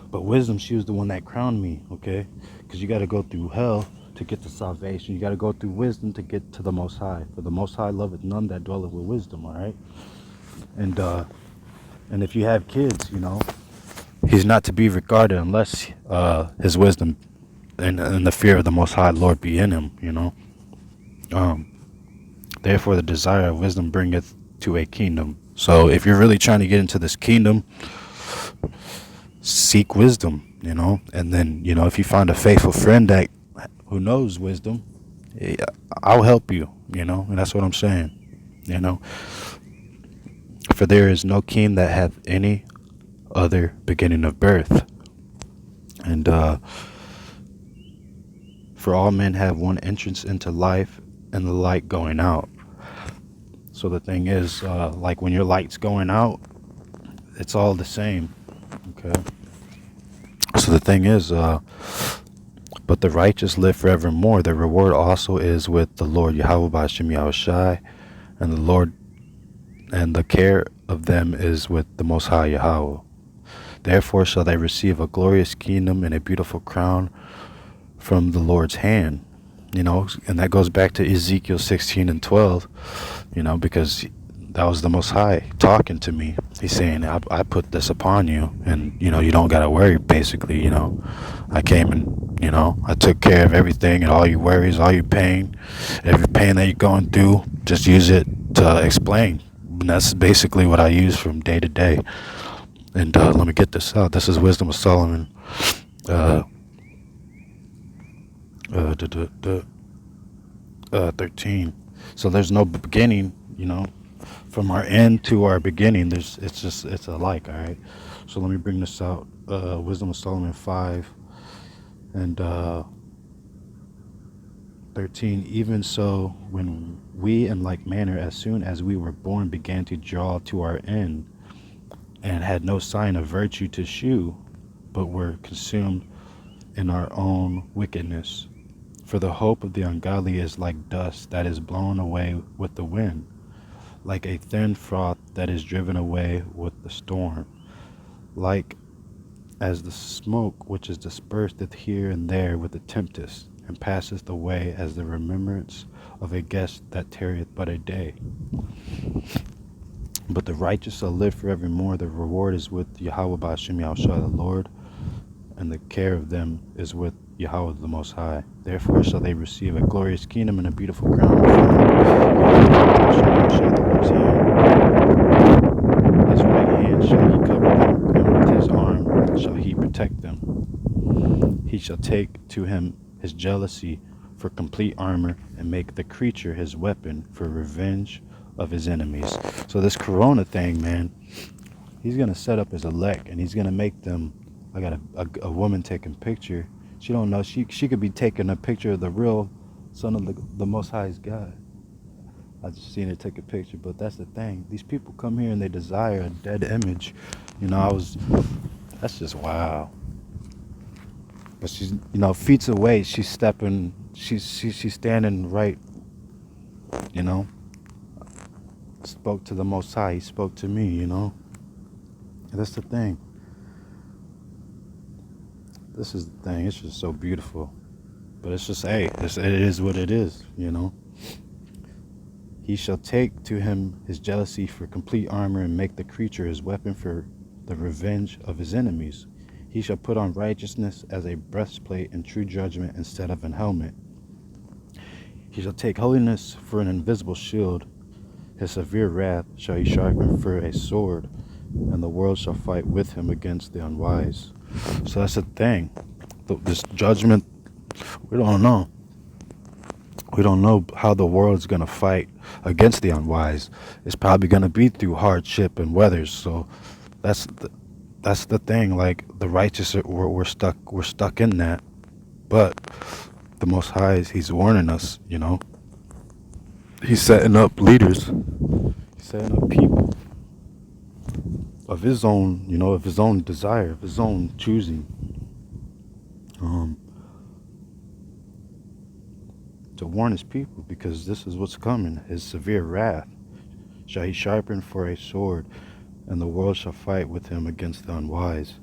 But wisdom, she was the one that crowned me, okay? Because you got to go through hell to get to salvation. You got to go through wisdom to get to the Most High. For the Most High loveth none that dwelleth with wisdom, all right? And if you have kids, he's not to be regarded unless his wisdom and the fear of the Most High Lord be in him. Therefore, the desire of wisdom bringeth to a kingdom. So if you're really trying to get into this kingdom, seek wisdom, and then, if you find a faithful friend that who knows wisdom, I'll help you, and that's what I'm saying, for there is no king that hath any other beginning of birth. And for all men have one entrance into life, and the light going out. So the thing is, like when your light's going out, it's all the same. Okay. So the thing is, but the righteous live forevermore. Their reward also is with the Lord Yahweh B'Hashem Yahushai, and the Lord, and the care of them is with the Most High Yahweh. Therefore shall they receive a glorious kingdom and a beautiful crown from the Lord's hand. And that goes back to Ezekiel 16 and 12, because that was the Most High talking to me. He's saying, I put this upon you, and, you don't got to worry, basically. I came and, I took care of everything, and all your worries, all your pain, every pain that you're going through, just use it to explain. And that's basically what I use from day to day. And let me get this out. This is Wisdom of Solomon. 13. So there's no beginning, from our end to our beginning. It's alike, all right? So let me bring this out. Wisdom of Solomon 5 and 13. Even so, when we in like manner, as soon as we were born, began to draw to our end, and had no sign of virtue to shew, but were consumed in our own wickedness. For the hope of the ungodly is like dust that is blown away with the wind, like a thin froth that is driven away with the storm, like as the smoke which is dispersed here and there with the tempest, and passeth away as the remembrance of a guest that tarrieth but a day. But the righteous shall live forevermore. The reward is with Yahweh B'Hashem Yahushua the Lord, and the care of them is with Yahweh the Most High. Therefore shall they receive a glorious kingdom and a beautiful crown from Yahweh the Lord's hand. His right hand shall he cover them, and with his arm shall he protect them. He shall take to him his jealousy for complete armor, and make the creature his weapon for revenge of his enemies. So this corona thing, man, he's going to set up his elect, and he's going to make them. I got a woman taking picture. She don't know. She could be taking a picture of the real son of the Most High's God. I just seen her take a picture. But that's the thing. These people come here and they desire a dead image. That's just wow. But she's, feet away. She's stepping. She's standing right. Spoke to the Most High. He spoke to me. That's the thing. This is the thing. It's just so beautiful. But it's just, it is what it is, He shall take to him his jealousy for complete armor, and make the creature his weapon for the revenge of his enemies. He shall put on righteousness as a breastplate, and true judgment instead of an helmet. He shall take holiness for an invisible shield. His severe wrath shall he sharpen for a sword, and the world shall fight with him against the unwise. So that's the thing. This judgment We don't know. We don't know how the world's going to fight against the unwise. It's probably going to be through hardship and weathers. So that's the, that's the thing. Like the righteous, we're stuck. We're stuck in that. But the Most High, He's warning us. He's setting up leaders. He's setting up people of His own. Of His own desire, of His own choosing. To warn His people, because this is what's coming. His severe wrath shall He sharpen for a sword, and the world shall fight with Him against the unwise.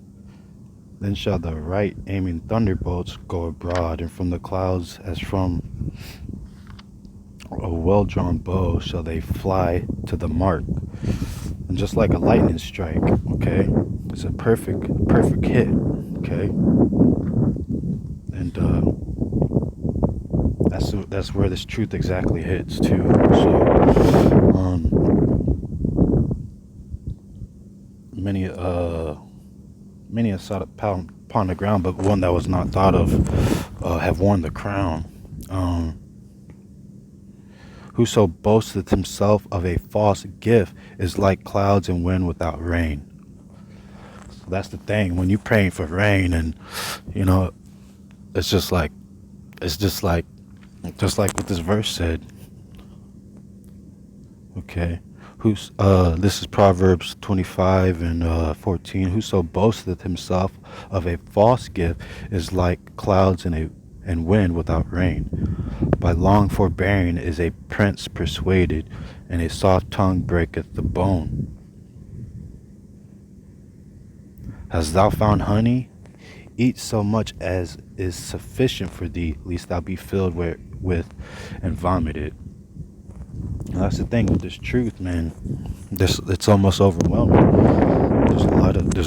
Then shall the right aiming thunderbolts go abroad, and from the clouds as from a well-drawn bow shall they fly to the mark. And just like a lightning strike, okay? It's a perfect hit, okay? And that's where this truth exactly hits too. So many a sought upon the ground, but one that was not thought of have worn the crown. Whoso boasteth himself of a false gift is like clouds and wind without rain. So that's the thing. When you're praying for rain, and it's just like what this verse said. Okay. This is Proverbs 25 and 14. Whoso boasteth himself of a false gift is like clouds and wind without rain. By long forbearing is a prince persuaded, and a soft tongue breaketh the bone. Hast thou found honey? Eat so much as is sufficient for thee, lest thou be filled with and vomited. And that's the thing with this truth, man. It's almost overwhelming. There's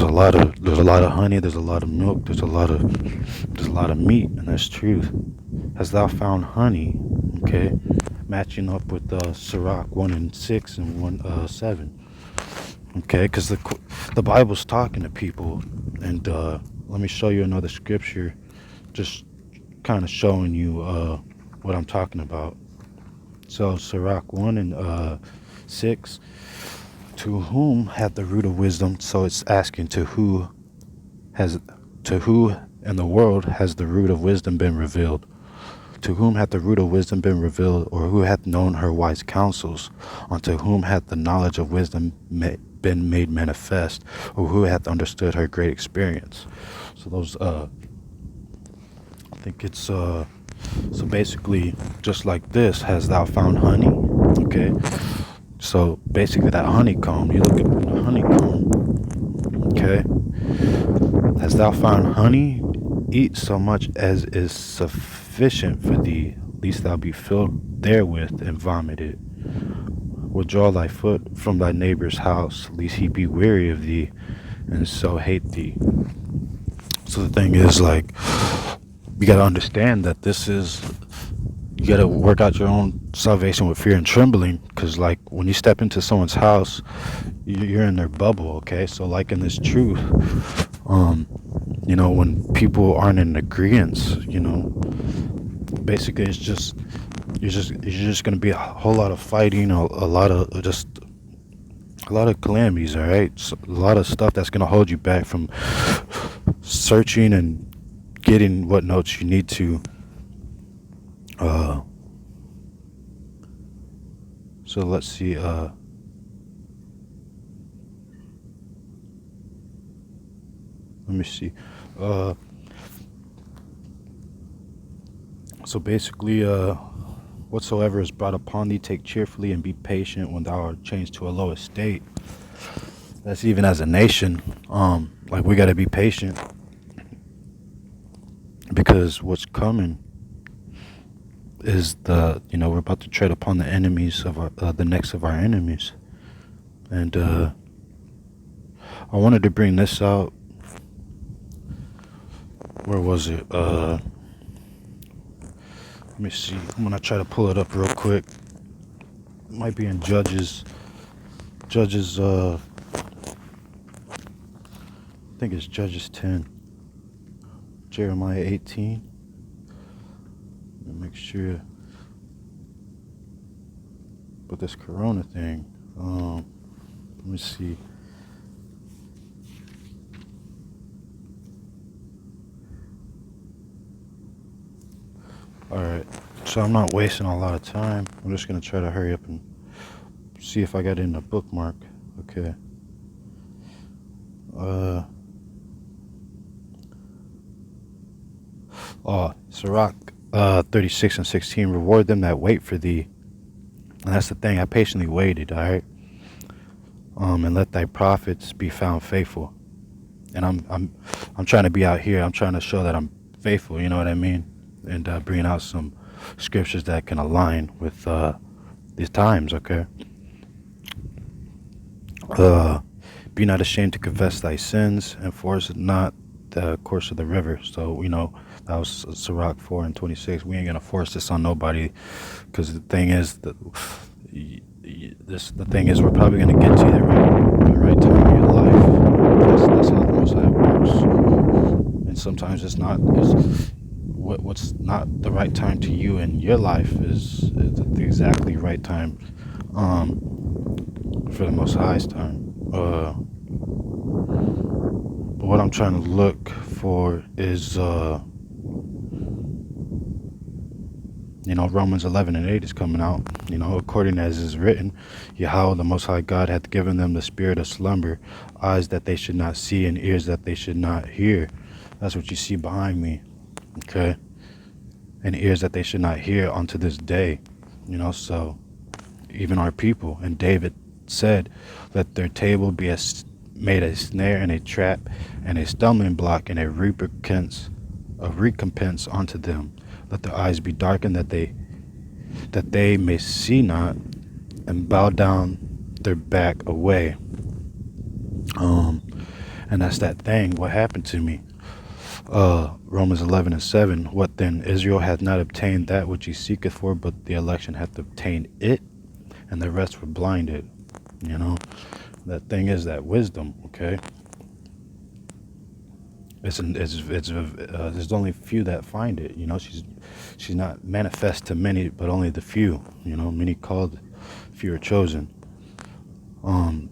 a lot of honey. There's a lot of milk. There's a lot of meat, and that's truth. Hast thou found honey? Okay, matching up with Sirach 1:6 and 1:7. Okay, because the Bible's talking to people, and let me show you another scripture, just kind of showing you what I'm talking about. So Sirach 1:6, to whom hath the root of wisdom? So it's asking to who in the world has the root of wisdom been revealed? To whom hath the root of wisdom been revealed, or who hath known her wise counsels? Unto whom hath the knowledge of wisdom been made manifest, or who hath understood her great experience? So those, I think it's so basically just like this. Has thou found honey? Okay. So basically that honeycomb. You look at the honeycomb. Okay. Hast thou found honey? Eat so much as is sufficient for thee, lest thou be filled therewith and vomited. Withdraw thy foot from thy neighbor's house, lest he be weary of thee, and so hate thee. So the thing is, like, you gotta understand that you gotta work out your own salvation with fear and trembling, because, like, when you step into someone's house, you're in their bubble, okay? So, like, in this truth, when people aren't in agreement, basically it's just you're just gonna be a whole lot of fighting, a lot of calamities, all right? So, a lot of stuff that's gonna hold you back from searching and getting what notes you need to. So let's see. Let me see. So basically, whatsoever is brought upon thee, take cheerfully and be patient when thou art changed to a low estate. That's even as a nation. Like, we got to be patient, because what's coming is we're about to tread upon the enemies of the necks of our enemies. And I wanted to bring this out. Where was it? Let me see. I'm gonna try to pull it up real quick. It might be in Judges. I think it's Judges 10. Jeremiah 18. make sure. But this corona thing, let me see. Alright, so I'm not wasting a lot of time. I'm just going to try to hurry up and see if I got it in a bookmark. Okay. Sirach 36 and 16, reward them that wait for thee. And that's the thing, I patiently waited, alright? And let thy prophets be found faithful. And I'm trying to be out here, I'm trying to show that I'm faithful, you know what I mean? And bringing out some scriptures that can align with these times, okay? Be not ashamed to confess thy sins, and force not the course of the river. So, that was Sirach 4 and 26. We ain't gonna force this on nobody, because the thing is, the thing is, we're probably gonna get to the right time in your life. That's how the Most High works. And sometimes it's not. What's not the right time to you in your life is the exactly right time for the Most High's time. But what I'm trying to look for is Romans 11 and 8 is coming out. According as is written, Yahweh the Most High God hath given them the spirit of slumber, eyes that they should not see and ears that they should not hear. That's what you see behind me. Okay, and ears that they should not hear unto this day. So even our people, and David said, let their table be made a snare and a trap and a stumbling block and a recompense unto them. Let their eyes be darkened that they may see not, and bow down their back away. And that's that thing. What happened to me? Romans 11 and 7. What then? Israel hath not obtained that which he seeketh for, but the election hath obtained it, and the rest were blinded. That thing is that wisdom. Okay. There's only few that find it. She's not manifest to many, but only the few. Many called, few are chosen. I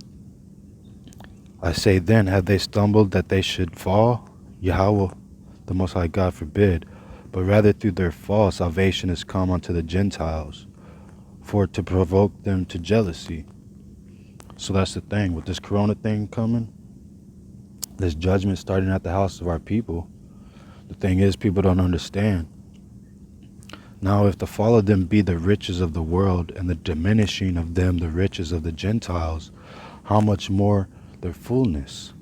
say then, have they stumbled that they should fall? Yahweh, the Most High God, forbid. But rather through their fall, salvation is come unto the Gentiles, for to provoke them to jealousy. So that's the thing. With this corona thing coming, this judgment starting at the house of our people, the thing is, people don't understand. Now, if the fall of them be the riches of the world, and the diminishing of them the riches of the Gentiles, how much more their fullness?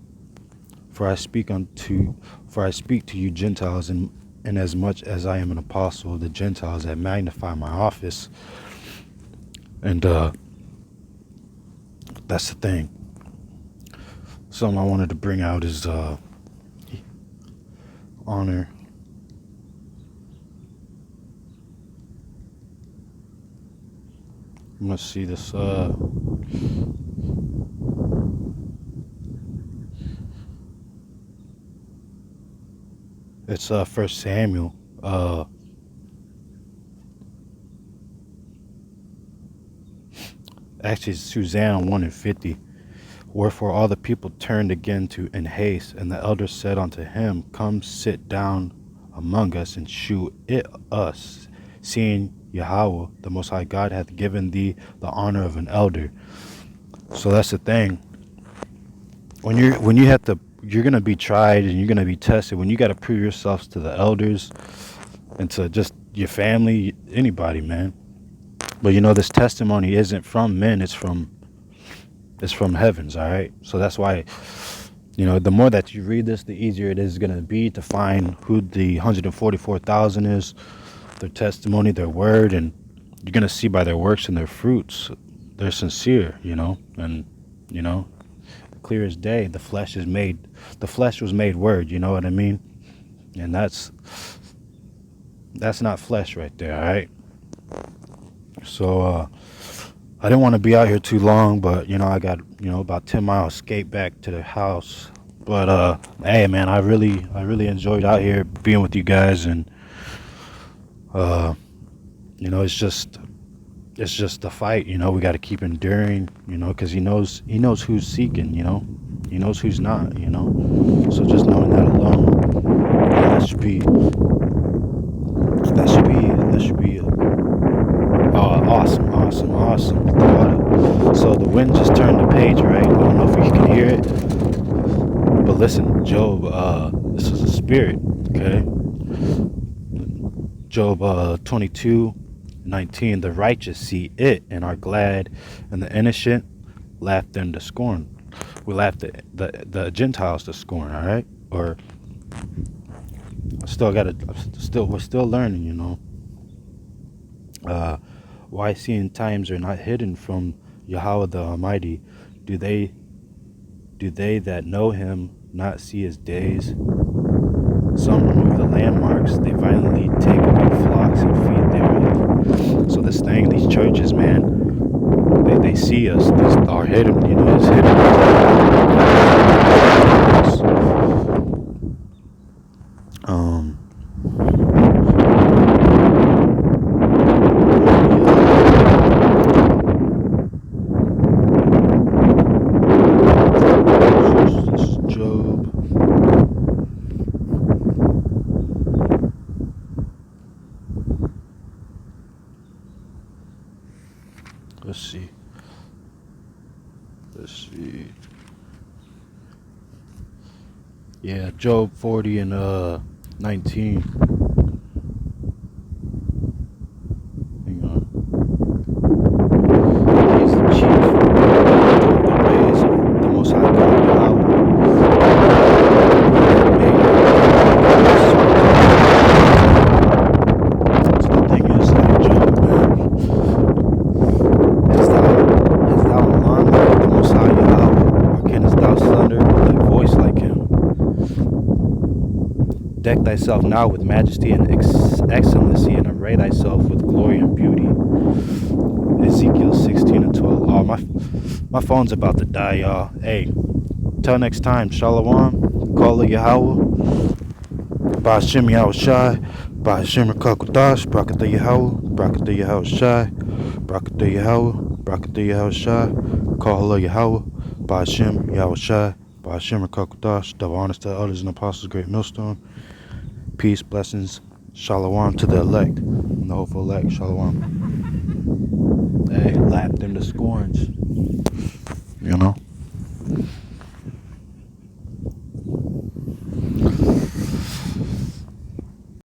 For I speak to you Gentiles, and as much as I am an apostle of the Gentiles, that magnify my office. And that's the thing. Something I wanted to bring out is honor. I'm gonna see this. It's 1 Samuel. Actually, it's Suzanne 1 and 50. Wherefore all the people turned again in haste, and the elders said unto him, come sit down among us, and shew it us, seeing Yahweh, the Most High God, hath given thee the honor of an elder. So that's the thing. When you're gonna be tried and you're gonna be tested. When you got to prove yourselves to the elders and to just your family, anybody, man. But this testimony isn't from men; it's from heavens. All right. So that's why, the more that you read this, the easier it is gonna be to find who the 144,000 is, their testimony, their word, and you're gonna see by their works and their fruits, they're sincere. And clear as day, the flesh was made word, you know what I mean? And that's not flesh right there, all right? So I didn't want to be out here too long, but I got about 10 miles skate back to the house. But hey man, I really enjoyed out here being with you guys, and it's just a fight. We got to keep enduring. Because he knows who's seeking. He knows who's not. So just knowing that alone, that should be awesome, awesome, awesome. So the wind just turned the page, right? I don't know if you can hear it, but listen, Job. This is a spirit, okay? Job 22:19. The righteous see it and are glad, and the innocent laugh them to scorn. We laugh the Gentiles to scorn, all right? Or we're still learning. Why seeing times are not hidden from Yahweh the Almighty? Do they that know him not see his days? Some remove the landmarks, they violently take away flocks and feed thereof. So these churches, man, they see us. These are hidden, it's hidden. Um, this is Job. Let's see. Yeah, Job 40 and 19. Hang on. He is the chief of the ways of the Most High God. So the thing is, like Job, man, hast thou alarmed like the Most High Yahweh, or canst thou thunder with thy voice like him? Deck thyself now with majesty and excellency, and array thyself with glory and beauty. Ezekiel 16:12. Oh, my phone's about to die, y'all. Hey, till next time, Shalom. Call of Yahweh. Ba'ashem Yahweh Shai. Ba'ashem Rakakudash. Brakata Yahweh. Brakata Yahweh Shai. Brakata Yahweh. Brakata Yahweh Shai. Call of Yahweh. Ba'ashem Yahweh Shai. Ba'ashem Rakakudash. Double honors to the elders and apostles, great millstone. Peace, blessings, shalom to the elect, and the hopeful elect, shalom. Hey, laugh them to scorns,